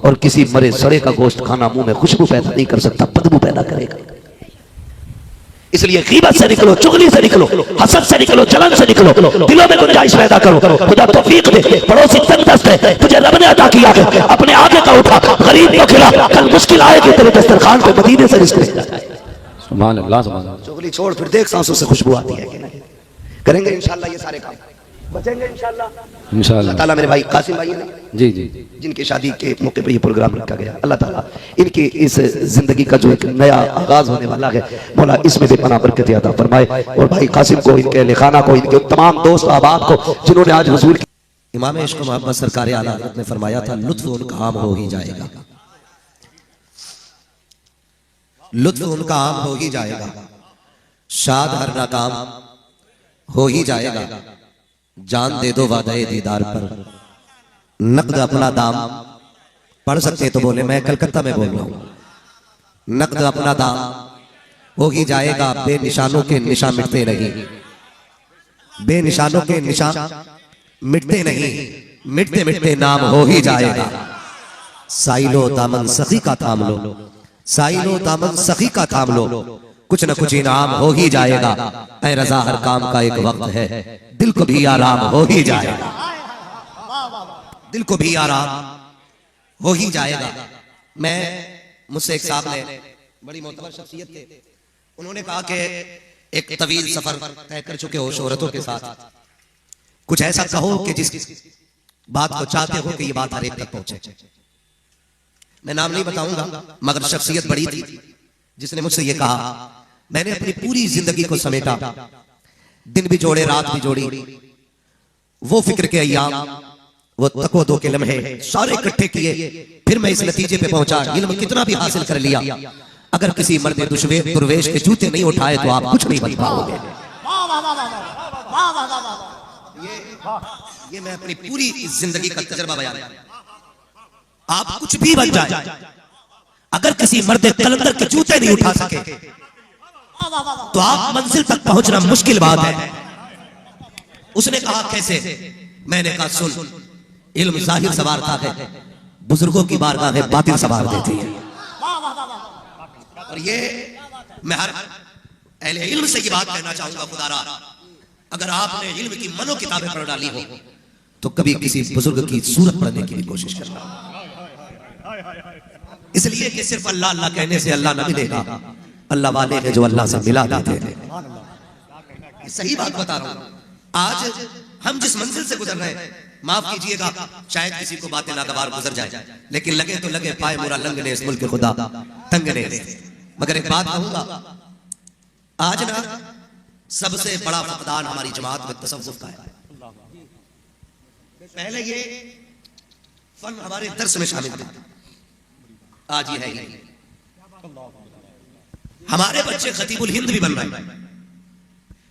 [SPEAKER 1] और किसी मरे सड़े का गोश्त खाना मुंह में खुशबू पैदा नहीं कर सकता, बदबू पैदा करेगा। इसलिए गीबत से निकलो, चुगली से निकलो, हसद से निकलो, जलन से निकलो, दिलों में गुंजाइश पैदा करो। खुदा तौफीक दे, पड़ोसी तंदुरुस्त है, तुझे रब ने अता किया है, अपने आगे का उठा, गरीब को खिला, कल मुश्किल आएगी तेरे दस्तरखान पे मदीने से रिज़्क़ लेकर।
[SPEAKER 2] सुभान अल्लाह, सुभान अल्लाह।
[SPEAKER 1] चुगली छोड़, फिर देख सांसों से खुशबू आती है कि नहीं। करेंगे इंशाअल्लाह ये सारे काम, बचेंगे इंशाअल्लाह।
[SPEAKER 2] इंशाअल्लाह
[SPEAKER 1] ताला मेरे भाई कासिम भाई ने
[SPEAKER 2] जी जी
[SPEAKER 1] जिनकी शादी के मौके पर ये प्रोग्राम रखा गया, अल्लाह ताला इनकी इस जिंदगी का जो एक नया आगाज होने वाला है, मौला इसमें भी पनाह बरकत अता फरमाए। और भाई कासिम को, इनके लिखाना को, इनके तमाम दोस्त अहबाब को जिन्होंने आज हुजूर की
[SPEAKER 3] इमाम इश्क मोहम्मद सरकार आला हज़रत ने फरमाया था लुत्फ उनका आम हो ही जाएगा, लुत्फ उनका आम हो ही जाएगा, शाद हर नाकाम हो ही जाएगा। जान दे दो वादे दीदार पर, नकद अपना दाम। पढ़ सकते तो बोले, मैं कलकत्ता में बोल रहा हूं। नकद अपना दाम हो ही जाएगा, बेनिशानों के निशान मिटते नहीं, बेनिशानों के निशान मिटते नहीं, मिटते मिटते नाम हो ही जाएगा। साइलो दामन सखी का थाम लो, साइलो दामन सखी का थाम लो, कुछ न कुछ इनाम हो ही जाएगा। ऐ रजा हर काम का एक वक्त है, दिल को भी आराम हो ही जाएगा, दिल को भी आराम हो ही जाएगा। मैं मुझसे एक साहब ने, बड़ी मोतबर शख्सियत थे, उन्होंने कहा कि एक तवील सफर तय कर चुके हो शोहरतों के साथ, कुछ ऐसा कहो कि जिस बात को चाहते हो कि ये बात हर एक तक पहुंचे। मैं नाम नहीं बताऊंगा, मगर शख्सियत बड़ी थी जिसने मुझसे ये कहा। मैंने अपनी पूरी जिंदगी को समेटा, दिन भी जोड़े रात भी जोड़ी, वो फिक्र के अय्याम, वो तको दो के लम्हे सारे इकट्ठे किए, फिर मैं इस नतीजे पे पहुंचा, इल्म कितना भी हासिल कर लिया, अगर किसी मर्द दुर्वेश के जूते नहीं उठाए तो आप कुछ नहीं बन पाओगे। ये मैं अपनी पूरी जिंदगी का तजर्बा बयान कर रहा हूं। आप कुछ भी बन जाए, अगर किसी मर्द कलंदर के जूते नहीं उठा सके तो आप मंजिल तक पहुंचना मुश्किल बात है। उसने कहा कैसे? मैंने कहा सुन, इल्म जाहिर सवारता है, बुजुर्गों की बारगाह बातिन सवार देती है। और ये मैं हर अहले इल्म से ये बात कहना चाहूंगा, खुदारा अगर आपने इल्म की मनो किताबें पढ़ डाली हो तो कभी किसी बुजुर्ग की सूरत पढ़ने की भी कोशिश करना, इसलिए कि सिर्फ अल्लाह अल्लाह कहने से अल्लाह न मिलेगा, अल्लाह वाले हैं जो अल्लाह से मिला देते हैं। सही बात बता रहा हूं। आज हम जिस मंजिल से गुजर रहे हैं, माफ कीजिएगा शायद किसी को बातें नागवार गुजर जाए, लेकिन लगे तो लगे, पाए मुरा लंग ने इस मुल्क खुदा तंग ने। मगर एक बात कहूंगा, आज ना सबसे बड़ा फकदान हमारी जमात में तसव्वुफ का है। पहले ये फन हमारे दर्स में शामिल था, आज ये है ही। हमारे बच्चे खतीबुल हिंद भी बन रहे हैं,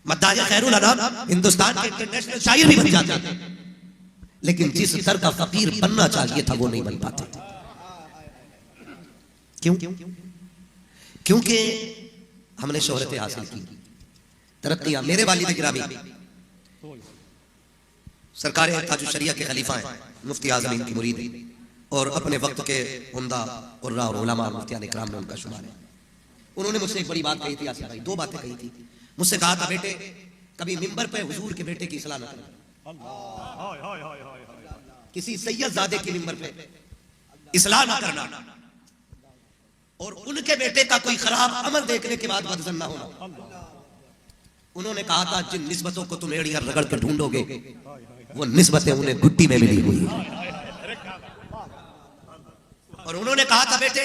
[SPEAKER 3] मद्दाह खैरुल अनाम हिंदुस्तान के इंटरनेशनल शायर भी बन जाते हैं, लेकिन जिस दर का फकीर बनना चाहिए था वो नहीं बन पाते। क्यों? क्योंकि हमने शोहरतें हासिल की, तरक्कियां। मेरे वालिद गिरामी सरकार ताजुश शरिया के खलीफा हैं, मुफ्ती आजम इनकी मुरीद और अपने वक्त के उम्दा कुर्रा और उलमा मुफ्तियान इकराम में उनका शुमार है। उन्होंने मुझसे एक बड़ी बात कही थी आसिफ भाई, दो बातें कही थी। मुझसे कहा था बेटे कभी मिंबर पे हुजूर के बेटे की इस्लाह न करना, किसी सैयदजादे की मिंबर पे इस्लाह न करना, और उनके बेटे का कोई खराब अमल देखने के बाद बदजन न होना। उन्होंने कहा था जिन निस्बतों को तुम एड़ियां रगड़ कर ढूंढोगे वो निस्बतें उन्हें गुट्टी में मिली हुई है। और उन्होंने कहा था बेटे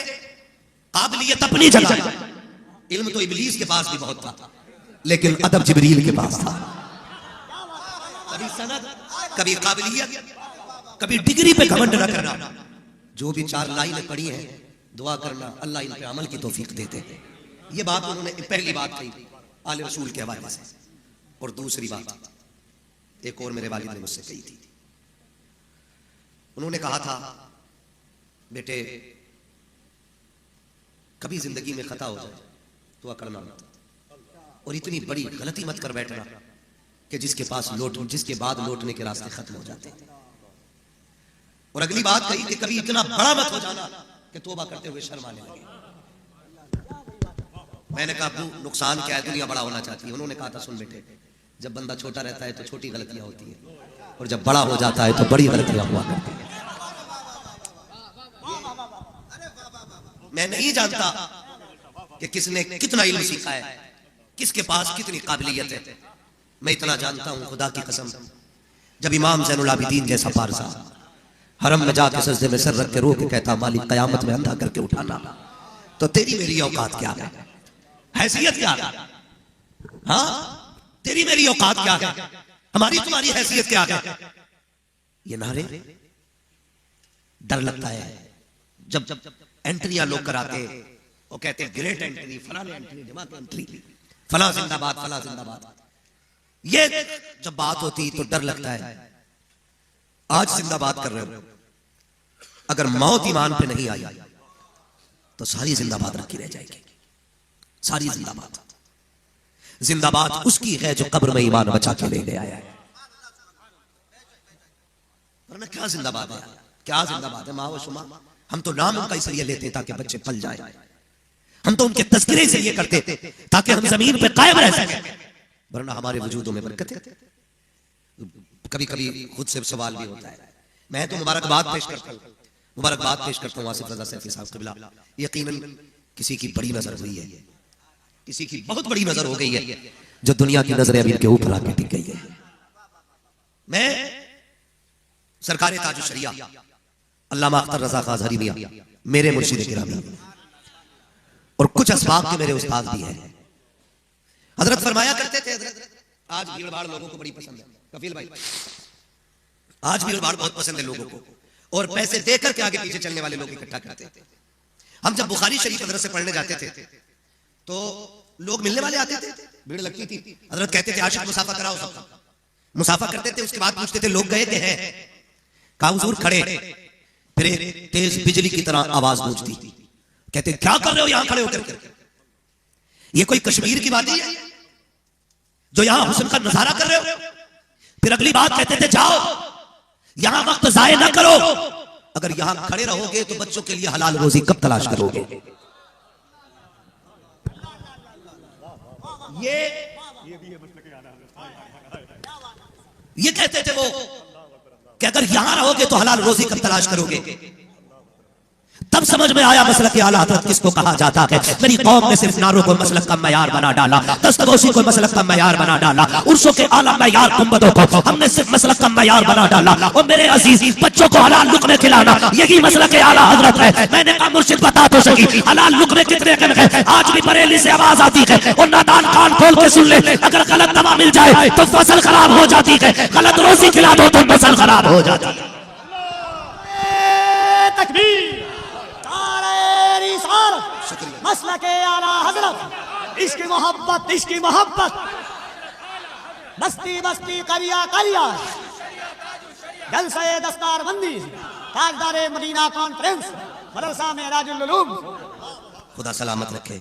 [SPEAKER 3] काबिलियत अपनी जगह, इल्म तो इब्लीस के पास भी बहुत था, लेकिन अदब जिब्रील के पास था। कभी सनद, कभी काबिलियत, कभी डिग्री पे घमंड न करना। जो भी चार लाइनें पढ़ी हैं दुआ करना अल्लाह इन पे अमल की तौफीक देते हैं। ये बात उन्होंने पहली बात कही आले रसूल के हवाले से। और दूसरी बात एक और मेरे वालिद ने मुझसे कही थी, उन्होंने कहा था बेटे कभी जिंदगी में खता हो जाए तो अकड़ना मत, और इतनी बड़ी गलती मत कर बैठना कि जिसके बाद लौटने के रास्ते खत्म हो जाते हैं। और अगली बात कही कि कभी इतना बड़ा मत हो जाना कि तौबा करते हुए शर्म आने लगे। मैंने कहा अब्बू नुकसान क्या है, दुनिया बड़ा होना चाहती है। उन्होंने कहा था सुन बेटे जब बंदा छोटा रहता है तो छोटी गलतियां होती है, और जब बड़ा हो जाता है तो बड़ी गलतियां हुआ करती है। मैं नहीं जानता कि किसने कितना इल्म सीखा है, किसके पास कितनी काबिलियत है। मैं इतना जानता हूं खुदा की कसम, जब इमाम ज़ैनुल आबिदीन जैसा पारसा हरम में जाके सजदे में सर रख के रो के कहता मालिक कयामत में अंधा करके उठाना, तो तेरी मेरी औकात क्या है, हैसियत क्या है? हाँ तेरी मेरी औकात क्या है, हमारी तुम्हारी हैसियत क्या है? ये नारे डर लगता है जब जब एंट्रियां लोग कराते, वो कहते हैं ग्रेट एंट्री, फलाने एंट्री, जमात एंट्री, फला जिंदाबाद, फला जिंदाबाद। ये जब बात होती तो डर लगता है। आज जिंदाबाद कर रहे हो, अगर मौत ईमान पे नहीं आई तो सारी जिंदाबाद रखी रह जाएगी, सारी जिंदाबाद। जिंदाबाद उसकी है जो कब्र में ईमान बचा के ले आया है, वरना क्या जिंदाबाद है, क्या जिंदाबाद है। माँ व शुमा हम तो नाम उनका इसलिए लेते हैं ताकि बच्चे पल जाए। हम तो उनके तज़किरे इसलिए करते ताकि हम जमीन पे कायम रह सकें, वरना हमारे वजूदों में बरकत है। कभी कभी खुद से सवाल भी होता है। मैं तो मुबारकबाद पेश करता हूँ आसिफ रज़ा सैफी साहब क़िबला। यकीनन किसी की बड़ी नजर हुई है, किसी की बहुत बड़ी नजर हो गई है, जो दुनिया की नजरें अभी इनके ऊपर आके टिक गई है। मैं सरकार ताजुश शरिया अल्लामा अख्तर रज़ा खां अज़हरी मियां मेरे मुर्शिद गिरामी और कुछ असबाब के मेरे उस्ताद भी हैं। हजरत फरमाया करते थे, आज भीड़ भाड़ लोगों को बड़ी पसंद है कफील भाई, आज भीड़ भाड़ बहुत पसंद है लोगों को, और पैसे देकर के आगे पीछे चलने वाले लोग इकट्ठा करते थे। हम जब बुखारी शरीफ हजरत से पढ़ने जाते थे तो लोग मिलने वाले आते थे, भीड़ लगती थी। हजरत कहते थे आशिक मुसाफा कराओ सबका, मुसाफा करते थे। उसके बाद पूछते थे लोग गए के हैं? कहा हुजूर खड़े। फिर एक तेज बिजली की तरह आवाज गूंजती, कहते क्या कर रहे हो यहां खड़े होकर? ये कोई कश्मीर की वादी है जो यहां हुस्न का नजारा कर रहे हो? फिर अगली बात कहते थे जाओ यहां वक्त जाया ना करो, अगर यहां खड़े रहोगे तो बच्चों के लिए हलाल रोजी कब तलाश करोगे? ये कहते थे वो कि अगर यहां रहोगे तो हलाल रोजी कब तलाश करोगे? तब समझ में आया मसलक आला हज़रत किसको कहा जाता है। मेरी कौम ने सिर्फ नारों को मसलक का मयार बना डाला, दस्तगोशी को मसलक का मयार बना डाला, उर्सों के आला मयार गुंबदों को हमने सिर्फ मसलक का मयार बना डाला। और मेरे अजीज बच्चों को हलाल लुक़मे खिलाना यही मसलक आला हज़रत है। मैंने कहा मुर्शिद बता तो सही हलाल लुक़मे कितने कम है? आज भी बरेली से आवाज आती है और नादान कान खोल के सुन ले, अगर गलत दवा मिल जाए तो फसल खराब हो जाती है, गलत रोजी खिला दो तो फसल खराब हो जाती है।
[SPEAKER 4] मसलके आला हजरत, इसकी मोहब्बत, इसकी मोहब्बत, बस्ती बस्ती करिया करिया, जलसे दस्तारबंदी, ताजदारे मदीना कॉन्फ्रेंस, मदरसा में राजुल उलूम।
[SPEAKER 3] खुदा सलामत रखे।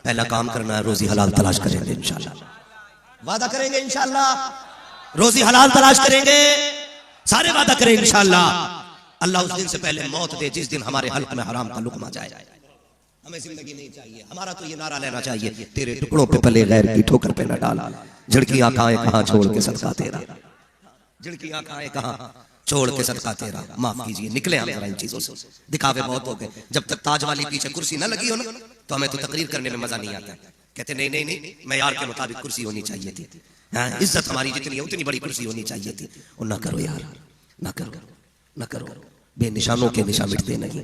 [SPEAKER 3] पहला काम करना है रोजी हलाल तलाश करेंगे इंशाल्लाह, वादा करेंगे इंशाल्लाह, रोजी हलाल तलाश करेंगे, सारे वादा करेंगे इंशाल्लाह। अल्लाह उस दिन से पहले मौत दे जिस दिन हमारे हल्क में हराम का लुकमा जाए। हमें जिंदगी नहीं चाहिए, हमारा तो ये नारा लेना चाहिए, तेरे टुकड़ों पे पले गैर की ठोकर पे न डाल, झिड़कियां खाए कहां छोड़ के सदका तेरा, झिड़कियां खाए कहां छोड़ के सदका तेरा। माफ कीजिए निकले हम जरा इन चीजों से, दिखावे बहुत हो गए। जब तक ताज वाली पीछे कुर्सी न लगी हो ना तो हमें तो तकरीर करने में मजा नहीं आता। कहते नहीं नहीं नहीं, मयार के मुताबिक कुर्सी होनी चाहिए थी, इज्जत हमारी जितनी है उतनी बड़ी कुर्सी होनी चाहिए थी। और ना करो यार, ना करो, ना करो, बेनिशानों के निशान मिटते नहीं,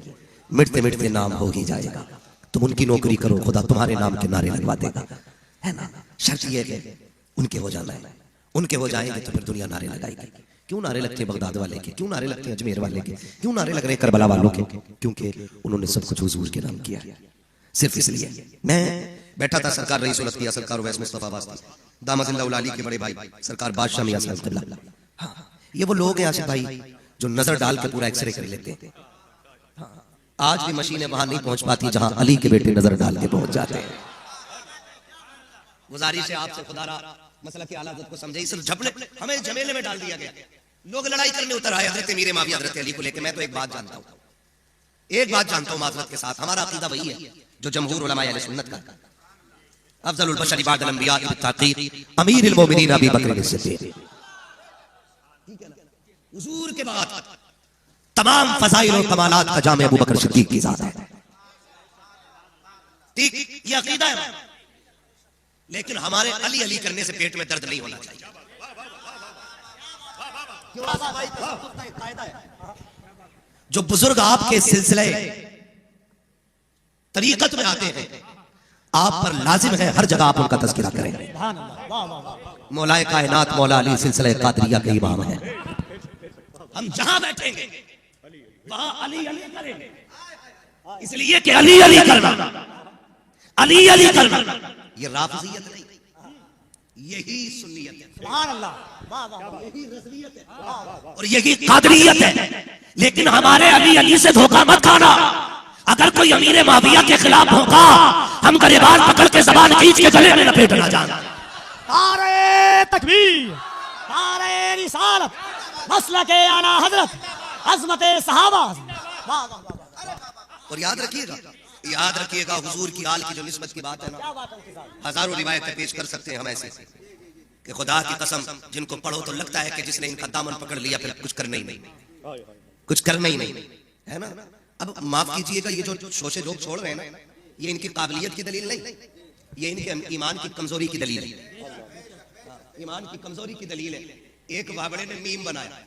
[SPEAKER 3] मिटते मिटते नाम हो ही जाएगा। तुम उनकी नौकरी करो, खुदा तुम्हारे नाम के नारे लगवा देगा, है ना। शर्त ये है उनके हो जाना है, उनके हो जाएंगे तो फिर दुनिया नारे लगाएगी। क्यों नारे लगते हैं बगदाद वाले के, क्यों नारे लगते हैं अजमेर वाले के, क्यों नारे लग रहे हैं करबला वालों के? क्योंकि उन्होंने सब कुछ हुजूर के नाम किया, सिर्फ इसलिए। मैं बैठा था सरकार रईस उल अत्किया सरकार उवैस मुस्तफा वास्ता दामदिल्लाह उल अली के बड़े भाई सरकार बादशाह मियां साहब क़िबला। हाँ, ये वो लोग हैं आसिफ भाई जो नजर डाल के पूरा एक्सरे कर लेते हैं। आज भी मशीनें वहां नहीं पहुंच पाती जहां अली के बेटे नजर डाल के पहुंच जाते हैं। गुजारिश है आपसे खुदारा मसला की आलादत को समझे, सिर्फ झपले हमें झमेले में डाल दिया गया। लोग लड़ाई करने उतर आए हजरत मीर माविया हजरत अली को लेकर। मैं तो एक बात जानता हूं, एक बात जानता हूं माज़रत के साथ, हमारा अकीदा वही है जो जमहूर उलमाए अहले सुन्नत का। अफजलुल बशर बादल अंबिया बित्ताक़ीक़ अमीरुल मोमिनीन अबू बकर सिद्दीक़, हुजूर के बाद तमाम फज़ाइल और कमालात का जामे अबू बकर सिद्दीक़ की ज़ात है। ठीक, ये अकीदा है। लेकिन हमारे अली अली करने से पेट में दर्द नहीं होना चाहिए। जो बुजुर्ग आपके सिलसिले तरीकत में आते हैं, आप पर लाजिम है हर जगह आप उनका तज़किरा करें। मौलाए कायनात मौला अली सिलसिले कादरिया के इमाम हैं। हम जहां बैठेंगे वहां अली अली करेंगे, इसलिए कि अली अली करना, अली अली करना ये राफ़िज़ियत नहीं, यही सुन्नियत है, यही रज़वियत है और यही कादरियत है। लेकिन हमारे अली अली से धोखा मत खाना। अगर कोई अमीर माविया के खिलाफ होगा, हम गरीबान पकड़ के ज़बान खींच के गले में लपेटना जाना।
[SPEAKER 4] नारे तकबीर, नारे रिसालत, मसलके आला हज़रत, अज़मते सहाबा।
[SPEAKER 3] और याद रखिएगा याद रखिएगा हुजूर की आल की जो निस्बत की बात है ना, हजारों रिवायतें पेश कर सकते हैं हम ऐसे कि खुदा की कसम जिनको पढ़ो तो लगता है कि जिसने इनका दामन पकड़ लिया फिर कुछ करना ही नहीं, कुछ करना ही नहीं, है ना। अब माफ कीजिएगा, ये जो शोशे जोक छोड़ रहे हैं ना, ये इनकी काबिलियत की दलील नहीं, ये इनके ईमान की कमजोरी की दलील है। ईमान की कमजोरी की दलील है। एक बाबड़े ने मीम बनाया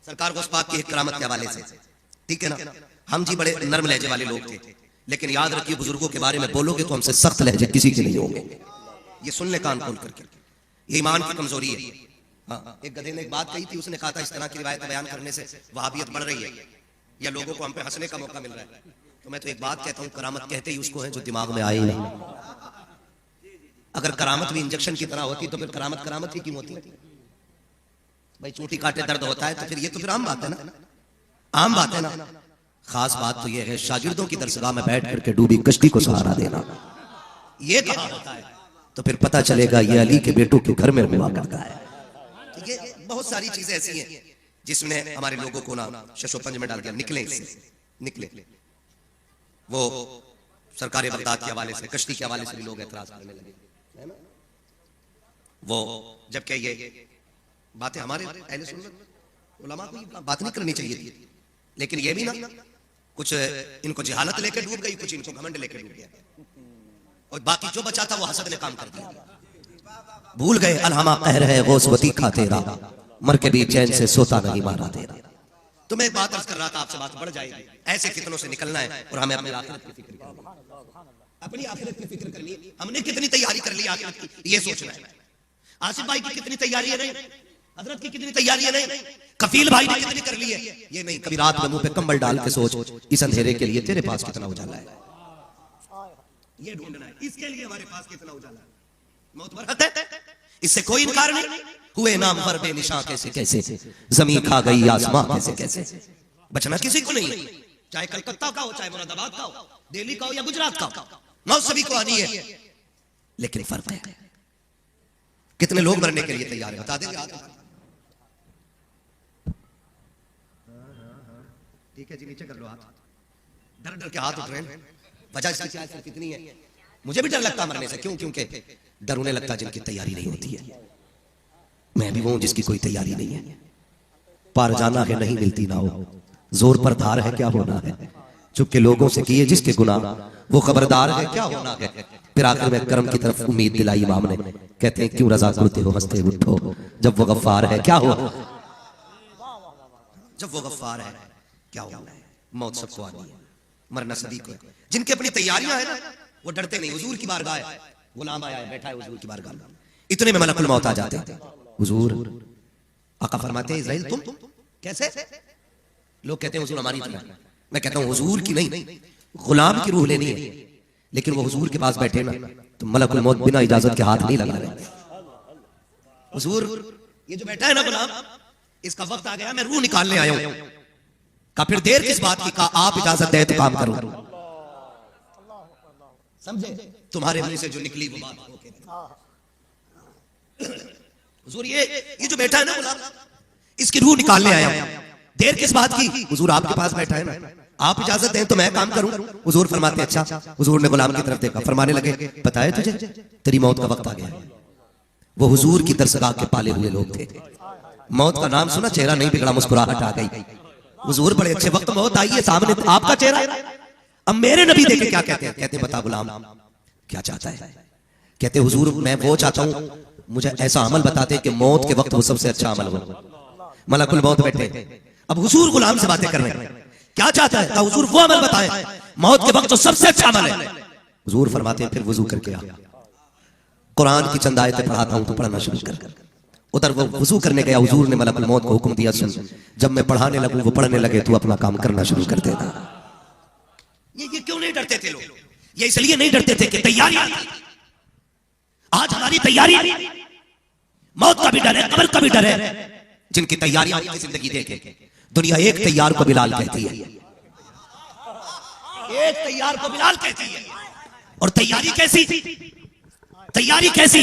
[SPEAKER 3] सरकार गौस पाक की एक करामत के हवाले से, ठीक है ना। हम जी बड़े नर्म लहजे वाले लोग थे, लेकिन याद रखिए बुजुर्गों के बारे में बोलोगे तो हमसे सख्त लहजे किसी के नहीं होंगे। ये सुन ले कान खोल करके, ये ईमान की कमजोरी है। हाँ, एक गधे ने एक बात कही थी, उसने कहा था इस तरह की रिवायत बयान करने से वहाबियत बढ़ रही है या लोगों को हम पे हंसने का मौका मिल रहा है। तो मैं तो एक बात कहता हूँ, करामत कहते ही उसको है जो दिमाग में आए ही नहीं। अगर करामत भी इंजेक्शन की तरह होती तो फिर करामत करामत ही क्यों होती? भाई चोटी काटे दर्द होता है तो फिर ये तो फिर आम बात है ना, आम बात है ना। खास बात तो ये है शागिर्दों की दरसगाह में बैठ करके डूबी कश्ती को सहारा देना, ये कहा होता है तो फिर पता चलेगा ये अली के बेटों के घर में हुआ करता है। तो ये बहुत सारी चीजें ऐसी हैं जिसने हमारे लोगों को ना शशोपंज में डाल दिया। निकले इससे, निकले। वो सरकार बगदाद के हवाले से, कश्ती के हवाले से भी लोग एतराज करने लगे, है ना। वो जबकि ये बातें हमारे अहले सुन्नत उलमा को ये बात नहीं करनी चाहिए थी, लेकिन ये भी ना कुछ इनको जहालत लेके डूब गई, कुछ इनको घमंड लेके डूब गया, और बाकी जो बचा था वो हसद ने काम कर दिया। भूल गए अलहमा कहर है गौसवती का तेरा, मर के भी चैन से सोता नहीं मारा तेरा। तो मैं एक बात अर्ज कर रहा था, आपसे बात बढ़ जाएगी। ऐसे फितनों से निकलना है और हमें अपनी आखिरत की फिक्र करनी है, अपनी आखिरत की फिक्र करनी है। हमने कितनी तैयारी कर ली आखिरत की, ये सोचना है। आसिफ भाई की कितनी तैयारी है, नहीं हजरत की कितनी तैयारी है, नहीं कफील भाई ने कितनी कर ली है, ये नहीं। कभी रात में मुंह पे कंबल डाल के सोच इस अंधेरे के लिए तेरे पास कितना उजाला है, ये ढूंढना है। इसके लिए हमारे पास कितना उजाला है, मौत बरहत है, इससे कोई इनकार नहीं। हुए नाम पर बेनिशां कैसे कैसे, जमीन खा गई आसमां कैसे कैसे, बचना किसी को नहीं है। चाहे कलकत्ता का हो, चाहे मुरादाबाद का हो, दिल्ली का हो या गुजरात का हो, मौत सभी को आनी है। लेकिन फर्क है कितने लोग मरने के लिए तैयार है, बता देंगे। ठीक है जी, नीचे कर लो हाथ। डर डर के हाथ उठ रहे हैं, वजह इसकी कितनी है। मुझे भी डर लगता मरने से, क्यों? क्योंकि डर उन्हें लगता जिनकी तैयारी नहीं होती है। मैं भी वो जिसकी कोई तैयारी नहीं है। पार जाना है नहीं मिलती ना हो, जोर पर धार है क्या होना है, चुपके लोगों से किए जिसके गुनाह वो खबरदार है क्या होना है। फिर आखिर में करम की तरफ उम्मीद दिलाई इमाम ने, कहते हैं क्यों रजा करते हो हंसते उठो, जब वो गफ्फार है क्या हो, जब वो गफ्फार है क्या होना है। मौत सबको आनी है, मरना सभी को है। जिनकी अपनी तैयारियां है ना वो डरते नहीं। हुजूर की बारगाह है, गुलाम आया है, बैठा है हुजूर की बारगाह में, इतने में मलकुल मौत आ जाते हैं। हुजूर आका फरमाते हैं इज़राइल तुम कैसे? लोग कहते हैं हुजूर हमारी तरह। मैं कहता हूं हुजूर की नहीं, गुलाम की रूह लेनी है। लेकिन वो हुजूर के पास बैठे ना तो मलकुल मौत बिना इजाजत के हाथ नहीं लगा रहे। हुजूर ये जो बैठा है ना गुलाम, इसका वक्त आ गया, मैं रूह निकालने आया हूं। का फिर देर किस बात की, का आप इजाजत दे तो काम करूं। समझे? तुम्हारे मुंह से जो निकली वो बात हुजूर ये जो बैठा है ना गुलाम, इसकी रूह निकालने आया हूं। देर किस बात की? हुजूर आपके पास बैठा है ना, आप इजाजत दें तो मैं काम करूं। हुजूर फरमाते अच्छा। हुजूर ने गुलाम की तरफ देखा, फरमाने लगे पता है तुझे तेरी मौत का वक्त आ गया। वो हुजूर की दरसगाह के पाले हुए लोग थे। मौत का नाम सुना, चेहरा नहीं बिगड़ा, मुस्कुराहट आ गई। हुजूर बड़े अच्छे वक्त मौत आई है, सामने आपका चेहरा। अब मेरे नबी देखे क्या कहते हैं? कहते बता गुलाम क्या चाहता है? कहते हुजूर मैं वो चाहता हूं, मुझे ऐसा अमल बताते कि मौत के वक्त वो सबसे अच्छा अमल हो। मलकुल मौत बैठे, अब हुजूर गुलाम से बातें कर रहे हैं, क्या चाहता है? हुजूर वो अमल बताएं मौत के वक्त जो सबसे अच्छा अमल है। हुजूर फरमाते हैं फिर वुजू करके आ, कुरान की चंद आयतें पढ़ाता हूं तो पढ़ना शुरू कर। उधर वो वुजू करने गया, हुजूर ने मलकुल मौत को हुक्म दिया सुन, जब मैं पढ़ाने लगूं वो पढ़ने लगे तू अपना काम करना शुरू कर देना। ये क्यों नहीं डरते थे लोग? ये इसलिए नहीं डरते थे कि तैयारी आज हमारी तैयारी, मौत का भी डर है, कब्र का भी डर है। जिनकी तैयारियां उनकी जिंदगी देखे। दुनिया एक तैयार को बिलाल कहती है, एक तैयार को बिलाल कहती है। और तैयारी कैसी? तैयारी कैसी?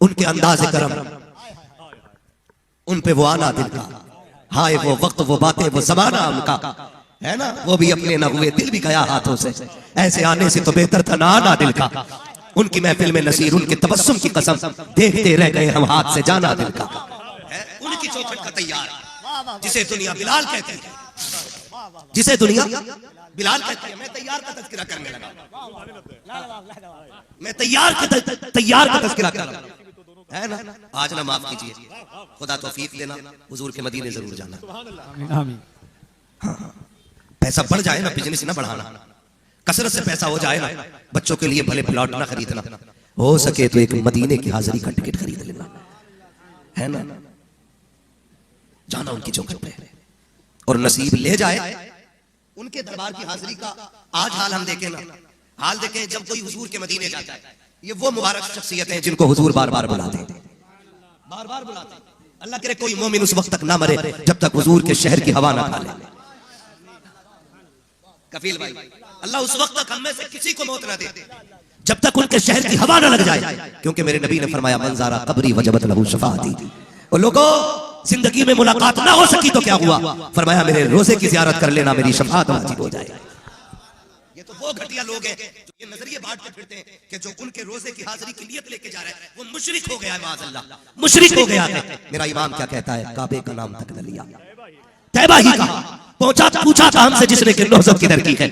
[SPEAKER 3] उनके अंदाज़े करम, उन पे वो आना दिल का, हाय वो वक्त वो बातें वो जमाना उनका। है ना, वो भी अपने न हुए, दिल भी गया हाथों से। ऐसे आने से तो बेहतर था ना आना दिल का। उनकी महफिल में नसीर, उनके तबस्सुम की कसम, देखते रह गए हम हाथ से जाना दिल का। उनकी चौखट का तैयार, जिसे दुनिया बिलाल कहती है, जिसे दुनिया बिलाल कहती है। मैं तैयार का तज़किरा करने लगा, मैं तैयार का तज़किरा कर रहा हूं, है ना। आज ना माफ कीजिए, खुदा तौफीक देना, हुजूर के मदीने जरूर जाना। पैसा बढ़ जाए ना, बिजनेस ना बढ़ाना, कसरत से पैसा हो जाए ना, बच्चों के लिए भले प्लॉट ना खरीदना, हो सके तो एक मदीने की हाजिरी का टिकट खरीद लेना, है ना। जाना उनकी चौखट पे, और नसीब ले जाए उनके दरबार की हाजिरी का। आज हाल हम देखें ना, हाल देखें जब कोई हुजूर के मदीने जाता है, ये वो मुबारक शख्सियत हैं जिनको हुजूर बार बार बुलाते हैं, बार बार बुलाते हैं। अल्लाह करे कोई मोमिन उस वक्त तक ना मरे जब तक हुजूर के शहर की हवा ना खा ले। कफील भाई, अल्लाह उस वक्त तक हम में से किसी को मौत ना दे जब तक उनके शहर की हवा ना लग जाए, क्योंकि मेरे नबी ने फरमाया मंजारा कब्री वजबत लहू शफाअती। और लोगों, जिंदगी में मुलाकात ना हो सकी तो क्या हुआ, फरमाया मेरे रोजे की जियारत कर लेना, मेरी शफाअत वाजिब हो जाए। ये तो वो घटिया लोग हैं जो ये नजरिए बांट के फिरते हैं कि जो उनके रोजे की हाजिरी की नियत लेके जा रहा है वो मुशरिक हो गया है, माअज़ल्लाह मुशरिक हो गया है। मेरा इमाम क्या कहता है, काबे का नाम तक न लिया, तैबा ही कहा, पहुंचा पूछा था हमसे जिसने कि नौजत किधर की है।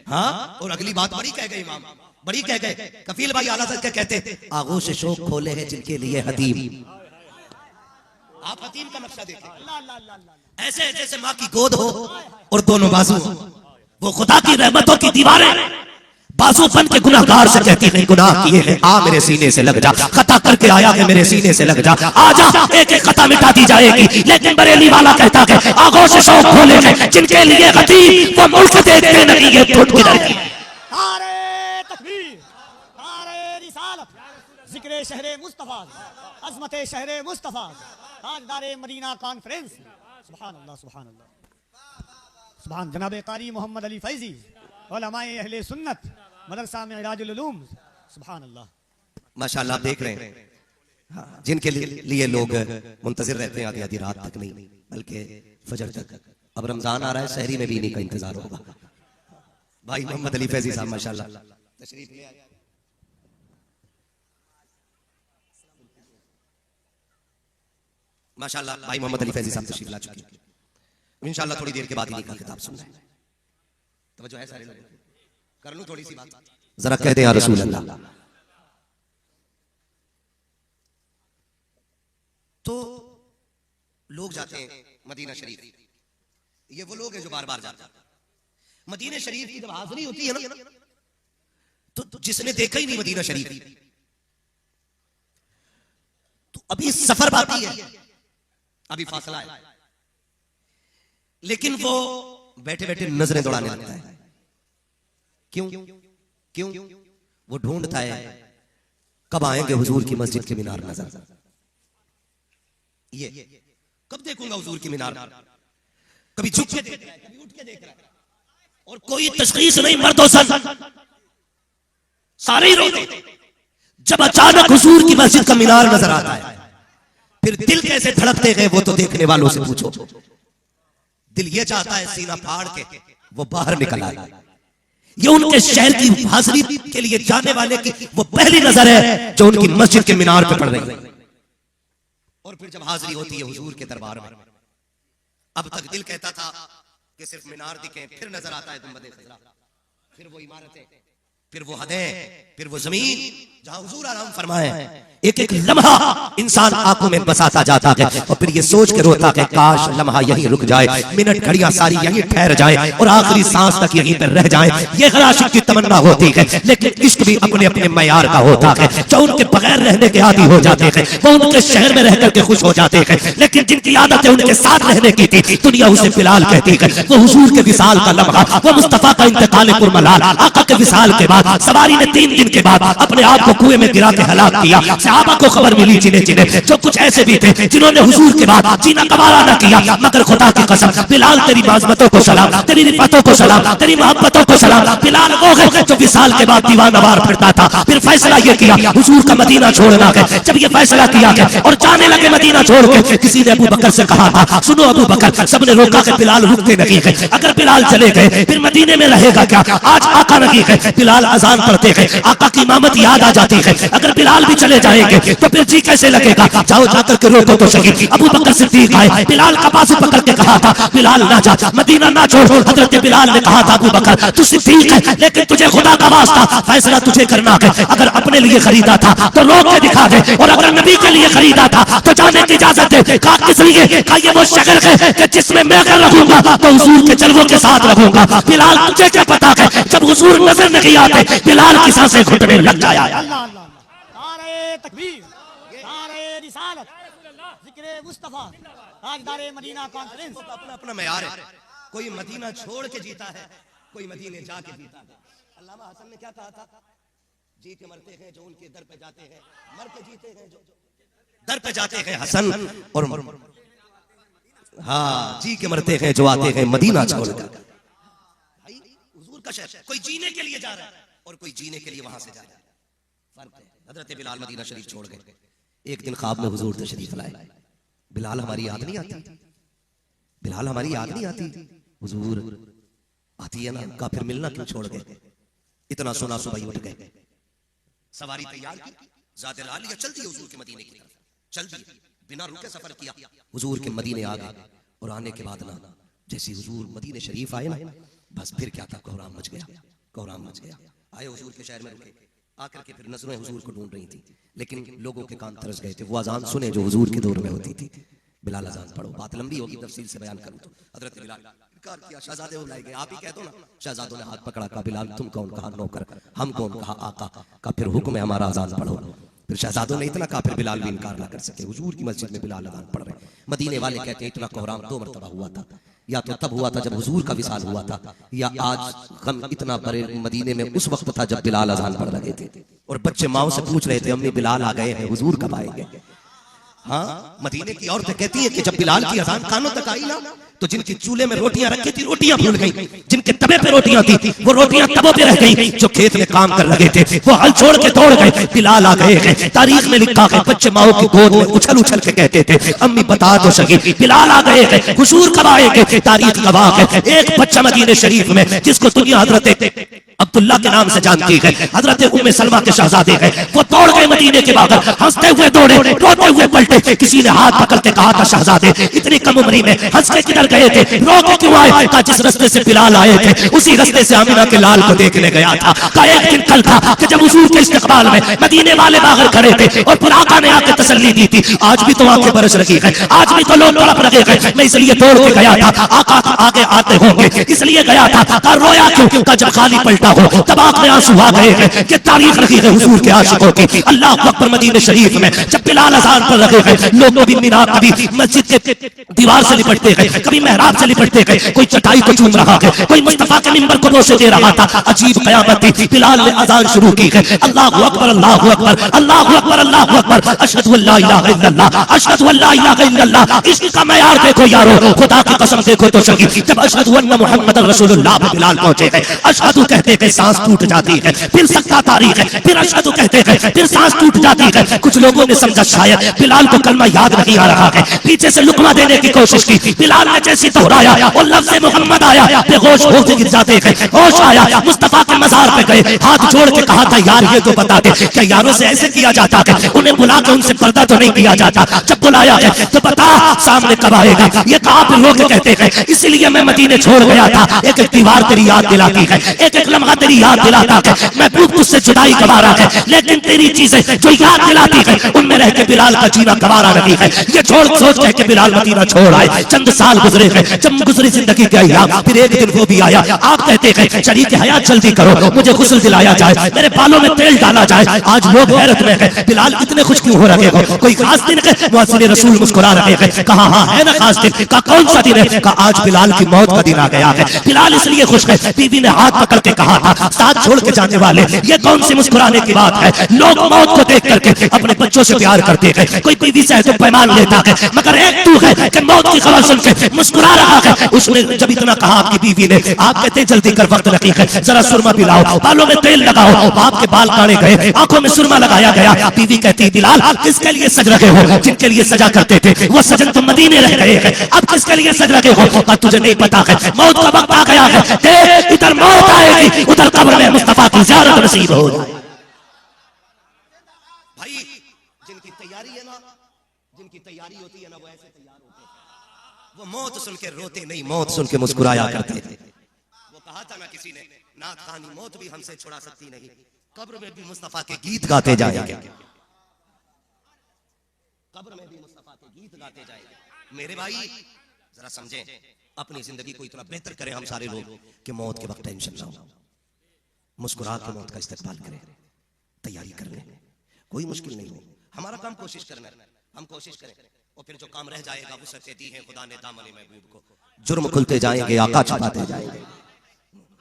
[SPEAKER 3] हाँ, और अगली बात बड़ी कह गए इमाम, बड़ी कह गए। कफील भाई आला सच कहते आगोश शोक खोले हैं जिनके लिए हतीम। आप हतीम का नक्शा देखें, ऐसे जैसे माँ की गोद हो और दोनों बाजू हो, वो खुदा की रहमतों की दीवारें बाजू बन के गुनाहगार से कहती है गुनाह किए हैं, आ मेरे सीने से लग जा, खता करके आया है मेरे सीने से लग जा, आजा एक एक खता मिटा दी जाएगी। लेकिन बरेली वाला कहता है आगोश शौक खोले हैं जिनके लिए हतीम, वो मुल्क देखते नहीं ये टूट किधर की।
[SPEAKER 4] नारे तकबीर, नारे रिसालत, जिक्र शहरे मुस्तफा, अज़मत शहरे मुस्तफा, ताजदारे मदीना कॉन्फ्रेंस। सुभान अल्लाह, सुभान अल्लाह, सुभान जनाब कारी मोहम्मद अली फैजी, उलमाए अहले सुन्नत, मदरसा में इराजुल उलूम। सुभान अल्लाह,
[SPEAKER 3] माशाअल्लाह। आप देख रहे हैं जिनके लिए लोग मुंतजिर रहते हैं आधी आधी रात तक नहीं, बल्कि फजर तक। अब रमजान आ रहा है, सहरी में भी इन्हीं का इंतजार होगा। भाई मोहम्मद अली फैजी साहब माशाअल्लाह तशरीफ ले आए। माशाअल्लाह भाई मोहम्मद अली फैजी साहब तशरीफ ला चुके हैं। इंशाअल्लाह थोड़ी देर के बाद इन्हीं का किताब सुनना है। तवज्जो है सारे लोग, कर लूं थोड़ी सी बात, जरा कह दे या रसूल अल्लाह। तो लोग जाते हैं मदीना शरीफ, ये वो लोग हैं जो बार बार जाते हैं मदीना शरीफ की। जब हाजिरी होती है ना, तो जिसने देखा ही नहीं मदीना शरीफ, तो अभी सफर बाकी है, अभी फासला है, लेकिन वो बैठे बैठे नजरें दौड़ाने लगता है। क्यों क्यों? वो ढूंढता है कब आएंगे हुजूर की मस्जिद के मीनार नजर, ये कब देखूंगा हुजूर की मीनार। कभी झुक के देख रहा है, कभी उठ के देख रहा है, और कोई तशखीस नहीं, मर्दो सन सारे ही रोते। जब अचानक हुजूर की मस्जिद का मीनार नजर आता है, फिर दिल कैसे धड़कते गए वो तो देखने वालों से पूछो। दिल ये चाहता है सीना फाड़ के वो बाहर निकल आए। ये उनके शहर की हाजिरी के लिए जाने वाले की वो पहली नजर है जो उनकी मस्जिद के मीनार पे पड़ रही है। और फिर जब हाजिरी होती है हुजूर के दरबार में, अब तक दिल कहता था कि सिर्फ मीनार दिखे, फिर नजर आता है गुंबद खज़रा, फिर वो इमारतें, फिर वो हदें, फिर वो जमीन जहां हुजूर आराम फरमाए। एक एक लम्हा इंसान आंखों में बसाता जाता है, और फिर ये सोच के रोता है काश लम्हा यहीं रुक जाए, मिनट घड़ियां सारी यहीं ठहर जाए और आखिरी सांस तक यहीं पर रह जाए। ये हर आशिक की तमन्ना होती है, लेकिन इश्क भी अपने अपने मयार का होता है। जो उनके बगैर रहने के आदी हो जाते हैं वो उनके शहर में रह करके खुश हो जाते हैं, लेकिन जिनकी आदत है उनके साथ रहने की थी, दुनिया उसे बिलाल कहती है। वो हुजूर के विसाल का लम्हा, वो मुस्तफा का इंतकाल कुरमलाल, आका के विसाल के बाद सवारी ने 3 दिन के बाद अपने आप को कुएं में गिरा के हलाक किया। सहाबा को खबर मिली जिन्हें जिन्हें जो कुछ ऐसे भी थे जिन्होंने हुजूर के बाद जीना गवारा न किया, मगर खुदा की कसम बिलाल तेरी माज़मतों को सलाम, तेरी रिफ़तों को सलाम, तेरी मोहब्बतों को सलाम। बिलाल वो है जो विसाल के बाद दीवानवार फिरता था, फिर फैसला ये किया हुजूर का मदीना छोड़ना है। जब ये फैसला किया गया और जाने लगे मदीना छोड़ के, किसी ने अबू बकर से कहा था, सुनो अबू बकर, सबने रोका कि बिलाल रुकते नहीं है, अगर बिलाल चले गए फिर मदीने में रहेगा क्या? आज आका नहीं है, बिलाल अजान पढ़ते हैं, आका की इमामत याद आ जाती है, अगर बिलाल भी चले जाएंगे तो फिर जी कैसे लगेगा? जाओ जाकर के रोको तो सही। अबू बकर सिद्दीक आए, बिलाल का बाजू पकड़ के कहा था, बिलाल ना जा, मदीना ना छोड़। हजरत बिलाल ने कहा था, अबू बकर तू सिद्दीक है, लेकिन तुझे खुदा का वास्ता फैसला तुझे करना है। अगर अपने लिए खरीदा था तो रोक के दिखा दे, और अगर नबी के लिए खरीदा था तो जाने की इजाजत दे। कहा किस लिए? कहा ये वो शहर है कि जिसमें मैं कर रखूंगा तो हुजूर के जलवों के साथ रहूंगा। बिलाल तुझे क्या पता है, जब हुजूर नजर नहीं आते बिलाल की सांसें घुटने लग जाया।
[SPEAKER 4] अल्लाह अल्लाह नारे तकबीर, नारे रिसालत, जिक्रे मुस्तफा, ताजदारे मदीना कॉन्फ्रेंस।
[SPEAKER 3] अपना अपना मयार है, कोई मदीना छोड़ के जीता है, कोई मदीने जाके जीता है। अल्लामा हसन ने क्या कहा था? जी के मरते हैं जो उनके दर पे जाते हैं, मर के जीते हैं जो दर पे जाते हैं हसन, और हाँ जी के मरते हैं जो आते हैं मदीना छोड़कर। भाई हुजूर का शहर, कोई जीने के लिए जा रहा है और कोई जीने के लिए वहां से जा रहा है, फर्क है। हजरत बिलाल मदीना शरीफ छोड़ गए, एक दिन ख्वाब में हुजूर तशरीफ लाए। बिलाल हमारी याद नहीं आती, बिलाल हमारी याद नहीं आती, हुजूर आती है ना, का फिर मिलना क्यों छोड़ गए? इतना सोना सुबह उठ गए, सवारी तैयार की, ज़ाते ला लिया, चल दिए हुजूर के मदीने की तरफ, चल दिए, बिना रुके सफर किया, हुजूर के मदीने आ गए। और आने के बाद ना जैसे हुजूर मदीने शरीफ आए ना, बस फिर क्या था, कोहराम मच गया, कोहराम मच गया। आए हुजूर के शहर में रुके, आकर के फिर नजरें हुजूर को ढूंढ रही थी, लेकिन लोगों के कान तरस गए थे। वो अजान सुने जो हुजूर के दौर में होती थी, बिलाल अजान पढ़ो, बात लंबी होगी, तफसील से बयान करूं तो हजरत बिलाल इनकार किया, शहजादे बुलाए गए, आप ही कह दो ना। शहजादों ने हाथ पकड़ा, कहा बिलाल तुम कौन? कहा नौकर। हम कौन? कहा आका। का फिर हुक्म है हमारा, अजान पढ़ो। फिर शहजादों ने इतना कहा, फिर बिलाल भी इनकार ना कर सके। हुजूर की मस्जिद में बिलाल अजान पढ़ रहे। मदीने वाले कहते हैं इतना कोहराम 2 मरतबा हुआ था, या तो तब हुआ था जब हुजूर का विसाल हुआ था, या आज गम इतना बड़े मदीने में उस वक्त था जब बिलाल अजान पढ़ रहे थे। और बच्चे माओ से पूछ रहे थे, अम्मी बिलाल आ गए हैं, हुजूर कब आएंगे? हाँ, मदीने की औरतें कहती हैं कि जब बिलाल की अजान कानों तक आई ना, तो जिनकी चूल्हे में रोटियां रखी थी रोटियां भूल गई, जिनके तवे पे रोटियां थी वो रोटियां तवों पे रह गई, जो खेत में काम कर लगे थे वो हल छोड़ के दौड़ गए, बिलाल आ गए हैं। तारीख में लिखा है बच्चे माओ की गोद में उछल उछल के कहते थे, अम्मी बता दो सही बिलाल आ गए हैं, हुजूर कब आएंगे? तारीख गवाह है, एक बच्चा मदीने शरीफ में जिसको दुनिया हजरत अब्दुल्ला के नाम से जानती है, हजरत उम्मे सलमा के शहजादे हैं, वो दौड़ गए मदीने के बाहर, हंसते हुए दौड़े, रोते हुए पलटे। किसी ने हाथ पकड़ के कहा था, शहजादे इतनी कम उम्री में हंस के किधर गए थे, रो के क्यों आए? कहा जिस रास्ते से बिलाल आए थे उसी रास्ते से आमिना के लाल को देखने गया था। कहा एक दिन कल था कि जब हुजूर के इस्तकबाल में मदीने वाले बाहर खड़े थे और फिर आका ने आके तसल्ली दी थी, आज भी तो आंखें बरस रही है, आज भी तो लोग तड़प रहे हैं, मैं इसलिए दौड़ के गया था, आका आगे आते होंगे इसलिए गया था। कहा रोया क्यों? कहा जब खाली पलटा हो तब आंख में आंसू आ गए हैं कि तारीख रखी है हुजूर के आशिकों की। अल्लाह अकबर, मदीने शरीफ में जब बिलाल अजान पर रखे हैं, लोग कभी मीनार, कभी मस्जिद के दीवार से लिपटते हैं, कभी मेहराब से लिपटते हैं, कोई चटाई को चूम रहा है, कोई मुस्तफा के मिंबर को बोसे दे रहा था। अजीब कयामत थी, बिलाल ने अजान शुरू की है, अल्लाहु अकबर अल्लाहु अकबर अल्लाहु अकबर अल्लाहु अकबर, अशहदु अल्ला इलाहा इल्लल्लाह अशहदु अल्ला इलाहा इल्लल्लाह। इश्क का मयार देखो यारो, खुदा की कसम देखो तो सही, जब अशहदु अन्ना मुहम्मदन रसूलुल्लाह पे बिलाल पहुंचे हैं, अशहदु कहते हैं सांस टूट जाती है, फिर सख्ता तारीख है, फिर अशहदु कहते हैं, फिर सांस टूट जाती है। कुछ लोगों ने समझा शायद बिलाल को कलमा याद नहीं आ रहा है, पीछे से लुकमा देने की कोशिश की। बिलाल ने जैसे दोहराया और लफ्ज़ मोहम्मद आया, बेहोश होकर गिर जाते हैं। होश आया, मुस्तफा के मज़ार पे गए, हाथ जोड़ के कहा था यार ये तो बता दे, क्या यारों से ऐसे किया जाता है? उन्हें बुला के उनसे पर्दा तो नहीं किया जाता? जब बुलाया है तो बता सामने कब आएगा? ये कहा फिर लोग कहते हैं इसीलिए मैं मदीने छोड़ गया था, एक एक दीवार तेरी याद दिलाती है, एक एक लम्हा तेरी याद दिलाता है, मैं भूख तुझसे जुदाई गवारा है, लेकिन तेरी चीजें जो याद दिलाती है उनमें रह के बिलाल का जीना गवारा नहीं है। ये छोड़ सोच कह के बिलाल मदीना छोड़ आए। चंद साल गुजरे, गुजरे गए, जब गुजरी जिंदगी के अय्याम, फिर एक दिन वो भी आया। आप कहते हैं शरीक हयात जल्दी करो, मुझे गुस्ल दिलाया जाए, मेरे बालों में तेल डाला जाए। आज लोग हैरत में है, बिलाल इतने खुश क्यों हो रहे हो? कोई खास दिन है? मुअज्जिन रसूल मुस्कुरा रहे हैं। कहा हाँ है ना खास दिन। का कौन सा दिन है? कहा आज बिलाल की मौत का दिन आ गया है। बिलाल इसलिए खुश है, बीवी ने हाथ पकड़ के कहा था साथ छोड़ के जाने वाले, ये कौन सी मुस्कुराने की बात है? लोग मौत को देख करके अपने बच्चों से प्यार करते हैं, कोई बीवी से तो पैमान लेता है, मगर एक तू है कि मौत की खबर सुन के मुस्कुरा रहा है। उसने जब इतना कहा आपकी बीवी ने, आप कहते जल्दी कर वक्त नहीं है, जरा सुरमा पिलाओ, बालों में तेल लगाओ। बाप के बाल काटे गए, आंखों में सुरमा लगाया गया। बीवी कहती बिलाल किसके लिए सज रहे हो? जिनके लिए सजा करते थे वो सजन तो मदीने रह गए हैं, अब किसके लिए सज रहे हो? और तुझे नहीं पता है मौत का वक्त आ गया है, देख इधर मौत आएगी, उधर कब्र में मुस्तफा की ज़ियारत नसीब हो जाए। भाई जिनकी तैयारी है ना, जिनकी तैयारी होती है ना, वो ऐसे तैयार होते हैं। वो मौत सुन के रोते नहीं, मौत सुन के मुस्कुराया करते थे। वो कहा था ना किसी ने, नात खानी मौत भी हमसे छुड़ा सकती नहीं, कब्र में भी मुस्तफा के गीत गाते जाएंगे, कब्र में भी मुस्तफा के गीत गाते जाएंगे। मेरे भाई जरा समझें, अपनी जिंदगी को इतना बेहतर करें हम सारे लोग कि मौत के वक्त टेंशन ना हो, मुस्कुरा के मौत का इस्तेमाल करें, तैयारी कर लें, कोई मुश्किल नहीं हो। हमारा काम कोशिश करना है, हम कोशिश करें, और फिर जो काम रह जाएगा वो सब दी है खुदा ने दामन महबूब को। जुर्म खुलते जाएंगे, आका छुपाते जाएंगे,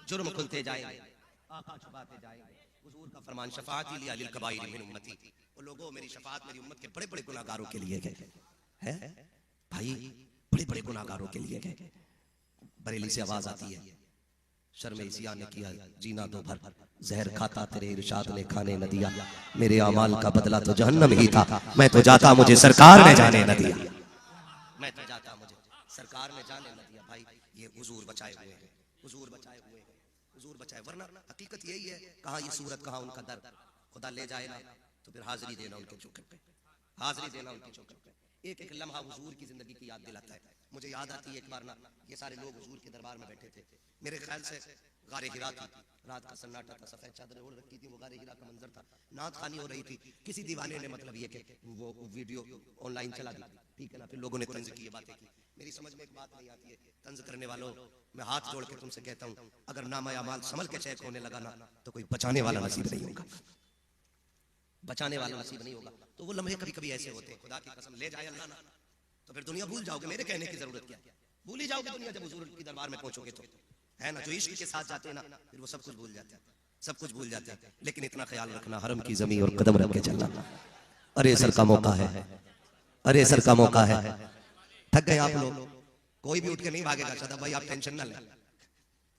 [SPEAKER 3] जुर्म खुलते जाएंगे, आका छुपाते जाएंगे। हुजूर का फरमान शफाअत लिया लिल कबाइर मिन उम्मती, वो लोगों मेरी शफाअत मेरी उम्मत के बड़े बड़े गुनाहगारों के लिए है भाई, बड़े बड़े गुनाहगारों के लिए गए। बरेली से आवाज आती है, शर्म इसिया ने किया जीना दो भर, जहर खाता तेरे इरशाद ने खाने न दिया, मेरे अमाल का बदला तो जहन्नम ही था, मैं तो जाता मुझे सरकार ने जाने न दिया, मैं तो जाता मुझे सरकार ने जाने न दिया। भाई ये हुजूर बचाए हुए हैं, हुजूर बचाए हुए हैं, हुजूर बचाए, वरना हकीकत यही है, कहाँ ये सूरत कहाँ उनका दर्द। खुदा ले जाए ना तो फिर हाजिरी देना उनके चौखट पे, हाजिरी देना उनके चौखट पे। एक एक लम्हा हुजूर की जिंदगी की याद दिलाता है। मुझे याद आती है एक बार ना, ये सारे लोग हुजूर के दरबार में बैठे थे, मेरे ख्याल से गारे हिरा थी, रात का सन्नाटा था, सफेद चादरें ओढ़ रखी थी, वो गारे हिरा का मंजर था, नात खानी हो रही थी। किसी दीवाने ने मतलब ये कि वो वीडियो ऑनलाइन चला दी, ठीक है ना, फिर लोगों ने तंज की, बातें की। मेरी समझ में एक बात नहीं आती है, तंज करने वालों मैं हाथ जोड़ के तुमसे कहता हूँ, अगर नामा अमाल संभल के चेक होने लगा ना तो कोई बचाने वाला नसीब नहीं होगा, बचाने वाला नसीब नहीं होगा। तो वो लम्हे कभी कभी ऐसे होते हैं, खुदा की कसम ले जाए अल्लाह ना तो फिर दुनिया भूल जाओगे, मेरे कहने की जरूरत क्या है, भूल ही जाओगे दुनिया जब हुजूर की दरबार में पहुंचोगे तो, है ना। जो इश्क के साथ जाते हैं ना फिर वो सब कुछ भूल जाते हैं, सब कुछ भूल जाते हैं। लेकिन इतना ख्याल रखना, हरम की जमीन और कदम रख के चलना। अरे सर का मौका है, अरे सर का मौका है, थक गए आप लोग, कोई भी उठ के नहीं भागेगा। शादाब भाई आप टेंशन ना लें,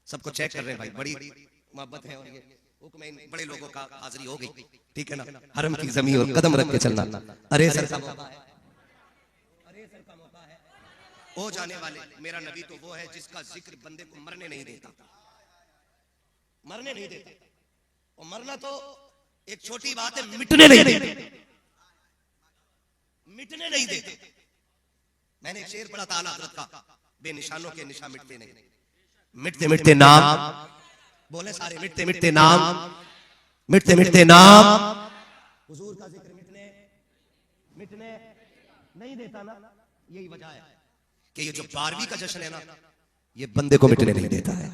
[SPEAKER 3] सबको चेक कर रहे हैं भाई, बड़ी मोहब्बत है और ये हुक्म है, बड़े लोगों का हाजिरी हो गई, ठीक है ना। हरम की जमीन और कदम रख के चलना। अरे सर का मौका है, अरे सर का मौका है, हो जाने वाले मेरा नबी तो वो है जिसका जिक्र बंदे को मरने नहीं देता, मरने नहीं देता। और मरना तो एक छोटी बात है, मिटने नहीं देते, मिटने नहीं देते। मैंने एक शेर पढ़ा था आला हज़रत का, बेनिशानों के निशान मिटते नहीं, मिटते मिटते नाम, बोले सारे मिटते मिटते नाम, मिटते मिटते नाम, हुजूर का जिक्र मिटने मिटने नहीं देता ना। यही वजह है कि ये जो 12वीं का जश्न है ना, ये बंदे को मिटने नहीं देता है,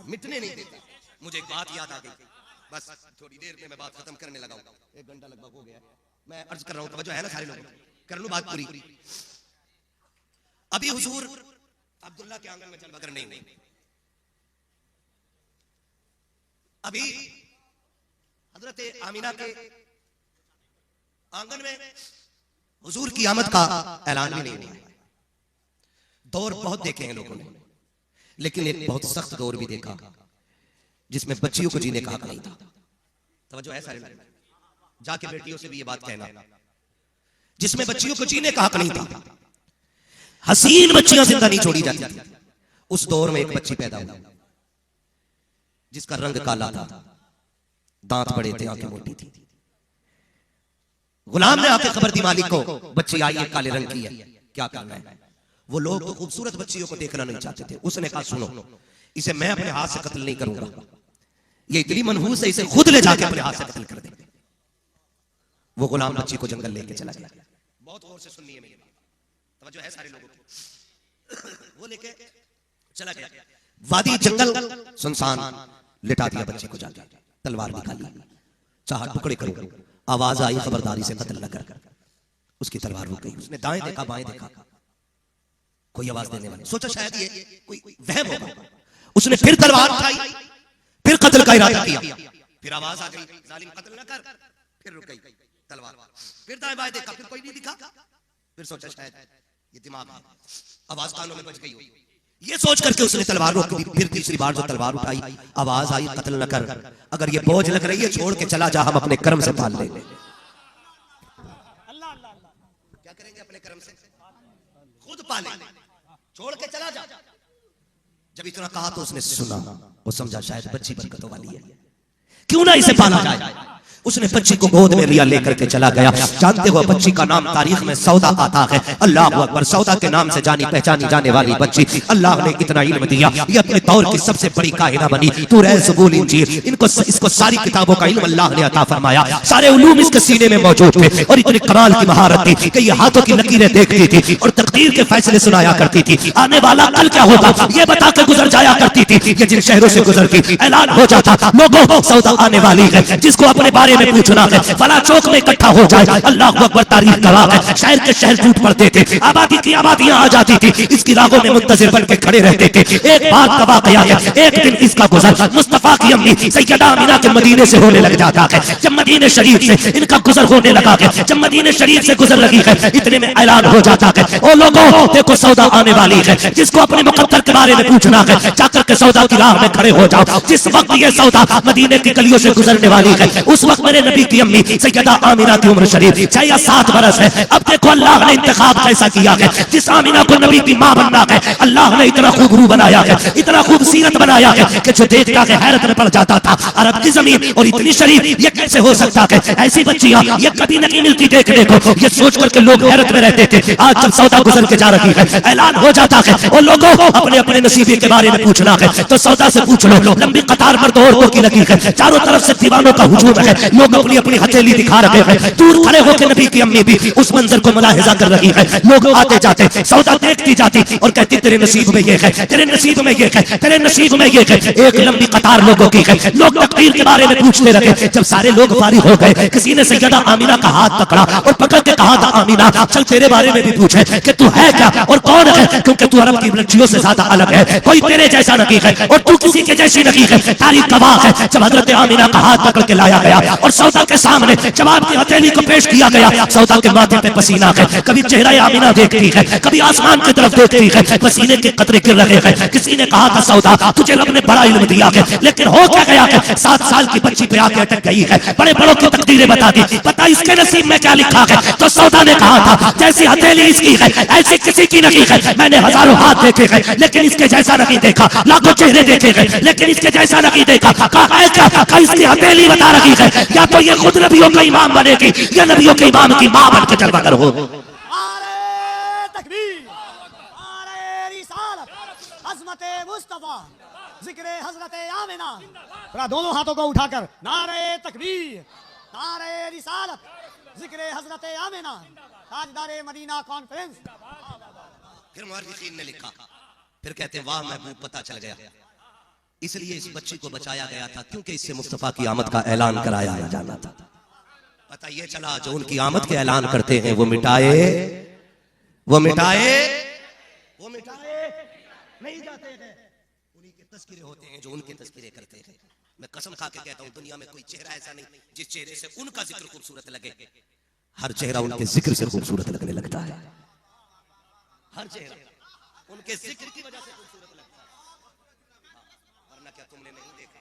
[SPEAKER 3] मिटने नहीं देता। मुझे एक बात याद आ गई, बस थोड़ी देर में मैं बात खत्म करने लगा हूं, 1 घंटा लगभग हो गया। मैं अर्ज कर रहा हूं, तवज्जो है ना सारे लोग, कर लूं बात पूरी। अभी हुजूर अब्दुल्ला के आंगन में चल बगर नहीं हुई, अभी हजरत आमिना के आंगन में हुजूर की आमद का ऐलान भी नहीं हुआ है। दौर बहुत देखे हैं लोगों ने, लेकिन एक बहुत सख्त दौर भी देखा जिसमें बच्चियों को जीने का हक नहीं था। तवज्जो है सारे लोग, जाके बेटियों से भी ये बात कहना, जिसमें बच्चियों को जीने का हक नहीं था, हसीन बच्चियां जिंदा नहीं छोड़ी जाती थी। उस दौर में एक बच्ची पैदा हुई जिसका रंग काला था, दांत बड़े थे, आंखें मोटी थी। गुलाम ने आके खबर दी मालिक को, बच्ची आई है, काले रंग की है, क्या करना है। वो लोग तो खूबसूरत बच्चियों को देखना नहीं चाहते थे। उसने कहा सुनो, इसे मैं अपने हाथ से कत्ल नहीं करूंगा, ये इतनी मनहूस है, इसे खुद ले जाके अपने हाथ से कत्ल कर दे। वो गुलाम बच्ची को जंगल लेके चला गया। बहुत गौर से सुनिए मेरी बात, तवज्जो है सारे लोगों की। वो लेके चला गया वादी जंगल सुनसान, लिटा दिया बच्चे को जाके, तलवार निकाली, चाहा टुकड़े करो, आवाज आई खबरदारी से कत्ल न कर। उसकी तलवार रुक गई, उसने दाएं देखा बाएं देखा, कोई आवाज देने वाला, सोचा शायद ये कोई वहम होगा। उसने फिर तलवार उठाई, फिर कत्ल का इरादा किया, फिर आवाज आ गई जालिम कत्ल न कर, फिर रुक गई तलवार, फिर दाएं बाएं देखा, फिर कोई नहीं दिखा, फिर सोचा शायद ये दिमाग है, आवाज कानों में बज गई हो, ये सोच करके उसने तलवार रोक दी। फिर तीसरी बार जो तलवार उठाई, आवाज आई कत्ल न कर, अगर ये बोझ लग रही है छोड़ के चला जा, हम अपने कर्म से पाल लेंगे। क्या करेंगे अपने कर्म से? खुद पाले, छोड़ के चला जा। जब इतना कहा तो उसने सुना, वो समझा शायद बच्ची बरकतों वाली है, क्यों ना इसे पाला जाए। उसने बच्ची को गोद में लिया, लेकर के चला गया। जानते हो बच्ची का नाम तारीख में सौदा आता है। अल्लाह अकबर, सौदा के नाम से जानी पहचानी जाने वाली बच्ची, अल्लाह ने इतना इल्म दिया, ये अपने दौर की सबसे बड़ी काहिना बनी। तौरात, ज़बूर, इंजील, इसको सारी किताबों का इल्म अल्लाह ने अता फरमाया। सारे उलूम इसके सीने में मौजूद थे और इतनी कमाल की महारत थी कि ये हाथों की लकीरें देखती थी और तकदीर के फैसले सुनाया करती थी। आने वाला कल क्या होगा ये बता के गुजर जाया करती थी। ये जिन शहरों से गुजरती ऐलान हो जाता था, लोगों सौदा आने वाली है, जिसको अपने बारे में पूछना है फला चौक में इकट्ठा हो जाए। अल्लाह अकबर, तारीख गवाह है, शहर के शहर टूट पड़ते थे, आबादी की आबादियां आ जाती थी, इसकी रागों में मुंतजिर बन के खड़े रहते थे। एक बात का वाकया है, एक दिन इसका गुजर मुस्तफा की अम्मी सैयदा आमिना के मदीने से होने लग जाता है। जब मदीने शरीफ से इनका गुजर होने लगा है, जब मदीने शरीफ से गुजर लगी है, इतने में ऐलान हो जाता है, ओ लोगों देखो सौदा आने वाली है, जिसको अपने मुकद्दर के बारे में पूछना है जाकर के सौदा की राह में खड़े हो जाओ। जिस वक्त ये सौदा मदीने की गलियों से गुजरने वाली है, उस वक्त मेरे नबी की अम्मी सैयदा आमिना की उम्र शरीफ 6 या 7 बरस है। अब देखो अल्लाह ने इंतखाब कैसा किया है, जिस आमिना को नबी की मां बनना है, अल्लाह ने इतना खूबरू बनाया है, इतना खूबसूरत बनाया है कि जो देखता है हैरत में पड़ जाता था। अरब की जमीन और इतनी शरीफ ये कैसे हो सकता है, ऐसी बच्चियां ये कभी नहीं मिलती देखने को, ये सोच करके लोग हैरत में रहते थे। आज जब सौदा गुजर के जा रही है, ऐलान हो जाता है, और लोगों अपने अपने नसीबे के बारे में पूछना है तो सौदा से पूछ लो। लंबी कतार मर्द औरतों की लगी है, चारों तरफ से दीवानों का हुजूम है, लोग अपनी अपनी हथेली दिखा रहे हैं। दूर खड़े होकर नबी की अम्मी भी उस मंजर को मुलाहिजा कर रही है। लोग आते जाते सौदा देखती जाती और कहती तेरे नसीब में ये है, तेरे नसीब में ये है, तेरे नसीब में ये है। एक लंबी कतार लोगों की है, लोग तकदीर के बारे में पूछते रहे। जब सारे लोग फारिग हो गए, किसी ने सैयदा आमिना का हाथ पकड़ा और पकड़ के कहा था आमिना चल तेरे बारे में भी पूछे कि तू है क्या और कौन है, क्योंकि तू अरब की बच्चियों से ज्यादा अलग है, कोई तेरे जैसा नहीं है और तू किसी के जैसी नहीं है। तारीख गवाह है, जब हजरत आमिना का हाथ पकड़ के लाया गया और सौदा के सामने जवाब की हथेली को पेश किया गया, सौदा के माथे पे पसीना है, कभी चेहरा आमिना देखती है, कभी आसमान की तरफ देखती है, पसीने के कतरे गिर रहे हैं। किसी ने कहा था सौदा तुझे रब ने बड़ा इल्म दिया है, लेकिन हो क्या गया है, 7 साल की बच्ची पे आके अटक गई है, बड़े बड़ों की तकदीरें बता दी, पता इसके नसीब में क्या लिखा है। तो सौदा ने कहा था जैसी हथेली इसकी है ऐसी किसी की नहीं है, मैंने हजारों हाथ देखे हैं लेकिन इसके जैसा नहीं देखा, लाखों चेहरे देखे हैं लेकिन इसके जैसा नहीं देखा। कहा इसकी हथेली बता रही है, या तो ये खुद नबियों का इमाम बनेगी या नबियों के इमाम की मां बन के जलवा कर हो।
[SPEAKER 4] जिक्रे हजरत आमिना, दोनों हाथों को उठाकर नारे तकबीर, नारे रिसालत, जिक्रे हजरत आमिना, ताजदारे मदीना कॉन्फ्रेंस।
[SPEAKER 3] फिर मुहर्रिखीन ने लिखा, फिर कहते वाह महबूब पता चल गया, इसलिए इस बच्ची को बचाया गया था क्योंकि इससे मुस्तफा की आमद का ऐलान कराया जाना था। पता ये चला जो उनकी आमद के ऐलान करते हैं वो मिटाए नहीं जाते हैं, उन्हीं के तस्किरे होते हैं जो उनके तस्किरे करते हैं। मैं कसम खा के कहता हूं दुनिया में कोई चेहरा ऐसा नहीं जिस चेहरे से उनका जिक्र खूबसूरत लगे। हर चेहरा उनके जिक्र से खूबसूरत लगने लगता है, हर चेहरा उनके जिक्र की वजह से खूबसूरत लगता है। वरना क्या तुमने नहीं देखा,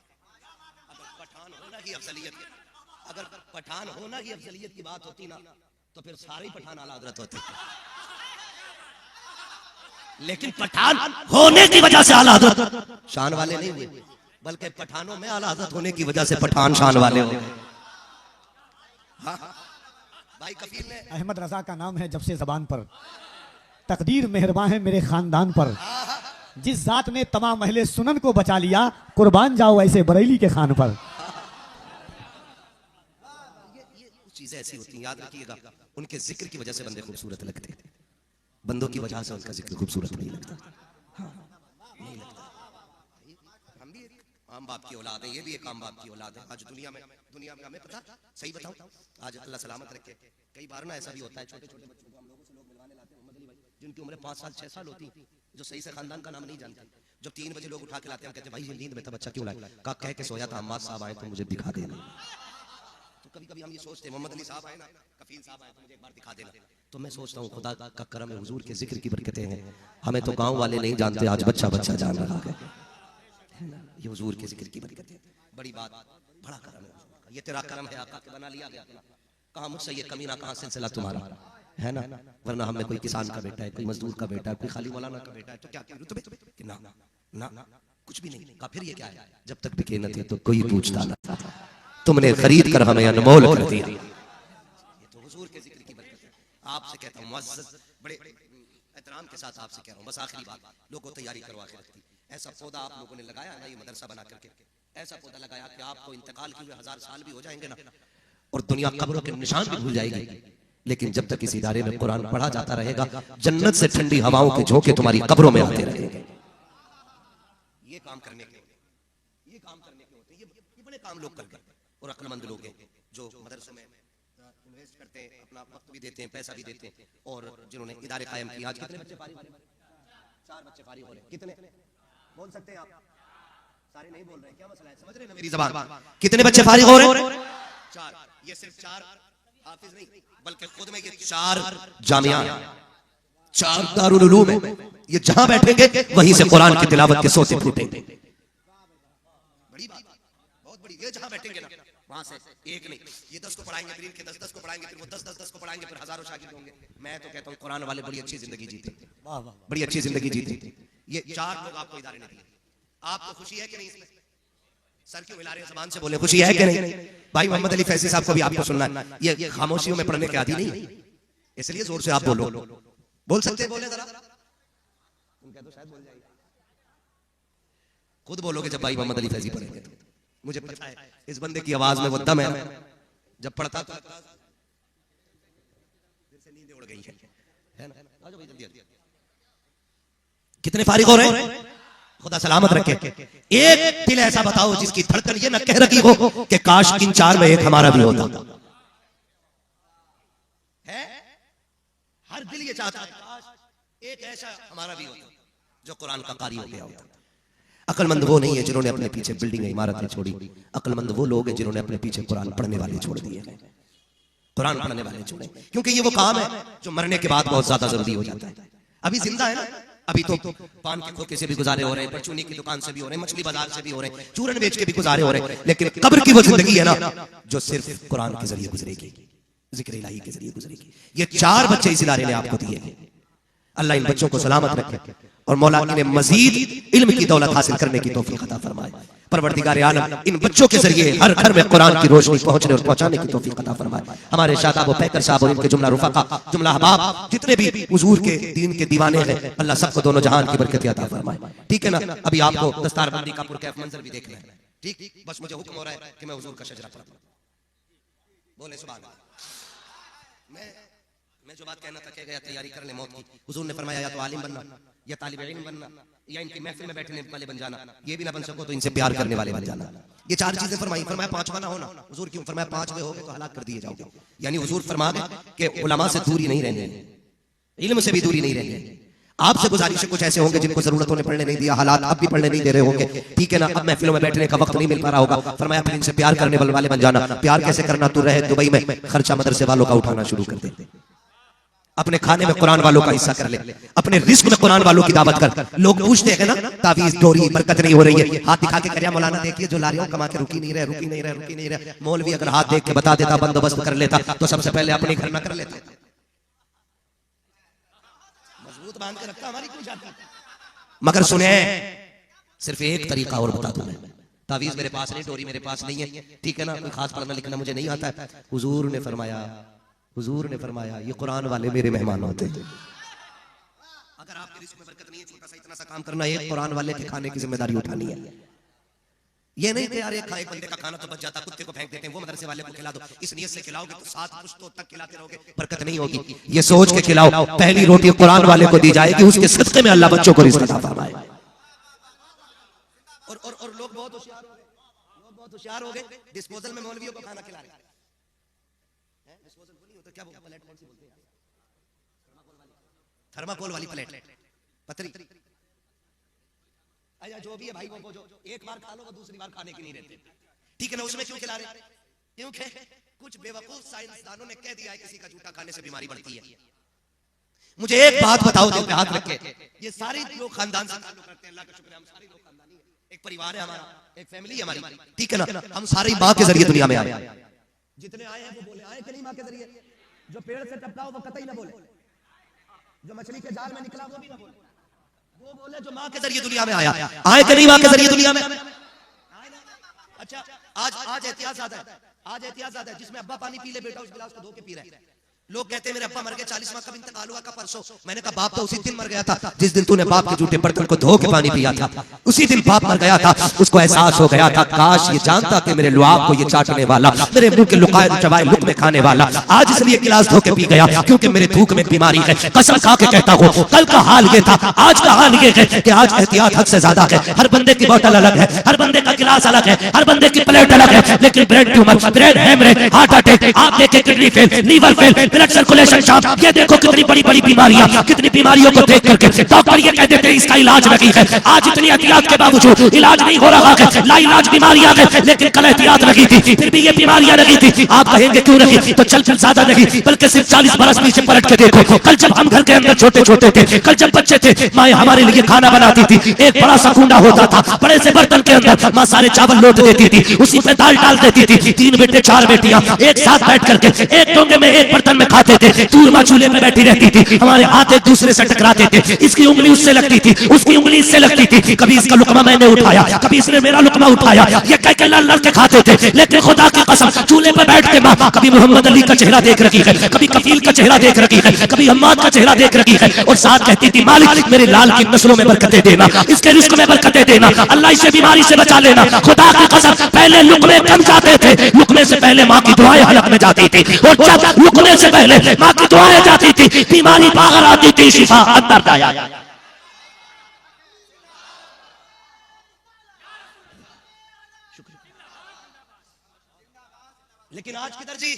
[SPEAKER 3] अगर पठान होना ही अफजलियत की बात होती ना तो फिर सारे ही पठान आला हज़रत होते, लेकिन पठान होने की वजह से आला हज़रत शान वाले नहीं हुए, बल्कि पठानों में आला हज़रत होने की वजह से पठान शान वाले हो। हाँ भाई कफील ने
[SPEAKER 4] अहमद रजा का नाम है जब से जबान पर, तकदीर मेहरबान है मेरे खानदान पर, जिस जात ने तमाम अहले सुनन को बचा लिया, कुर्बान जाओ ऐसे बरेली के खान पर। ये
[SPEAKER 3] चीजें ऐसी होती हैं, याद रखिएगा, उनके जिक्र की वजह से बंदे खूबसूरत लगते हैं। बंदों की वजह से उनका जिक्र खूबसूरत नहीं लगता। हाँ, नहीं लगता। हम भी एक आम बाप की औलाद है, ये भी एक आम बाप की औलाद है। आज दुनिया में हमें पता, सही बताऊं, आज अल्लाह सलामत रखे, कई बार ना ऐसा भी होता है छोटे छोटे बच्चों को हम लोगों से लोग मिलवाने लाते हैं, मोहम्मद अली भाई, जिनकी उम्र 5 साल 6 साल होती है, जो सही से खानदान का नाम नहीं जानते, जब 3 बजे लोग उठा के लाते हैं, कहते हैं भाई ये नींद में था, बच्चा क्यों लाया? कह के सोया था, अम्मा साहब आए तो मुझे दिखा देना। तो कभी कभी हम ये सोचते हैं मोहम्मद अली साहब आए ना, कफील साहब आए तो मुझे एक बार दिखा देना। तो मैं सोचता हूँ खुदा का करम है, हुजूर के जिक्र की बरकतें हैं, हमें तो गांव वाले नहीं जानते, आज बच्चा बच्चा जान रहा है ना, ये हुजूर के जिक्र की बरकतें, बड़ी बात, बड़ा करम है हुजूर का। ये तेरा करम है आका के बना लिया गया, कहाँ मुझसे ये कमीना, कहाँ सिलसिला तुम्हारा है ना, वरना हमें कोई किसान का बेटा है, कोई मजदूर का बेटा है, कोई खाली मौलाना का बेटा है, तो क्या रुतबे कि ना ना कुछ भी नहीं कहा। फिर ये क्या है, जब तक बिके न थे तो कोई पूछता न था, तुमने खरीद कर हमें अनमोल कर दिया। ये तो हुजूर के जिक्र की बरकत है। आपसे कहता हूँ मुअज़्ज़ज़, बड़े एहतराम के साथ आपसे कह रहा हूँ, बस आखिरी बात, लोगों तैयारी करवा के रखती, ऐसा पौधा आप लोगों ने लगाया ना, ये मदरसा बना करके ऐसा पौधा लगाया कि आपको इंतकाल के हुए 1000 साल भी हो जाएंगे ना, और दुनिया कब्रों के निशान भी भूल जाएगी, लेकिन जब तक इस इदारे में कुरान पढ़ा जाता रहेगा, जन्नत से ठंडी हवाओं के झोंके तुम्हारी कब्रों में आते रहेंगे। ये काम करने के होते, ये काम करने के होते, ये बड़े काम लोग करते हैं, और अक्लमंद लोग हैं जो मदरसों में इन्वेस्ट करते हैं, अपना वक्त भी देते हैं, पैसा भी देते हैं, और जिन्होंने इदारे कायम किए। आज कितने बच्चे फारिग हो रहे हैं? 4 बच्चे फारिग हो रहे हैं। कितने बोल सकते हैं आप? सारे नहीं बोल रहे, क्या मसला है? समझ रहे हैं ना मेरी ज़बान? कितने बच्चे फारिग हो रहे हैं? 4। ये सिर्फ 4 हाफिज नहीं, बल्कि खुद में ये 4 जामिया, 4 दारुल उलूम है। ये जहां बैठेंगे वहीं से कुरान की तिलावत के सोते फूटेंगे। बड़ी बात, बहुत बड़ी। ये जहां बैठेंगे ना, वहां से एक नहीं, ये 10 को पढ़ाएंगे, फिर इनके 10 को पढ़ाएंगे, फिर वो 10 को पढ़ाएंगे, फिर हजारों शागिर्द होंगे। मैं तो कहता हूँ कुरान वाले बड़ी अच्छी जिंदगी जीते, बड़ी अच्छी जिंदगी जीते। ये 4 लोग आपको इदारे ने दिए, आपको खुशी है कि नहीं इसमें? सर क्यों हिला रहे हैं? ज़बान से बोले, खुशी है कि नहीं? भाई मोहम्मद अली फैजी साहब को भी आपको सुनना है, ये खामोशियों में पढ़ने के आदी नहीं, इसलिए जोर से आप बोलो। बोल सकते हैं? बोले जरा, तो शायद बोल जाएगा। खुद बोलोगे जब भाई मोहम्मद अली फैजी पढ़ेंगे तो। मुझे पता है इस बंदे की आवाज में वो दम है, जब पढ़ता तो से नींद उड़ गई है ना। आ जाओ भाई जल्दी। कितने फारिग हो रहे हैं? खुदा सलामत रखे। एक दिल ऐसा बताओ जिसकी धड़कन ये न कह रही हो कि काश इन 4 में एक हमारा भी होता है। हर दिल ये चाहता है काश एक ऐसा हमारा भी होता जो कुरान का कारी हो गया होता। अक्लमंद वो नहीं है जिन्होंने अपने पीछे बिल्डिंग इमारतें छोड़ी, अक्लमंद वो लोग हैं जिन्होंने अपने पीछे कुरान पढ़ने वाले छोड़ दिए, कुरान पढ़ने वाले छोड़े, क्योंकि ये वो काम है जो मरने के बाद बहुत ज्यादा जरूरी हो जाता है। अभी जिंदा है ना, अभी तो पान के खोखे से भी गुजारे हो रहे हैं, परचूनी की दुकान से भी हो रहे हैं, मछली बाजार से भी हो रहे हैं, चूरन बेच के भी गुजारे हो रहे हैं, लेकिन कब्र की वो जिंदगी है ना जो सिर्फ कुरान के जरिए गुजरेगी, जिक्र इलाही के जरिए गुजरेगी। ये 4 बच्चे इस इदारे ने आपको दिए। अल्लाह इन बच्चों को सलामत रखे और मौला इन्हें मजीद इल्म की दौलत हासिल करने की तौफीक अता फरमाए। परवरदिगार आलम इन बच्चों के जरिए हर घर में कुरान की रोशनी पहुंचने और पहुंचाने की तौफीक अता फरमाए। हमारे शादाब पैकर साहब और इनके जुमला रुफका, जुमला अहबाब, जितने भी हुजूर के दीन के दीवाने हैं, अल्लाह सबको दोनों जहान की बरकत अता फरमाए। ठीक है ना? अभी आपको दस्तारबंदी का पुरकैफ मंजर भी देखना है। ठीक, बस मुझे हुक्म हो रहा है कि मैं हुजूर का शजरा पढ़ूं। बोले सुभान अल्लाह। मैं जो बात कहना था कह गया, तैयारी कर ले मौत की। हुजूर ने फरमाया या तो आलिम बनना, या तालिब इल्म बनना, या इनकी महफिल में बैठने वाले बन जाना। ये भी ना बन सको तो इनसे प्यार करने वाले बन जाना। ये 4 चीजें फरमाई। फरमाया 5वां ना होना। हुजूर क्यों? फरमाया 5वें हो गए तो हलाक कर दिए जाओगे। यानी हुजूर फरमा गए कि उलमा से दूरी नहीं रहनी, इल्म से भी दूरी नहीं रहनी। आपसे गुजारिश कुछ ऐसे होंगे जिनको जरूरतों ने पढ़ने नहीं दिया, हालात अब भी पढ़ने नहीं दे रहे होंगे, ठीक है ना? अब महफिलों में बैठने का वक्त नहीं मिल पा रहा होगा। फरमाया फिर इनसे प्यार करने वाले बन जाना। प्यार कैसे करना? तू रहे दुबई में, खर्चा मदरसे वालों का उठाना शुरू कर दे, अपने खाने में कुरान वालों का हिस्सा कर ले, अपने रिस्क में कुरान वालों की दावत कर। लोग पूछते हैं ना तावीज डोरी बरकत नहीं हो रही है, हाथ दिखा के करिया मौलाना देखिए जो ला रहे हो कमा के रुकी नहीं रहे। मौलवी अगर हाथ देख के बता देता, बंदोबस्त कर लेता, तो सबसे पहले अपने घर न कर लेता। मजबूत बांध के रखता, हमारी क्यों जाती? मगर सुने, सिर्फ एक तरीका और बता दूं मैं। तावीज मेरे पास नहीं, डोरी मेरे पास नहीं है, ठीक है ना? कोई खास पढ़ना लिखना मुझे नहीं आता है। हुजूर ने फरमाया ये कुरान वाले मेरे मेहमान होते हैं। अगर आपके रिस्क में बरकत नहीं है, छोटा सा इतना सा काम करना है, एक कुरान वाले के खाने की जिम्मेदारी उठानी है। ये नहीं कि यार एक बंदे का खाना तो बच जाता, कुत्ते को फेंक देते हैं, वो मदरसे वाले को खिला दो। इस नियत से खिलाओगे तो 7 पुश्तों तक खिलाते रहोगे, बरकत नहीं होगी। ये सोच के खिलाओ, पहली रोटी कुरान वाले को दी जाएगी, उसके सदके में अल्लाह बच्चों को रिज़्क़ अता फरमाए। और लोग बहुत होशियार हो गए, लोग बहुत होशियार हो गए, डिस्पोजल में मौलवियों को खाना खिला रहे हैं। डिस्पोजल बोली तो क्या बोलते हैं, प्लेट कौन सी बोलते हैं? थर्माकोल वाली प्लेट, पतरी। अया जो भी है भाई, वो जो एक बार खा लो वो दूसरी बार खाने की नहीं रहते, ठीक है ना? उसमें क्यों खिला रहे? क्योंकि कुछ बेवकूफ साइंसदानों ने कह दिया है किसी का जूठा खाने से बीमारी बढ़ती है। मुझे एक बात बताओ, दिल पे हाथ रख के, ये सारे लोग खानदान से ताल्लुक रखते हैं, अल्लाह का शुक्र है हम सारे लोग खानदानी हैं, एक परिवार है हमारा, एक फैमिली है हमारी, ठीक है ना? हम सारे माँ के जरिए दुनिया में आए। जितने आए हैं वो बोले आए कि नहीं माँ के जरिए? जो पेड़ से टपका हो वो कतई ना बोले, जो मछली के जाल में निकला वो भी ना बोले, वो बोले जो माँ के जरिए दुनिया में आया। आए कि नहीं माँ के जरिए दुनिया में? अच्छा, आज एहतियात आता है, आज एहतियात आता है, जिसमें अब्बा पानी पी ले बेटा उस गिलास को धो के पी रहा है। लोग कहते हैं मेरे अब्बा मर गए, 40वां कब इंतकाल हुआ का परसों। मैंने कहा बाप तो उसी दिन मर गया था जिस दिन तूने बाप के जूठे बर्तन को धो के पानी पिया था, उसी दिन बाप मर गया था। उसको एहसास हो गया था, काश ये जानता कि मेरे लुआब को ये चाटने वाला, मेरे मुंह के लुकाए चबाए लुक में खाने वाला आज इसलिए गिलास धो के पी गया क्योंकि मेरे थूक में बीमारी है। कसम खा के कहता हूँ, कल का हाल ये था, आज का हाल ये है कि आज एहतियात हद से ज्यादा है। हर बंदे की बोतल अलग है, हर बंदे का गिलास अलग है, हर बंदे की प्लेट अलग है, लेकिन brain tumour, brain haemorrhage, heart attack, आप देखे kidney fail, liver fail, blood circulation, ये देखो कितनी बड़ी बड़ी बीमारियां, कितनी बीमारियों को देख करके डॉक्टर ये कह देते हैं इसका इलाज नहीं है। आज इतनी एहतियात के बावजूद इलाज नहीं हो रहा है, लाइलाज बीमारियां हैं, लेकिन कल एहतियात लगी थी, फिर भी ये बीमारियां लगी थी। आप कहेंगे क्यों लगी? तो चल ज्यादा नहीं, बल्कि सिर्फ 40 बरस पीछे पलट के देखो। कल जब हम घर के अंदर छोटे छोटे थे, कल जब बच्चे थे, माँ हमारे लिए खाना बनाती थी, एक बड़ा सा कुंडा होता था, बड़े से बर्तन के अंदर माँ सारे चावल लौट देती थी, उसी पे दाल डाल देती थी। 3 बेटे 4 बेटियां एक साथ बैठ करके एक डोंगे में एक बर्तन में खाते थे। चूरमा चूल्हे पे बैठी रहती थी, हमारे हाथ एक दूसरे से टकराते थे, इसकी उंगली उससे लगती थी, उसकी उंगली इससे लगती थी। कभी इसका लुकमा मैंने उठाया, कभी इसने मेरा लुकमा उठाया, ये कह के लड़ लड़ के खाते थे। लेकिन खुदा की कसम चूल्हे पर बैठ के माँ कभी मोहम्मद अली का चेहरा देख रही है, कभी कफील का चेहरा देख रही है, कभी हम्माद का चेहरा देख रही है, और साथ कहती थी मालिक मेरे लाल की नस्लों में बरकतें देना, इसके रिस्क में बरकतें देना, अल्लाह इसे बीमारी से बचा लेना। खुदा की कसम पहले लुकमे कम जाते थे, लुकमे से पहले माँ की दुआएं हलक में जाती थी, और जब लुकमे से पहले माँ की दुआएं जाती थी, बीमारी बाहर आती थी, शिफा अंदर आया। लेकिन आज किधर जी?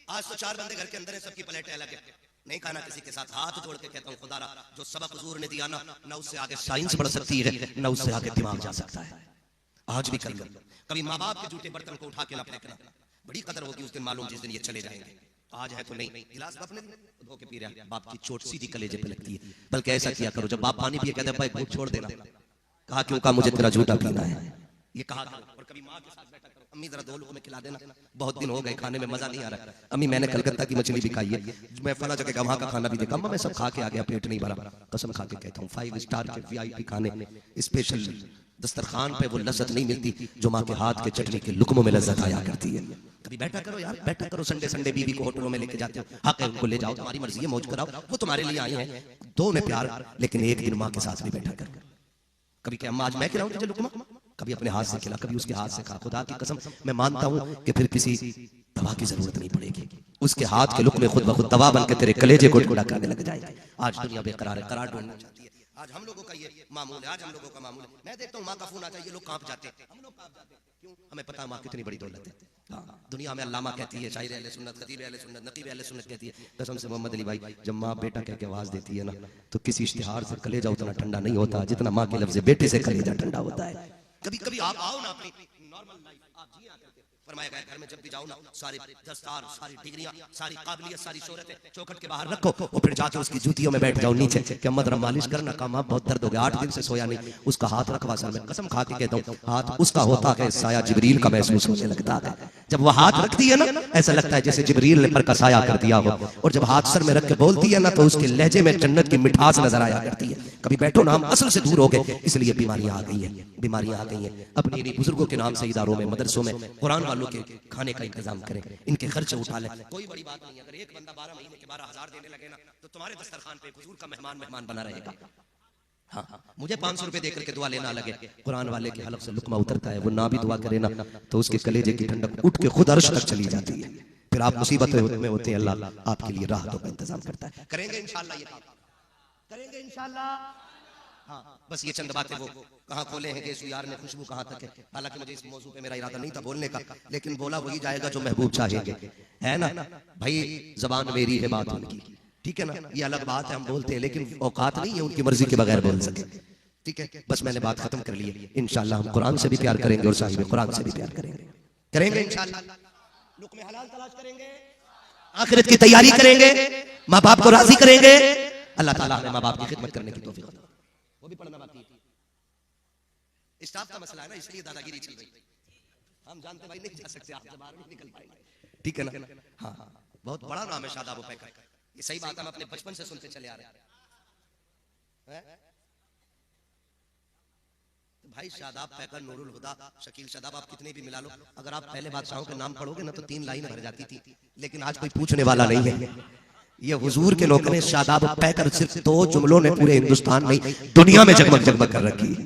[SPEAKER 3] आज तो 4 बंदे घर के अंदर है, सबकी प्लेटें अलग है, नहीं खाना किसी के साथ। हाथ जोड़ के कहता हूँ खुदारा, जो सबक हुजूर ने दिया ना उससे आगे साइंस बढ़ सकती है, ना उससे आगे दिमाग जा सकता है। आज भी कर लो, कभी माँ बाप के जूठे बर्तन को उठा के ना फेंकना, बड़ी कदर होगी उस दिन मालूम जिस दिन ये चले जाएंगे। आज है तो नहीं, गिलास बाप ने धो के पी रहा है, बाप की चोट सीधी कलेजे पे लगती है। बल्कि ऐसा किया करो, जब बाप पानी पिए कहते हैं भाई घूंट छोड़ देना, कहा क्यों? कहा मुझे तेरा जूठा पीना है, ये कहा करो। और कभी माँ के साथ बैठा करो, अम्मी जरा 2 लोगों में खिला देना, बहुत दिन हो गए खाने में मजा नहीं आ रहा, अम्मी मैंने कलकत्ता की मछली भी खाई है, मैं फला जगह वहां का खाना भी देखा, मैं सब खा के आ गया, पेट नहीं भरा। कसम खा के कहता हूँ 5 स्टार के VIP खाने स्पेशल दस्तरखान पे वो लज्जत नहीं मिलती जो माँ के हाथ के चटनी के लुकमों में लज्जत आया करती है। कभी बैठा करो यार, बैठा करो। संडे बीवी को होटलों में लेके जाते हो, हक है उनको ले जाओ, तुम्हारी मर्जी है, मौज कराओ, वो तुम्हारे लिए आए हैं, दो में प्यार, लेकिन एक दिन माँ के साथ भी बैठा कर। कभी क्या अम्मा आज मैं खिलाऊं तुझे लुकमा, कभी अपने हाथ से खिला, कभी उसके हाथ से खा। खुदा की कसम मैं मानता हूं कि फिर किसी दवा की जरूरत नहीं पड़ेगी, उसके हाथ के लुकमे खुद ब खुद दवा बन के तेरे कलेजे गुड़गुड़ा करने लग जाएगी। आज दुनिया बेकरार है, करार ढूंढना चाहती है। आज हम लोगों का ये मामूल है, आज हम लोगों का मामूल है। मैं देखता हूँ माँ का फोन आता है, ये लोग कांप जाते हैं, हम लोग कांप जाते हैं। क्यों? हमें पता है माँ कितनी बड़ी दौलत है। हाँ, दुनिया में अल्लामा कहती है, शायर अहले सुन्नत, खतीब अहले सुन्नत, नकीब अहले सुन्नत कहती है, कसम से मोहम्मद अली भाई, जब माँ बेटा कह के आवाज देती है ना, तो किसी इश्तिहार से कलेजा उतना ठंडा नहीं होता जितना माँ के लफ्ज़ बेटे से कलेजा ठंडा होता है। कभी कभी आप आओ ना अपनी नॉर्मल लाइफ आप जिया करते, फरमाया गया घर में जब भी जाओ ना, सारे दस्तार, सारी डिग्रियां, सारी काबिलियत, सारी शोहरतें चौखट के बाहर रखो, और फिर जाके उसकी जूतियों में बैठ जाओ नीचे कि अम्मा जरा मालिश करना, काम आप बहुत दर्द हो गया, 8 दिन से सोया नहीं, उसका हाथ रखवा सर में। कसम खा के कहता हूँ हाथ उसका होता है साया जिब्रील का महसूस होने लगता है। जब वो हाथ रखती है ना, ऐसा लगता है जैसे जिब्रील ने पर का साया कर दिया हो। और जब हाथ सर में रख के बोलती है ना, तो उसके लहजे में जन्नत की मिठास नजर आया करती है। कभी बैठो ना, हम असल से दूर हो गए, इसलिए बीमारियां आ गई हैं, बीमारियां आ गई हैं। अपनी इन्हीं बुजुर्गों के नाम से इदारों में, मदरसों में कुरान वालों के खाने का इंतजाम करें, इनके खर्चे उठा लें। कोई बड़ी बात नहीं, अगर एक बंदा 12 महीने के 12,000 देने लगे ना, तो तुम्हारे दस्तरखान पे हुजूर का मेहमान बना रहेगा। हाँ, मुझे 500 रुपए देकर के दुआ लेना लगे, कुरान वाले के हलक से लुकमा उतरता है, वो ना भी दुआ करे ना तो उसके कलेजे की ठंडक उठ के खुद अर्श तक चली जाती है। फिर आप मुसीबत में होते हैं, अल्लाह आपके लिए राहतों का इंतजाम करता है। करेंगे इंशाल्लाह, ये काम करेंगे इंशाल्लाह। हाँ, बस ये चंद बातें वो कहाँ खोले हैं गेसु यार ने, खुशबू कहाँ तक है। हालांकि मुझे इस मौजू पे मेरा इरादा नहीं था बोलने का, लेकिन बोला वही जाएगा जो महबूब चाहेंगे, है ना भाई। जबान मेरी है, बात उनकी, ठीक है ना, ये अलग बात है, हम बोलते हैं, लेकिन औकात नहीं है उनकी मर्जी के बगैर बोल सके, ठीक है। बस मैंने बात खत्म कर ली है। इंशाल्लाह हम कुरान से भी प्यार करेंगे और साहिब कुरान से भी प्यार करेंगे, करेंगे इंशाल्लाह। लुक़्मे हलाल तलाश करेंगे, आखिरत की तैयारी करेंगे, माँ बाप को राजी करेंगे। अल्लाह ताला हमें माँ बाप की खिदमत करने की तौफीक अता। वो भी पढ़ना बाकी है, स्टाफ का मसला है ना, इसलिए दादागिरी चल रही है। हम जानते भाई नहीं जा सकते, आप बाहर नहीं निकल पाएंगे, ठीक है ना। हाँ, बहुत बड़ा नाम है शादाब पैकर, ये सही बात हम अपने बचपन से सुनते चले आ रहे हैं। तो भाई शादाब पैकर, नूरुल हुदा, शकील शादाब, आप कितने भी मिला लो, अगर आप पहले बादशाहों के नाम पढ़ोगे ना तो 3 लाइन भर जाती थी, लेकिन आज कोई पूछने वाला नहीं है। ये हुजूर के लोगों ने शादाब पैकर सिर्फ 2 जुमलों ने पूरे हिंदुस्तान में, दुनिया में जगमग जगमग कर रखी है।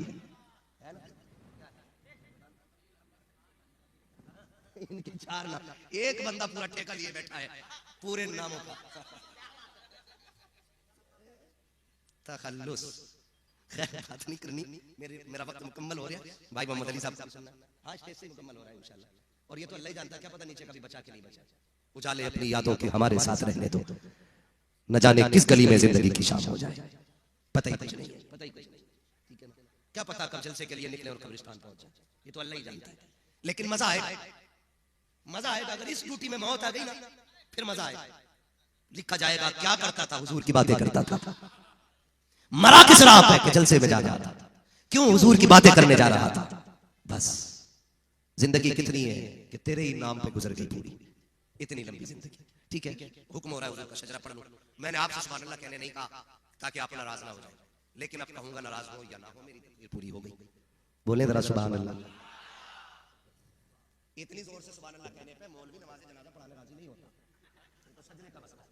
[SPEAKER 3] इनके 4 नाम, एक बंदा पूरा ठेका लिए बैठा है पूरे नामों का। तखल्लुस, खैर बात नहीं करनी, मेरा वक्त मुकम्मल हो रहा है। भाई मोहम्मद अली साहब सुनना, आज स्टेज से मुकम्मल हो रहा है इंशाल्लाह। और ये तो अल्लाह ही जानता है, क्या पता नीचे कभी बचा के नहीं बचा। उजाले अपनी यादों के हमारे साथ रहने दो, न जाने किस गली में जिंदगी की शाम हो जाए, पता ही कुछ नहीं है, पता ही कुछ नहीं, ठीक है ना। क्या पता कब जलसे के लिए निकले और कब्रिस्तान पहुंच जाए, ये तो अल्लाह ही जानता है। लेकिन मजा आएगा, मजा आएगा। अगर इस ड्यूटी में मौत आ गई ना, फिर मजा आएगा। लिखा जाएगा क्या करता था, हुजूर की बातें करता था। मरा किस राह पे कि जलसे में जा रहा था, क्यों हुजूर की बातें करने जा रहा था। बस जिंदगी कितनी है कि तेरे ही नाम पे गुजर गई पूरी, इतनी लंबी जिंदगी, ठीक है। हुक्म हो रहा है हुजूर का शजरा पढ़ लो। मैंने आपसे सुभान अल्लाह कहने नहीं कहा ताकि आप नाराज ना हो जाए, लेकिन अब कहूंगा नाराज हो या ना हो, मेरी तकदीर पूरी हो गई। बोले जरा सुभान अल्लाह। इतनी जोर से सुभान अल्लाह कहने पे मौलवी नमाज जनाजा पढ़ाने राजी नहीं होता, तो सजने का मसला है।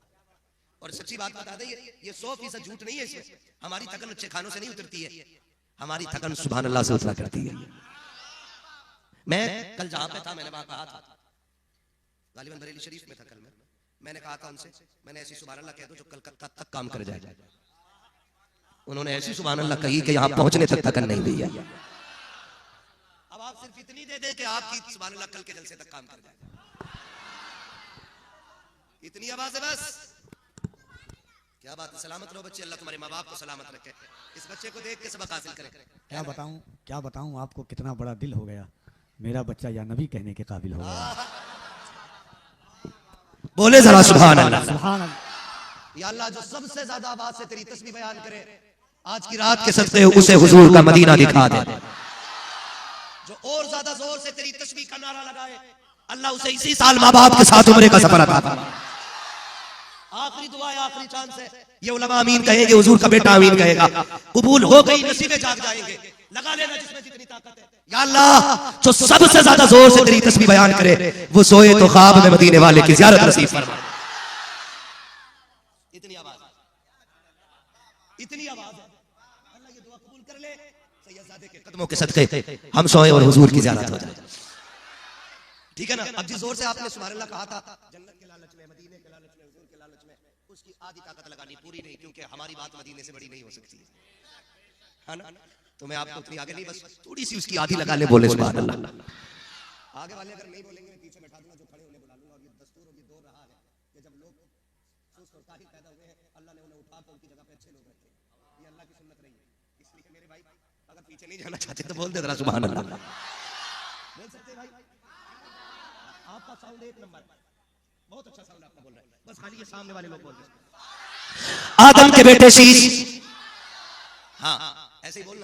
[SPEAKER 3] और सच्ची बात बता दें, ये 100% झूठ नहीं है इसमें। हमारी थकन अच्छे खानों से नहीं उतरती है, हमारी थकन सुभान अल्लाह से उतरा करती है। मैं कल जहां पे था, मैंने वहां कहा था, गालिबन बरेली शरीफ में था कल, मैंने कहा था उनसे, मैंने ऐसी सुभान अल्लाह कह दो जो कलकत्ता तक काम कर जाए। उन्होंने ऐसी सुभान अल्लाह कही कि यहां पहुंचने तक थकन नहीं हुई है। अब आप सिर्फ इतनी दे दे कि आपकी सुभान अल्लाह कल के जलसे तक काम कर जाए, इतनी आवाज है बस। क्या बात है, सलामत रहो बच्चे, अल्लाह तुम्हारे माँ बाप को सलामत रखे। इस बच्चे को देख के सबक हासिल करें।
[SPEAKER 4] क्या बताऊं आपको, कितना बड़ा दिल हो गया, मेरा बच्चा या नबी कहने के काबिल हो गया।
[SPEAKER 3] बोले जरा सुभान अल्लाह।
[SPEAKER 4] सुभान अल्लाह।
[SPEAKER 3] या अल्लाह जो सबसे ज्यादा आवाज से तेरी तस्बीह बयान करे, आज की रात के सदक़े उसे हुजूर का मदीना दिखा दे। जो और ज्यादा जोर से तेरी तस्बीह का नारा लगाए, अल्लाह उसे इसी साल माँ बाप के साथ उम्रे का सफर अता फरमा। आखिरी दुआ है, आखिरी चांद से ये उलमा आमीन कहेंगे, हुजूर का बेटा आमीन कहेगा। कबूल हो गई, नसीबे जाग जाएंगे। लगा लेना जिसमें जितनी ताकत है। या अल्लाह जो सबसे ज्यादा जोर से तेरी तस्बीह बयान करे, वो सोए तो ख्वाब में मदीने वाले की ज़ियारत नसीब फरमा। इतनी आवाज, इतनी आवाज है। अल्लाह ये दुआ कबूल कर ले, सैयदजादे के कदमों के सदके हम सोए और हुजूर की ज़ियारत हो जाए, ठीक है ना। अब जिस जोर से आपने सुभान अल्लाह कहा था, जन्नत के लालच में, मदीने के लालच में, हुजूर के लालच में, उसकी आधी ताकत लगानी, पूरी नहीं, क्योंकि हमारी बात मदीने से बड़ी नहीं हो सकती है ना। तो मैं आपको उतनी आगे नहीं, बस थोड़ी सी उसकी आधी लगा ले। बोले सुभान अल्लाह। आगे वाले अगर नहीं बोलेंगे, मैं पीछे बैठा दूंगा, जो खड़े उन्हें बुला लूंगा। और ये दस्तूर और ये दौर रहा है कि जब लोग सुस्त और काहिल पैदा हुए हैं, अल्लाह ने उन्हें उठा कर उनकी जगह पे अच्छे लोग रखे। ये अल्लाह की सुन्नत रही है। इसलिए मेरे भाई अगर पीछे नहीं जाना चाहते तो बोल दे जरा सुभान अल्लाह। बोल सकते भाई, आपका साउंड एक नंबर, बहुत अच्छा साउंड आपका बोल रहा है। बस खाली ये सामने वाले लोग बोल रहे हैं आदम के बेटे शीश, हाँ ऐसे ही बोलना है।